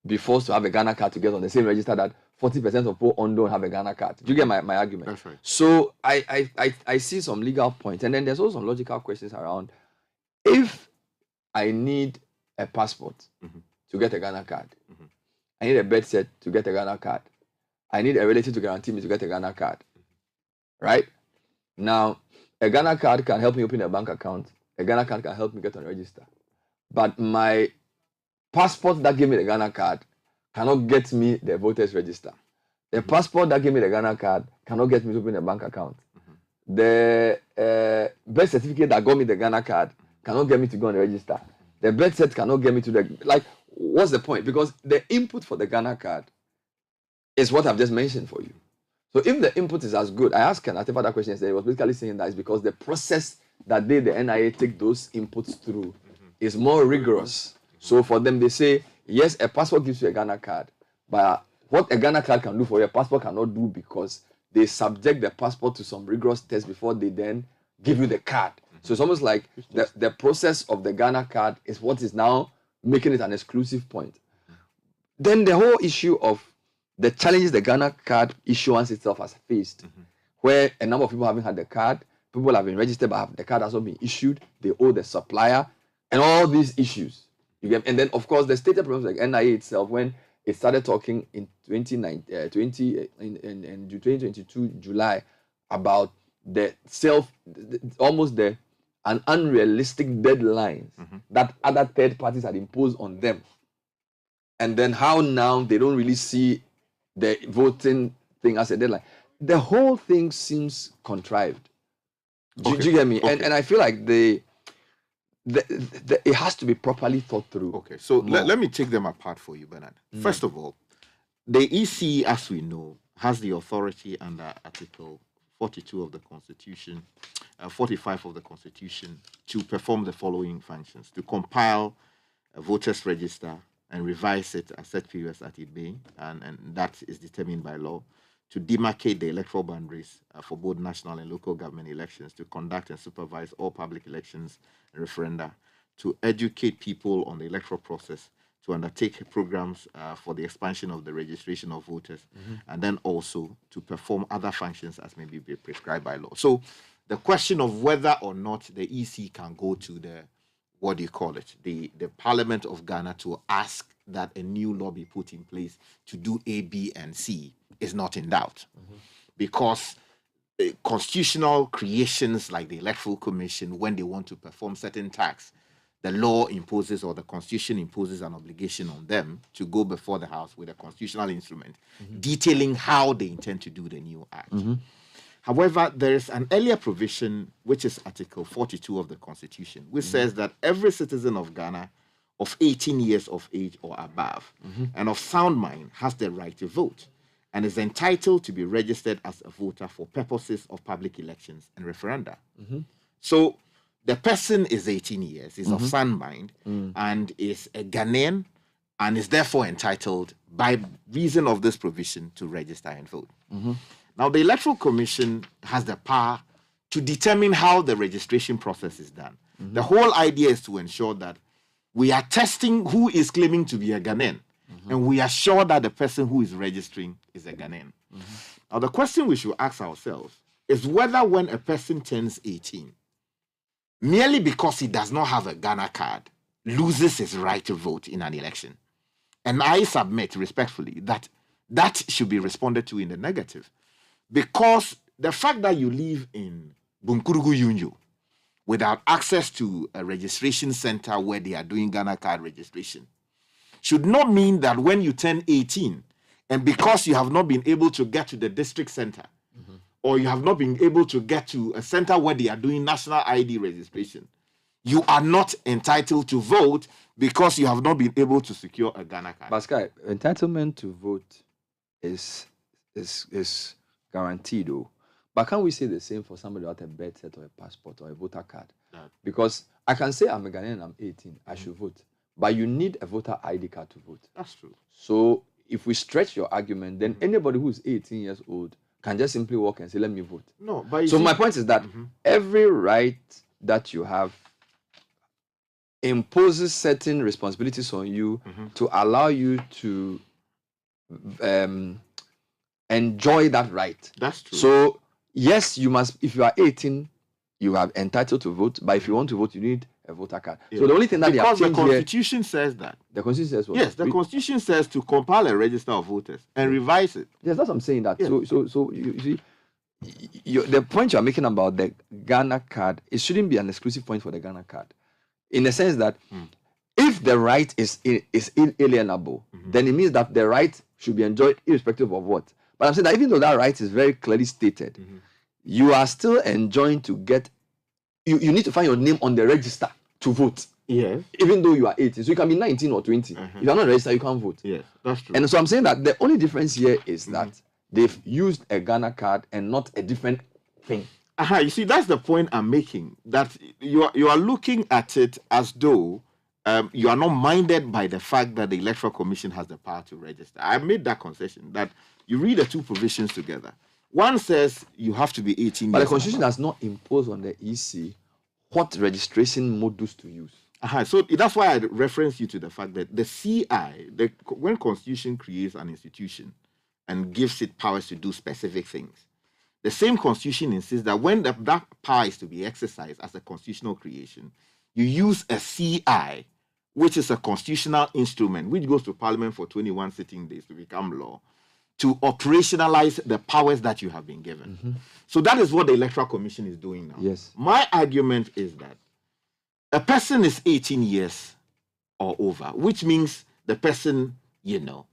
be forced to have a Ghana card to get on the same register that 40% of people on don't have a Ghana card? Do you get my argument? That's right. So I see some legal points, and then there's also some logical questions around. If I need a passport to get a Ghana card, I need a birth cert to get a Ghana card, I need a relative to guarantee me to get a Ghana card, right? Now, a Ghana card can help me open a bank account. A Ghana card can help me get on the register. But my passport that gave me the Ghana card cannot get me the voters register. The passport that gave me the Ghana card cannot get me to open a bank account. The birth certificate that got me the Ghana card cannot get me to go on the register. The birth cert cannot get me to the... Like, what's the point? Because the input for the Ghana card is what I've just mentioned for you. So if the input is as good, I asked Ken Atifa that question yesterday, he was basically saying that it's because the process that the NIA take those inputs through is more rigorous. So for them, they say, yes, a passport gives you a Ghana card, but what a Ghana card can do for you, a passport cannot do because they subject the passport to some rigorous tests before they then give you the card. So it's almost like the process of the Ghana card is what is now making it an exclusive point. Then the whole issue of the challenges the Ghana card issuance itself has faced, where a number of people haven't had the card, people have been registered but the card has not been issued, they owe the supplier, and all these issues. And then, of course, the stated problems like NIA itself, when it started talking in 2022 July about an unrealistic deadlines that other third parties had imposed on them. And then how now they don't really see the voting thing as a deadline. The whole thing seems contrived. Do you get me? Okay. And I feel like it has to be properly thought through. Okay, so let me take them apart for you, Bernard. First of all, the EC, as we know, has the authority under Article 42 of the Constitution, 45 of the Constitution, to perform the following functions: to compile a voters register and revise it at set periods that it may, and that is determined by law, to demarcate the electoral boundaries for both national and local government elections, to conduct and supervise all public elections and referenda, to educate people on the electoral process, to undertake programs for the expansion of the registration of voters, and then also to perform other functions as may be prescribed by law. So the question of whether or not the EC can go to the the Parliament of Ghana to ask that a new law be put in place to do A, B, and C is not in doubt. Because constitutional creations like the Electoral Commission, when they want to perform certain tasks, the law imposes or the Constitution imposes an obligation on them to go before the House with a constitutional instrument detailing how they intend to do the new act. However, there is an earlier provision, which is Article 42 of the Constitution, which says that every citizen of Ghana of 18 years of age or above and of sound mind has the right to vote and is entitled to be registered as a voter for purposes of public elections and referenda. So the person is 18 years, is of sound mind, and is a Ghanaian, and is therefore entitled, by reason of this provision, to register and vote. Now, the Electoral Commission has the power to determine how the registration process is done. The whole idea is to ensure that we are testing who is claiming to be a Ghanaian, and we are sure that the person who is registering is a Ghanaian. Now, the question we should ask ourselves is whether when a person turns 18, merely because he does not have a Ghana card, loses his right to vote in an election. And I submit respectfully that that should be responded to in the negative. Because the fact that you live in Bunkurugu Yunju without access to a registration center where they are doing Ghana card registration should not mean that when you turn 18, and because you have not been able to get to the district center, or you have not been able to get to a center where they are doing national ID registration, you are not entitled to vote because you have not been able to secure a Ghana card. Pascal, entitlement to vote is guaranteed, though. But can't we say the same for somebody without a birth cert or a passport or a voter card? Because I can say I'm a Ghanaian and I'm 18, I should vote. But you need a voter ID card to vote. That's true. So if we stretch your argument, then anybody who's 18 years old can just simply walk and say, let me vote. No, but so my point is that every right that you have imposes certain responsibilities on you to allow you to enjoy that right. That's true. So yes, you must, if you are 18, you are entitled to vote, but if you want to vote, you need a voter card. Yeah. So the only thing that because they have the changed Constitution says that. The Constitution says what? Yes, the Constitution says to compile a register of voters and revise it. Yes, that's what I'm saying. That Yeah. so you see, the point you are making about the Ghana card, it shouldn't be an exclusive point for the Ghana card, in the sense that if the right is inalienable, then it means that the right should be enjoyed irrespective of what. But I'm saying that even though that right is very clearly stated, you are still enjoying to get. You need to find your name on the register to vote. Yes. Even though you are 18. So you can be 19 or 20. If you are not registered, you can't vote. Yes, that's true. And so I'm saying that the only difference here is that they've used a Ghana card and not a different thing. You see, that's the point I'm making. That you are looking at it as though you are not minded by the fact that the Electoral Commission has the power to register. I made that concession that you read the two provisions together. One says you have to be 18 But years the Constitution does not impose on the EC what registration modules to use. So that's why I reference you to the fact that the CI, when Constitution creates an institution and gives it powers to do specific things, the same Constitution insists that when that power is to be exercised as a constitutional creation, you use a CI, which is a constitutional instrument, which goes to Parliament for 21 sitting days to become law, to operationalize the powers that you have been given. So that is what the Electoral Commission is doing now. Yes. My argument is that a person is 18 years or over, which means the person,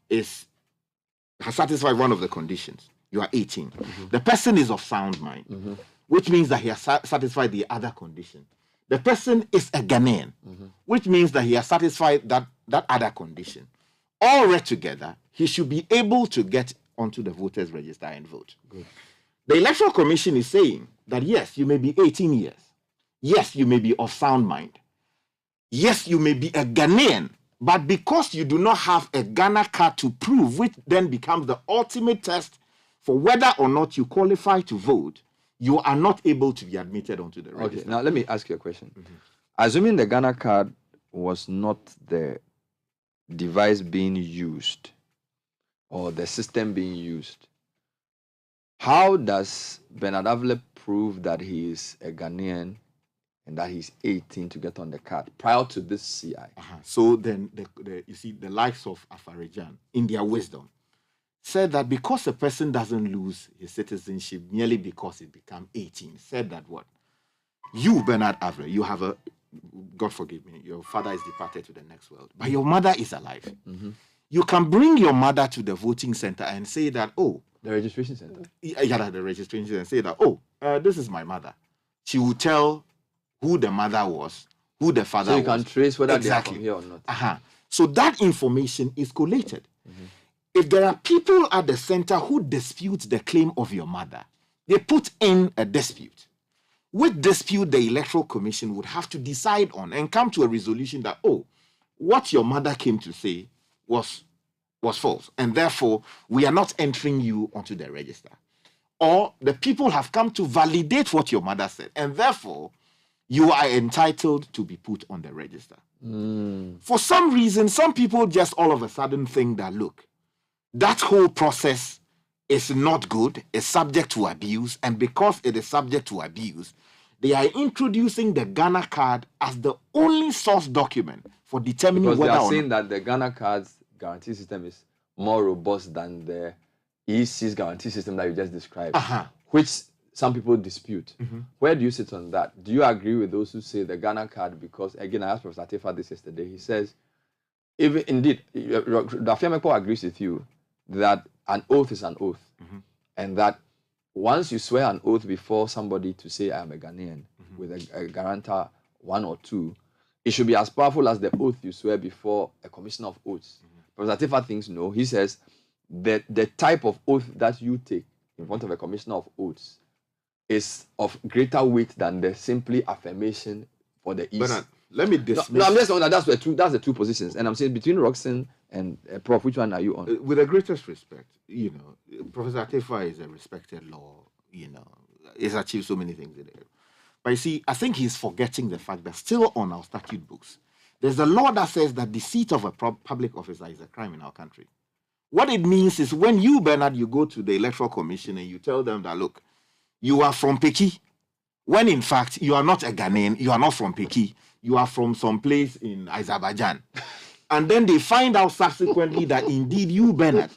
has satisfied one of the conditions. You are 18. The person is of sound mind, which means that he has satisfied the other condition. The person is a Ghanaian, which means that he has satisfied that other condition. All read together, he should be able to get onto the voters' register and vote. Good. The Electoral Commission is saying that yes, you may be 18 years. Yes, you may be of sound mind. Yes, you may be a Ghanaian, but because you do not have a Ghana card to prove, which then becomes the ultimate test for whether or not you qualify to vote, you are not able to be admitted onto the register. Okay, now let me ask you a question. Assuming the Ghana card was not the device being used or the system being used, how does Bernard Avle prove that he is a Ghanaian and that he's 18 to get on the card prior to this CI? So then, you see, the likes of Afarijan, in their wisdom, said that because a person doesn't lose his citizenship merely because he became 18, said that what? You, Bernard Avle, you have a, God forgive me, your father is departed to the next world, but your mother is alive. You can bring your mother to the voting center and say that, oh, the registration center. Yeah, the registration center, and say that, oh, this is my mother. She will tell who the mother was, who the father was. So you can trace whether exactly. they are from here or not. So that information is collated. If there are people at the center who dispute the claim of your mother, they put in a dispute. which dispute the Electoral Commission would have to decide on and come to a resolution that, oh, what your mother came to say was false, and therefore we are not entering you onto the register. Or the people have come to validate what your mother said, and therefore you are entitled to be put on the register. For some reason, some people just all of a sudden think that, look, that whole process is not good, is subject to abuse, and because it is subject to abuse, they are introducing the Ghana card as the only source document for determining because whether they are or saying not. that the Ghana card's guarantee system is more robust than the EC's guarantee system that you just described, which some people dispute. Where do you sit on that? Do you agree with those who say the Ghana card? Because again, I asked Professor Atefa this yesterday. He says, even indeed, Dafiameko agrees with you that an oath is an oath, and that once you swear an oath before somebody to say I am a Ghanaian with a guarantor 1 or 2, it should be as powerful as the oath you swear before a commissioner of oaths. Professor Atefa thinks no. He says that the type of oath that you take in front of a commissioner of oaths is of greater weight than the simply affirmation for the EC. Bernard, let me dismiss. No, I'm just saying that that's the two positions, and I'm saying between Roxanne and Prof, which one are you on? With the greatest respect, Professor Atefa is a respected law, he's achieved so many things in it. But you see, I think he's forgetting the fact that still on our statute books, there's a law that says that deceit of a public officer is a crime in our country. What it means is when you, Bernard, you go to the Electoral Commission and you tell them that, look, you are from Peki, when in fact you are not a Ghanaian, you are not from Peki, you are from some place in Azerbaijan. And then they find out subsequently that indeed you, Bernard,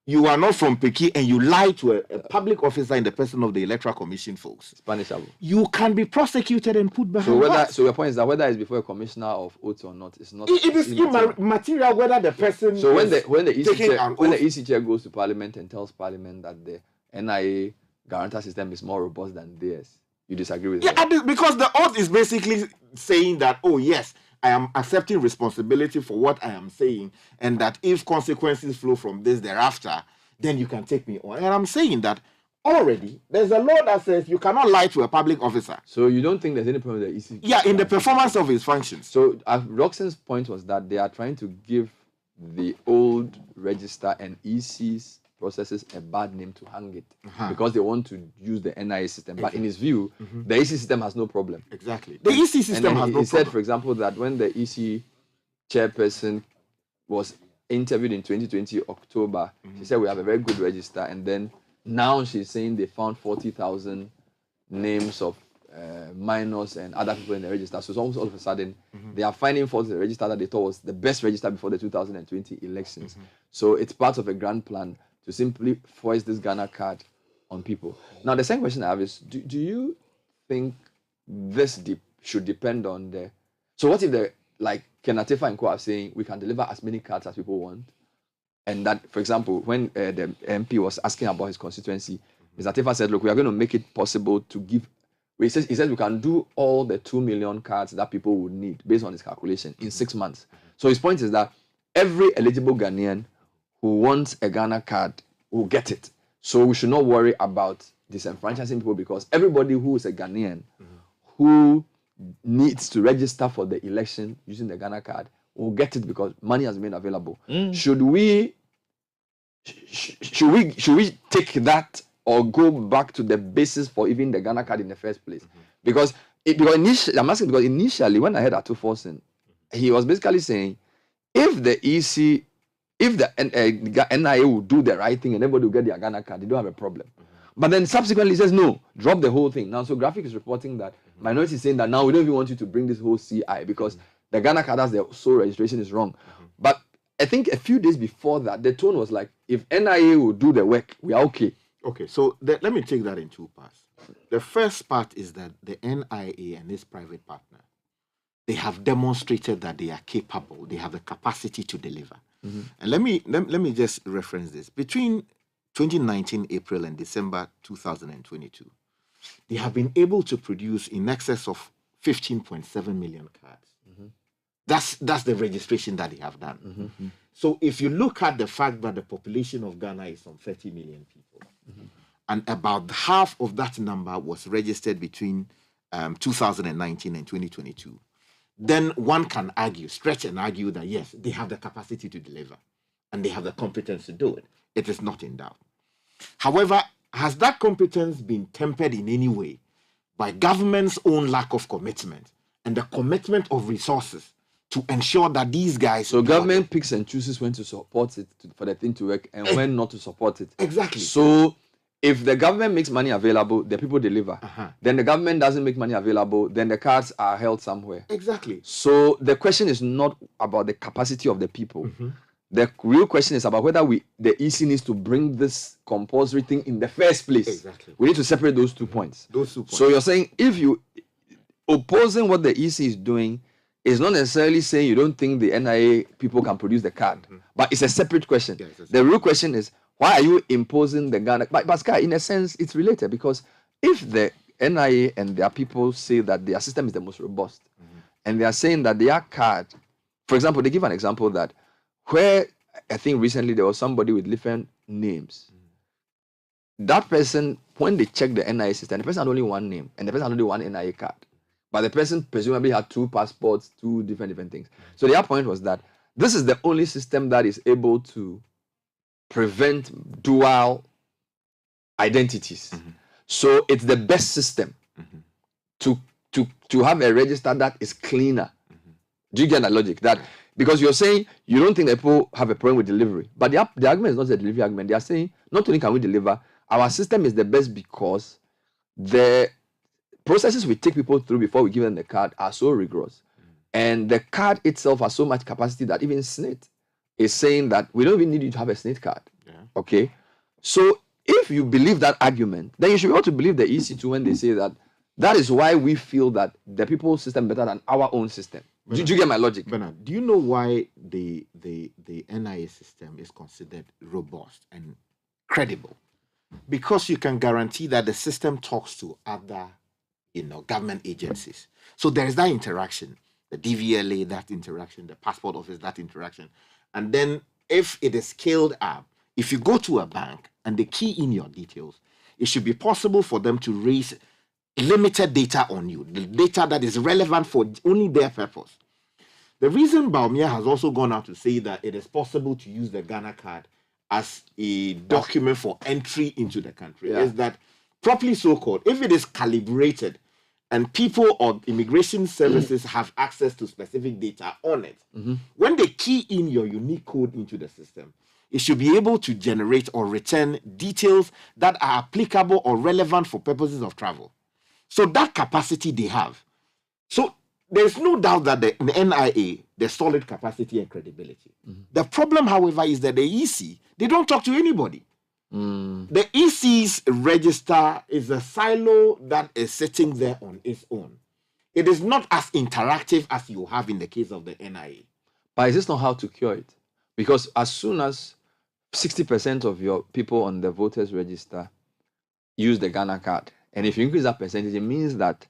you are not from Peki and you lie to a public officer in the person of the Electoral Commission folks. It's punishable. You can be prosecuted and put behind bars. So your point is that whether it's before a commissioner of oaths or not, it's not. It is immaterial whether the person. So when the EC chair goes to Parliament and tells Parliament that the NIA guarantor system is more robust than theirs, you disagree with that? Yeah, because the oath is basically saying that, oh yes, I am accepting responsibility for what I am saying, and that if consequences flow from this thereafter, then you can take me on. And I'm saying that already there's a law that says you cannot lie to a public officer. So you don't think there's any problem with the EC? Yeah, in the performance of his functions. So Roxanne's point was that they are trying to give the old register and EC's processes a bad name to hang it because they want to use the NIA system. But in his view, the EC system has no problem. Exactly. The EC system has no problem. He said, for example, that when the EC chairperson was interviewed in 2020 October, she said we have a very good register, and then now she's saying they found 40,000 names of minors and other people in the register. So it's almost all of a sudden they are finding faults in the register that they thought was the best register before the 2020 elections. So it's part of a grand plan to simply foist this Ghana card on people. Now, the second question I have is, do you think this should depend on the... So what if Ken Atefa and Co are saying we can deliver as many cards as people want? And that, for example, when the MP was asking about his constituency, Mr. Atefa said, look, we are going to make it possible to give... He says we can do all the 2 million cards that people would need based on his calculation in 6 months. So his point is that every eligible Ghanaian who wants a Ghana card will get it. So we should not worry about disenfranchising people because everybody who is a Ghanaian who needs to register for the election using the Ghana card will get it because money has been available. Should we take that or go back to the basis for even the Ghana card in the first place? Because initially when I heard Atuforsen, he was basically saying if the EC, if the NIA will do the right thing and everybody will get their Ghana card, they don't have a problem. But then subsequently he says, no, drop the whole thing. Now, so Graphic is reporting that Minority is saying that now we don't even want you to bring this whole CI because the Ghana card as the sole registration is wrong. But I think a few days before that, the tone was like, if NIA will do the work, we are okay. Okay, so let me take that in 2 parts. The first part is that the NIA and its private partner, they have demonstrated that they are capable, they have the capacity to deliver. And let me just reference this. Between 2019 April and December 2022, they have been able to produce in excess of 15.7 million cards. That's the registration that they have done. So if you look at the fact that the population of Ghana is some 30 million people, and about half of that number was registered between 2019 and 2022, then one can stretch and argue that yes, they have the capacity to deliver and they have the competence to do it. It is not in doubt. However, has that competence been tempered in any way by government's own lack of commitment and the commitment of resources to ensure that these guys... So government picks and chooses when to support it for the thing to work and when not to support it. Exactly. So if the government makes money available, the people deliver. Then the government doesn't make money available, then the cards are held somewhere. Exactly. So the question is not about the capacity of the people. The real question is about whether the EC needs to bring this compulsory thing in the first place. Exactly. We need to separate those 2 points. Those 2 points. So you're saying if you opposing what the EC is doing is not necessarily saying you don't think the NIA people can produce the card, but it's a separate question. Yeah, the real question is, why are you imposing the Ghana? But Sky, in a sense, it's related because if the NIA and their people say that their system is the most robust, and they are saying that their card, for example, they give an example that where I think recently there was somebody with different names. That person, when they checked the NIA system, the person had only one name and the person had only one NIA card. But the person presumably had 2 passports, 2 different things. So their point was that this is the only system that is able to prevent dual identities. So it's the best system to have a register that is cleaner. Do you get that logic? That because you're saying you don't think that people have a problem with delivery, but the argument is not the delivery argument. They are saying not only can we deliver, our system is the best because the processes we take people through before we give them the card are so rigorous, and the card itself has so much capacity that even SNIT is saying that we don't even need you to have a SNIT card. Okay, so if you believe that argument, then you should be able to believe the EC too when they say that that is why we feel that the people's system better than our own system. Do you get my logic? Bernard, do you know why the NIA system is considered robust and credible? Because you can guarantee that the system talks to other, government agencies. So there is that interaction, the DVLA, that interaction, the passport office, that interaction. And then if it is scaled up, if you go to a bank and they key in your details, it should be possible for them to raise limited data on you, the data that is relevant for only their purpose. The reason Baumia has also gone out to say that it is possible to use the Ghana card as a document for entry into the country is that, properly so-called, if it is calibrated and people or immigration services have access to specific data on it, when they key in your unique code into the system, it should be able to generate or return details that are applicable or relevant for purposes of travel. So that capacity they have. So there's no doubt that the NIA, there's solid capacity and credibility. The problem, however, is that the EC, they don't talk to anybody. The EC's register is a silo that is sitting there on its own. It is not as interactive as you have in the case of the NIA. But is this not how to cure it? Because as soon as 60% of your people on the voters register use the Ghana card, and if you increase that percentage, it means that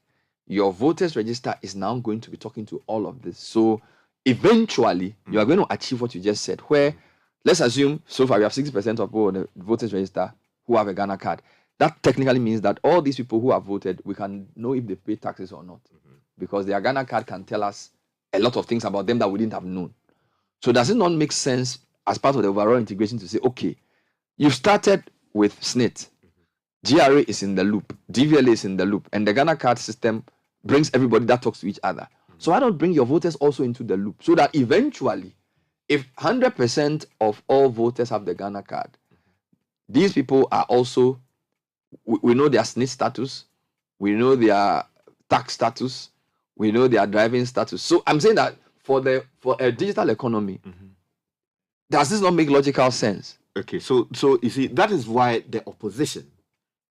your voters register is now going to be talking to all of this. So eventually, you are going to achieve what you just said, where, let's assume, so far we have 60% of people on the voters register who have a Ghana card. That technically means that all these people who have voted, we can know if they pay taxes or not. Because their Ghana card can tell us a lot of things about them that we didn't have known. So does it not make sense as part of the overall integration to say, okay, you started with SNIT, GRA is in the loop, DVLA is in the loop, and the Ghana card system brings everybody that talks to each other. So why not bring your voters also into the loop so that eventually, if 100% of all voters have the Ghana card, these people are also, we know their SNIT status, we know their tax status, we know their driving status. So I'm saying that for a digital economy, does this not make logical sense? Okay, so you see, that is why the opposition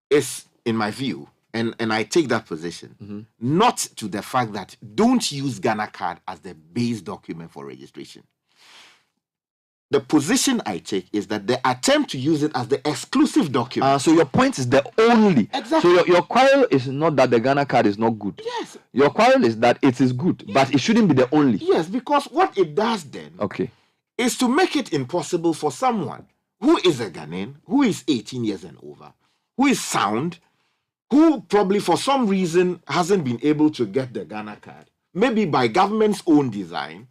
is, in my view, and I take that position, not to the fact that don't use Ghana card as the base document for registration. The position I take is that the attempt to use it as the exclusive document. So your point is the only. Exactly. So your quarrel is not that the Ghana card is not good. Yes. Your quarrel is that it is good, but it shouldn't be the only. Yes, because what it does then is to make it impossible for someone who is a Ghanaian, who is 18 years and over, who is sound, who probably for some reason hasn't been able to get the Ghana card, maybe by government's own design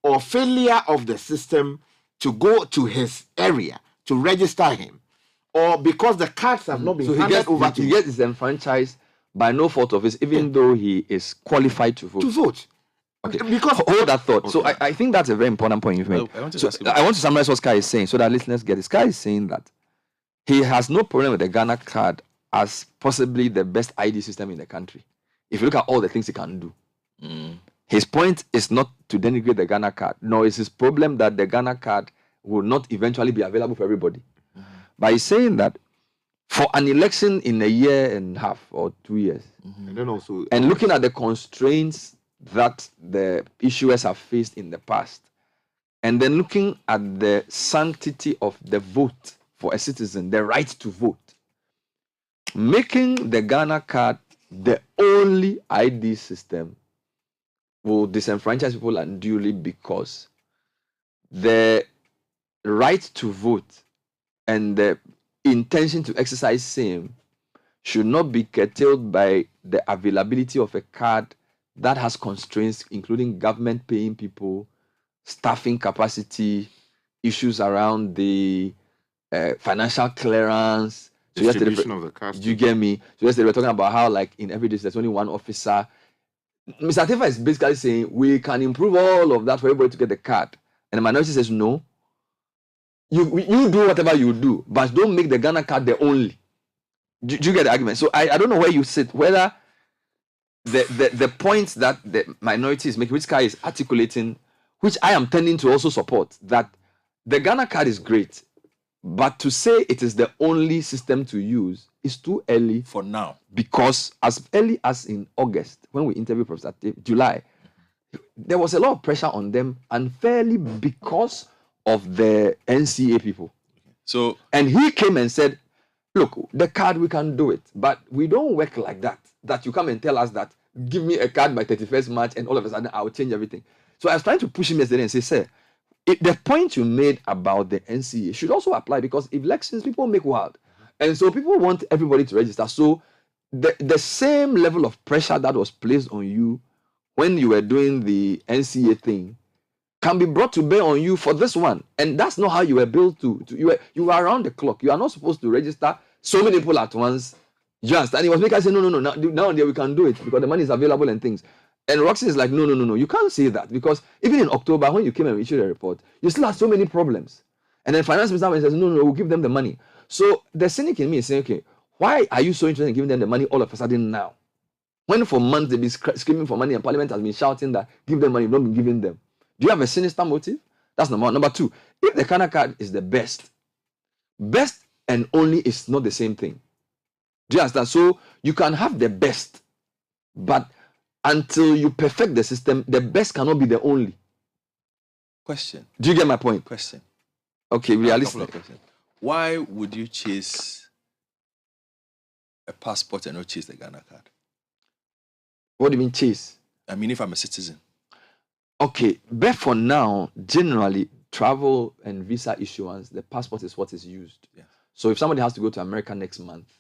or failure of the system to go to his area to register him, or because the cards have not been handed over to him. He gets disenfranchised by no fault of his, even though he is qualified to vote. To vote. Okay, because hold that thought. Okay. So I think that's a very important point you've made. I want to summarize what Sky is saying so that listeners get it. Sky is saying that he has no problem with the Ghana card as possibly the best ID system in the country. If you look at all the things he can do. His point is not to denigrate the Ghana card, nor is his problem that the Ghana card will not eventually be available for everybody. But he's saying that for an election in a year and a half or 2 years, and then also looking at the constraints that the issuers have faced in the past, and then looking at the sanctity of the vote for a citizen, the right to vote, making the Ghana card the only ID system will disenfranchise people unduly, because the right to vote and the intention to exercise same should not be curtailed by the availability of a card that has constraints, including government paying people, staffing capacity, issues around the financial clearance, distribution of the cards. Do you get me? So yesterday we were talking about how, like, in every district there's only one officer. Mr. Tefa is basically saying we can improve all of that for everybody to get the card, and the minority says no. You do whatever you do, but don't make the Ghana card the only. Do you get the argument? So I don't know where you sit, whether the points that the minority is making, which Sky is articulating, which I am tending to also support, that the Ghana card is great, but to say it is the only system to use is too early for now. Because as early as in August, when we interviewed Professor July, there was a lot of pressure on them unfairly because of the NCA people. So, and he came and said, look, the card, we can do it, but we don't work like that. That you come and tell us that, give me a card by 31st March and all of a sudden I'll change everything. So I was trying to push him yesterday and say, sir, the point you made about the NCA should also apply, because elections, people make wild. And so people want everybody to register. So the same level of pressure that was placed on you when you were doing the NCA thing can be brought to bear on you for this one. And that's not how you were built to you were around the clock. You are not supposed to register so many people at once. You understand? He was making us say, no, now we can do it because the money is available and things. And Roxy is like, no, you can't say that, because even in October, when you came and issued a report, you still had so many problems. And then Finance Minister says, no, we'll give them the money. So the cynic in me is saying, okay, why are you so interested in giving them the money all of a sudden now? When for months they've been screaming for money and Parliament has been shouting that give them money, you've not been giving them. Do you have a sinister motive? That's number one. Number two, if the Ghana card is the best and only is not the same thing. Do you understand? So you can have the best, but until you perfect the system, the best cannot be the only. Question. Do you get my point? Question. Okay, realistic. Why would you chase a passport and not chase the Ghana card? What do you mean chase? I mean, if I'm a citizen. Okay, but for now, generally, travel and visa issuance, the passport is what is used. Yeah. So if somebody has to go to America next month,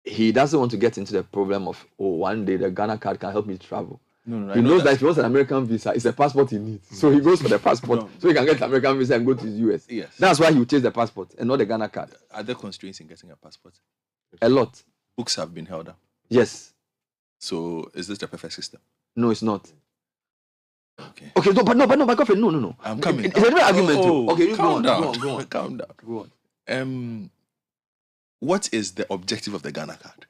he doesn't want to get into the problem of, one day the Ghana card can help me travel. No, he knows that if he wants an American visa, it's a passport he needs. So he goes for the passport so he can get the American visa and go to the US. Yes. That's why he will chase the passport and not the Ghana card. Are there constraints in getting a passport? A lot. Books have been held up. Yes. So is this the perfect system? No, it's not. Okay. Okay, but Godfrey, no. I'm coming. It's a real argument too. Okay, you calm down. Go on. Calm down. Go on. What is the objective of the Ghana card?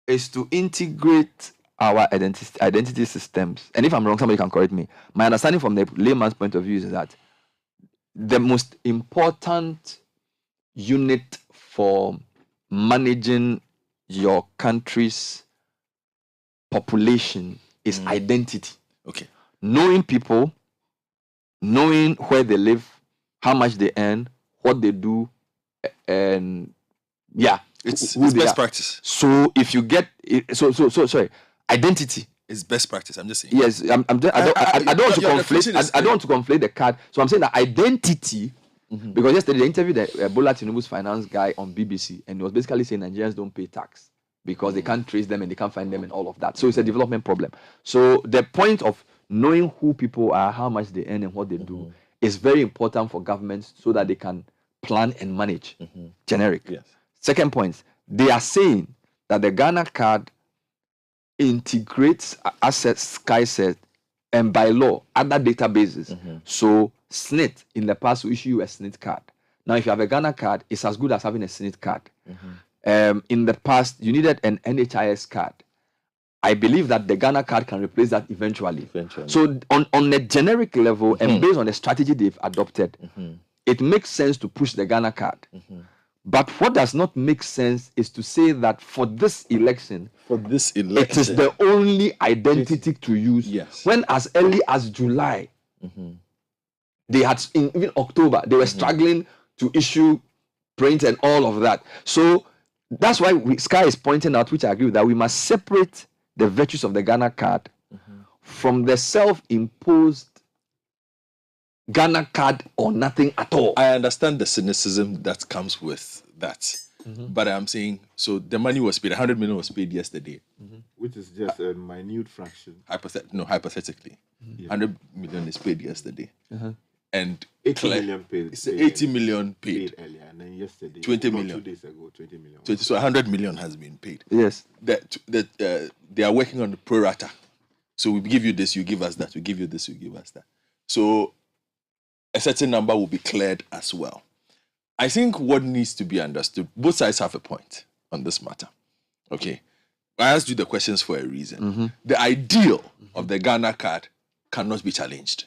Is to integrate our identity systems. And if I'm wrong, somebody can correct me. My understanding from the layman's point of view is that the most important unit for managing your country's population is identity. Okay. Knowing people, knowing where they live, how much they earn, what they do, and it's best practice. So if you get sorry, identity is best practice. I'm just saying. Yes, I don't want to conflate. I don't want to conflate the card. So I'm saying that identity Because yesterday they interviewed Bola Tinubu's finance guy on BBC, and he was basically saying Nigerians don't pay tax because they can't trace them and they can't find them and all of that. So it's a development problem. So the point of knowing who people are, how much they earn and what they do is very important for governments so that they can plan and manage. Generic. Yes. Second point, they are saying that the Ghana card integrates assets, SkySet, and by law, other databases. So SNIT in the past will issue you a SNIT card. Now, if you have a Ghana card, it's as good as having a SNIT card. In the past, you needed an NHIS card. I believe that the Ghana card can replace that eventually. So on a generic level and based on the strategy they've adopted, it makes sense to push the Ghana card. But what does not make sense is to say that for this election, it is the only identity to use. Yes. When as early as July, they had, in even October, they were struggling to issue print and all of that. So that's why Sky is pointing out, which I agree with, that we must separate the virtues of the Ghana card from the self-imposed Ghana card or nothing at all. I understand the cynicism that comes with that. But I'm saying, so the money was paid, 100 million was paid yesterday. Which is just a minute fraction. Hypothetically. 100 million is paid yesterday. And 80 million paid. It's 80 million paid earlier. And then yesterday, 20 million. 2 days ago, 20 million. So 100 million has been paid. Yes. They are working on the pro rata. So we give you this, you give us that. We give you this, you give us that. So a certain number will be cleared as well. I think what needs to be understood, both sides have a point on this matter. Okay. I asked you the questions for a reason. The ideal of the Ghana card cannot be challenged.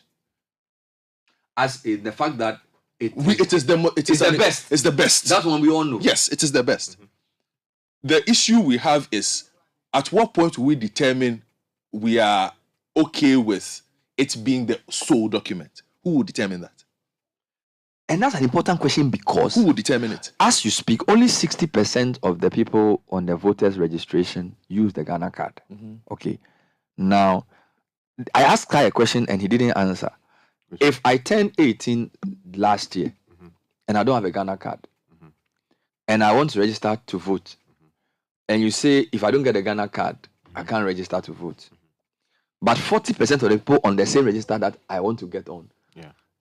As in the fact that it is the best. It's the best. That's one we all know. Yes, it is the best. The issue we have is, at what point will we determine we are okay with it being the sole document? Who will determine that? And that's an important question because... Who will determine it? As you speak, only 60% of the people on the voters' registration use the Ghana card. Okay. Now, I asked Kai a question and he didn't answer. If I turned 18 last year and I don't have a Ghana card and I want to register to vote, and you say, if I don't get a Ghana card, I can't register to vote. But 40% of the people on the same register that I want to get on,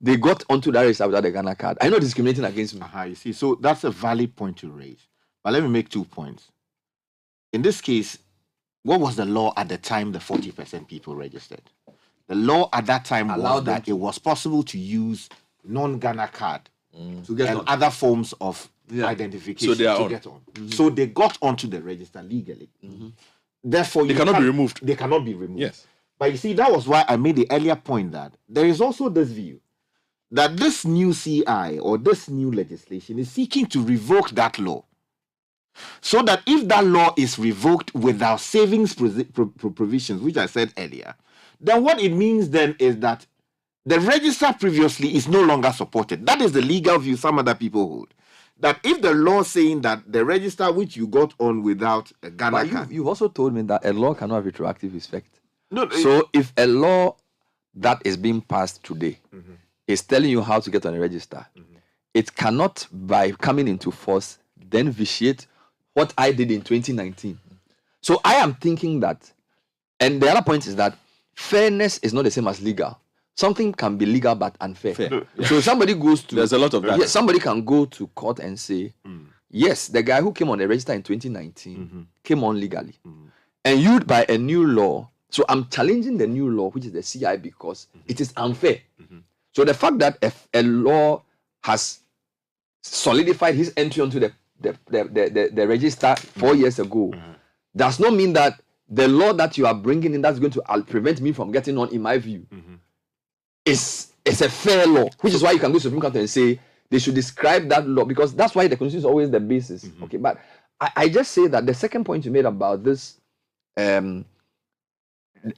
they got onto that register without a Ghana card. I know discriminating against me. You see, so that's a valid point to raise. But let me make 2 points. In this case, what was the law at the time the 40% people registered? The law at that time was that it was possible to use non-Ghana card to get and on. other forms of identification So they are to on. get on. So they got onto the register legally. Therefore, They cannot be removed. They cannot be removed. Yes. But you see, that was why I made the earlier point that there is also this view that this new CI or this new legislation is seeking to revoke that law. So that if that law is revoked without savings provisions, which I said earlier, then what it means then is that the register previously is no longer supported. That is the legal view some other people hold. That if the law saying that the register which you got on without a Ghana card... You've also told me that a law cannot have retroactive effect. No, so if a law that is being passed today is telling you how to get on a register, it cannot, by coming into force, then vitiate what I did in 2019. So I am thinking that, and the other point is that fairness is not the same as legal. Something can be legal but unfair. So somebody goes to... There's a lot of that. Yes, somebody can go to court and say, yes, the guy who came on the register in 2019 came on legally. And you, by a new law, so I'm challenging the new law, which is the CI, because it is unfair. So the fact that a law has solidified his entry onto the register 4 years ago does not mean that the law that you are bringing in that's going to prevent me from getting on, in my view, is a fair law, which is why you can go to the Supreme Court and say they should describe that law, because that's why the Constitution is always the basis. Okay, but I just say that the second point you made about this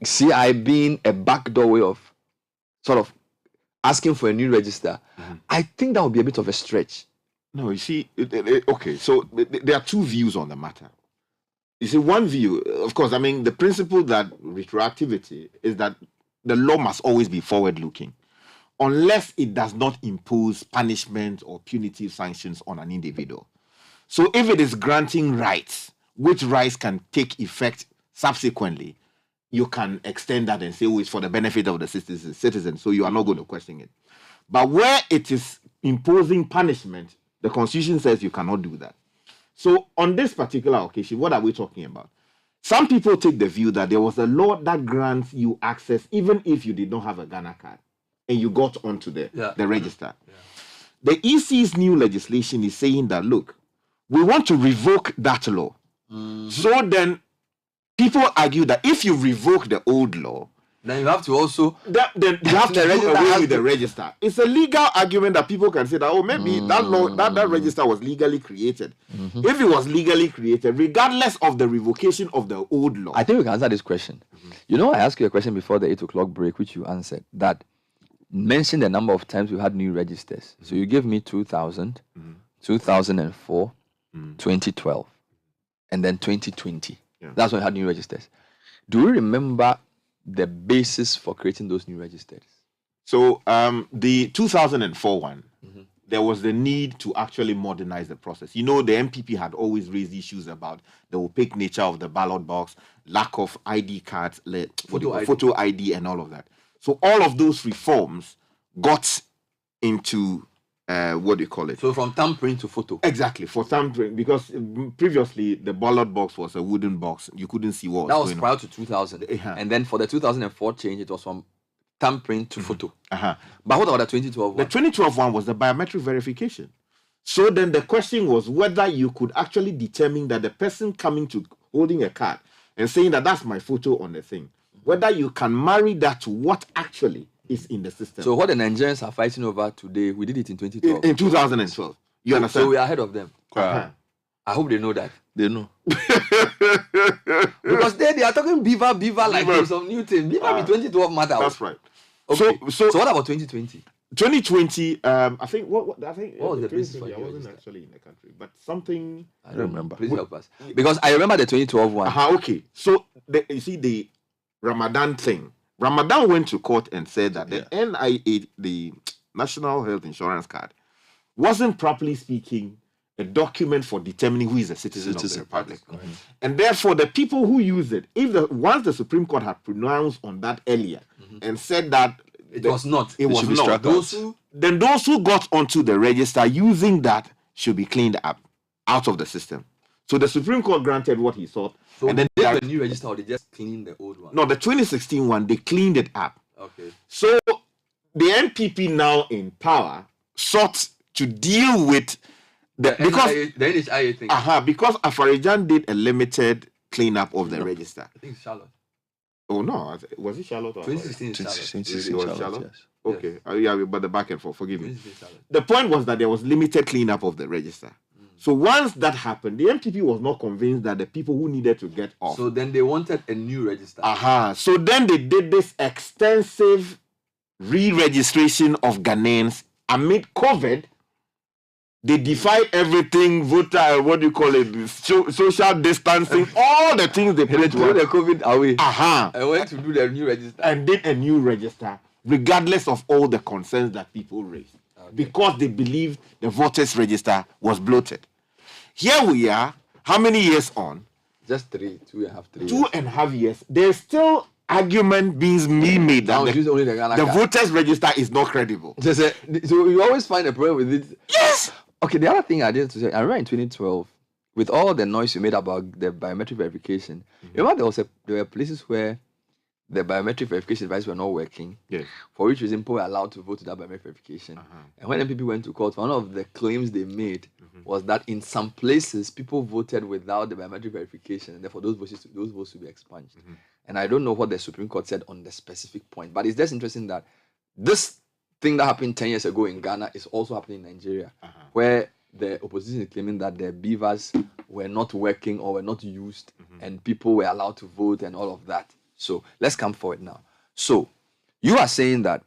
CI being a backdoor way of sort of asking for a new register, I think that would be a bit of a stretch. No, you see, okay, so there are two views on the matter. You see, one view, of course, I mean, the principle that retroactivity is that the law must always be forward-looking. unless it does not impose punishment or punitive sanctions on an individual. So if it is granting rights, which rights can take effect subsequently, you can extend that and say, oh, it's for the benefit of the citizens, so you are not going to question it. But where it is imposing punishment, the Constitution says you cannot do that. So on this particular occasion, what are we talking about? Some people take the view that there was a law that grants you access even if you did not have a Ghana card and you got onto the register. Yeah. The EC's new legislation is saying that, look, we want to revoke that law. So then people argue that if you revoke the old law, then you have to also then you have to do away with the register. It's a legal argument that people can say that, oh, maybe that law, that register was legally created. If it was legally created, regardless of the revocation of the old law. I think we can answer this question. You know, I asked you a question before the 8 o'clock break, which you answered, that mentioned the number of times we had new registers. So you gave me 2000, 2004, 2012, and then 2020. That's when we had new registers. Do you remember the basis for creating those new registers? So the 2004 one, there was the need to actually modernize the process. You know, the MPP had always raised issues about the opaque nature of the ballot box, lack of ID cards, photo ID and all of that. So all of those reforms got into what do you call it? So from tampering to photo. Exactly, for tampering, because previously the ballot box was a wooden box. You couldn't see what was going on. That was prior to 2000. And then for the 2004 change, it was from tampering to photo. But what about the 2012 one? The 2012 one was the biometric verification. So then the question was whether you could actually determine that the person coming to holding a card and saying that that's my photo on the thing, whether you can marry that to what actually is in the system. So what the Nigerians are fighting over today, we did it in 2012. In 2012. You understand? So we are ahead of them. I hope they know that. They know. Because they are talking beaver like there's some new thing. Beaver in 2012 matter. That's right. Okay. So what about 2020? 2020, I think what was the basis for I wasn't actually in the country, but something I don't remember. Please help us. Because I remember the 2012 one. Okay. So you see the Ramadan thing. Ramadan went to court and said that the NIA, the National Health Insurance Card, wasn't properly speaking a document for determining who is a citizen of the Republic. And therefore, the people who use it, once the Supreme Court had pronounced on that earlier and said that it was not, then those who got onto the register using that should be cleaned up out of the system. So the Supreme Court granted what he sought. So and then they the new register, or they just cleaned the old one? No, the 2016 one, they cleaned it up. Okay. So the NPP now in power sought to deal with the NHIA thing. Because Afarijan did a limited cleanup of the register. I think it's Charlotte. Oh no, was it Charlotte or 2016 it was Charlotte? Yes. Okay. But the back and forth, forgive me. The point was that there was limited cleanup of the register. So once that happened, the MPP was not convinced that the people who needed to get off. So then they wanted a new register. So then they did this extensive re-registration of Ghanaians amid COVID. They defied everything, voter, social distancing, all the things they put threw the COVID away. I went to do the new register. And did a new register, regardless of all the concerns that people raised. Because they believed the voters register was bloated. Here we are, how many years on? Just 2.5 years. 2.5 years. There's still argument being made that the voters register is not credible. So you always find a problem with it. Yes! Okay, the other thing I did to say, I remember in 2012, with all the noise you made about the biometric verification, remember there were places where the biometric verification devices were not working, for which reason people were allowed to vote to that biometric verification. And when MPP went to court, one of the claims they made was that in some places, people voted without the biometric verification, and therefore those votes should be expunged. And I don't know what the Supreme Court said on the specific point, but it's just interesting that this thing that happened 10 years ago in Ghana is also happening in Nigeria, where the opposition is claiming that the beavers were not working or were not used, and people were allowed to vote and all of that. So let's come forward now. So you are saying that,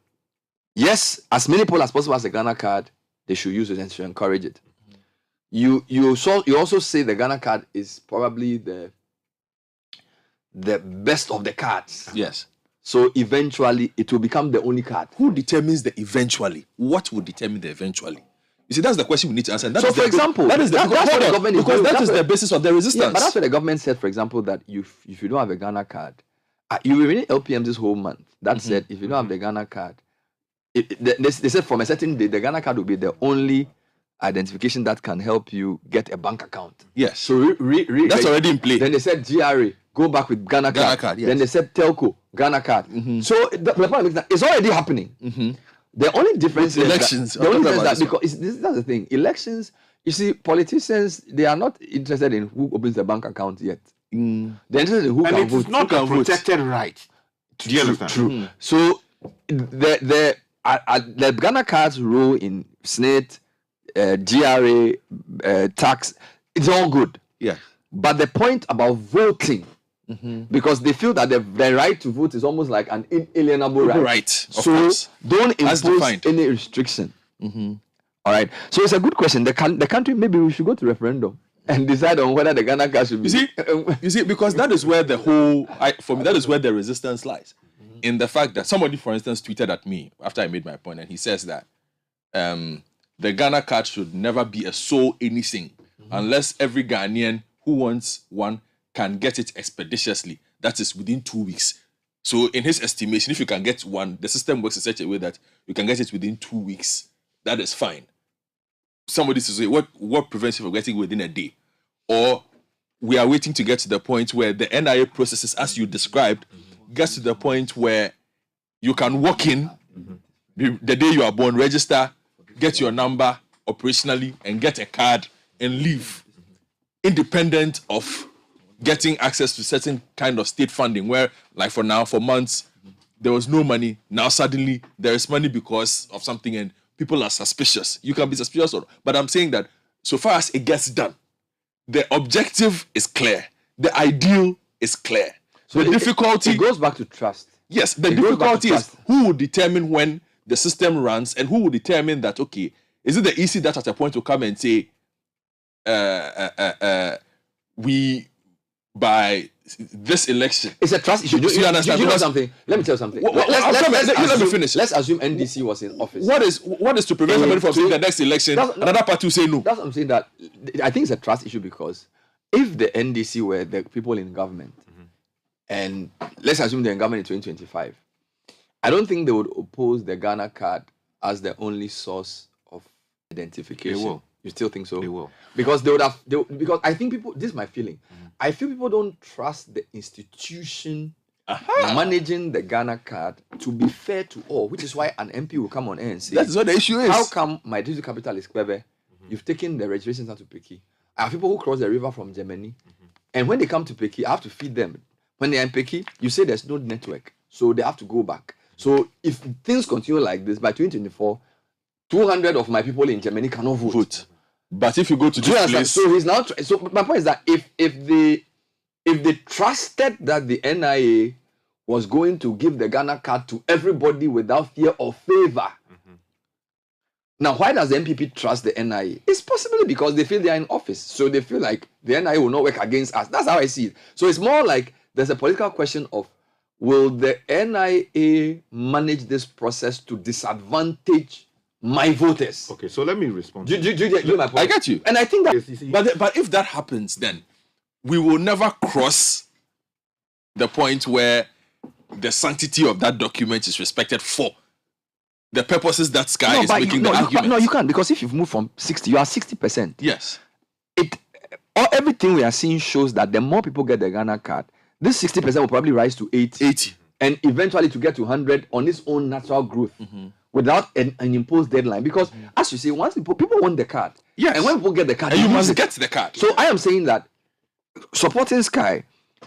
yes, as many people as possible as the Ghana card, they should use it and should encourage it. You also say the Ghana card is probably the best of the cards. Yes. So eventually, it will become the only card. Who determines the eventually? What would determine the eventually? You see, that's the question we need to answer. So, for example, that's what the government is doing. That is the basis of the resistance. Yeah, but that's what the government said, for example, that if you don't have a Ghana card, you will need LPM this whole month. That said, if you don't have the Ghana card, they said from a certain day, the Ghana card will be the only identification that can help you get a bank account. Yes. So that's already in play. Then they said GRA, go back with Ghana card. Yes. Then they said Telco, Ghana card. So the point is that it's already happening. The only difference is elections. Because that's the thing. Elections, you see, politicians, they are not interested in who opens the bank account yet. They're interested in who can vote. And it's not a protected right. Do you understand? True. So the Ghana cards role in SNIT, GRA, tax, it's all good. Yeah. But the point about voting, because they feel that the right to vote is almost like an inalienable right. Right. So don't impose any restriction. All right. So it's a good question. The country, maybe we should go to referendum and decide on whether the Ghana card should be. You see, because that is where that is where the resistance lies. In the fact that somebody, for instance, tweeted at me after I made my point, and he says that the Ghana card should never be a sole anything unless every Ghanaian who wants one can get it expeditiously. That is within 2 weeks. So in his estimation, if you can get one, the system works in such a way that you can get it within 2 weeks. That is fine. Somebody says, what prevents you from getting it within a day? Or we are waiting to get to the point where the NIA processes, as you described, gets to the point where you can walk in the day you are born, register, get your number operationally, and get a card and leave, independent of getting access to certain kind of state funding, where, like for now, for months, there was no money. Now suddenly there is money because of something, and people are suspicious. You can be suspicious, but I'm saying that so far as it gets done, the objective is clear. The ideal is clear. So the difficulty... It goes back to trust. Yes, the difficulty is who will determine when the system runs, and who will determine that, okay, is it the EC that at a point will come and say, we, by this election... It's a trust issue. You understand? You know something? Let me tell you something. Let me finish. Let's assume NDC was in office. What is to prevent somebody from saying the next election, another party will say no? That's what I'm saying, that I think it's a trust issue, because if the NDC were the people in government, and let's assume they're in government in 2025, I don't think they would oppose the Ghana card as the only source of identification. They will. You still think so? They will. Because because I think people, this is my feeling, I feel people don't trust the institution managing the Ghana card to be fair to all, which is why an MP will come on air and say, that's what the issue is. How come my digital capital is Kwebe? You've taken the registrations out to Peki. I have people who cross the river from Germany, and when they come to Peki, I have to feed them. When they're in Peki, you say there's no network, so they have to go back. So if things continue like this, by 2024, 200 of my people in Germany cannot vote. But if you go to this place... So he's now... So my point is that if they trusted that the NIA was going to give the Ghana card to everybody without fear or favor, now why does the MPP trust the NIA? It's possibly because they feel they are in office. So they feel like the NIA will not work against us. That's how I see it. So it's more like there's a political question of, will the NIA manage this process to disadvantage my voters? Okay, so let me respond. Do you get my point? I get you. And I think that... But if that happens, then we will never cross the point where the sanctity of that document is respected for the purposes that Sky is making the argument. No, you can't, because if you've moved from 60, you are 60%. Yes. Everything we are seeing shows that the more people get the Ghana card, this 60% will probably rise to 80. And eventually to get to 100 on its own natural growth. Without an imposed deadline, because as you say, once people want the card, and when people get the card, and you must get the card. So I am saying that supporting Sky,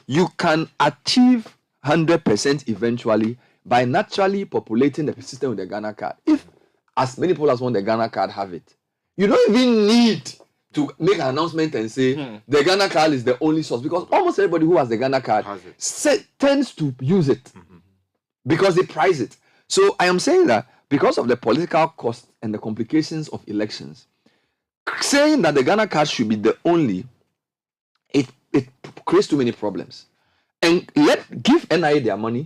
you can achieve 100% eventually by naturally populating the system with the Ghana card. If as many people as want the Ghana card have it, you don't even need to make an announcement and say the Ghana card is the only source, because almost everybody who has the Ghana card tends to use it because they price it. So I am saying that because of the political cost and the complications of elections, saying that the Ghana card should be the only, it creates too many problems. And give NIA their money,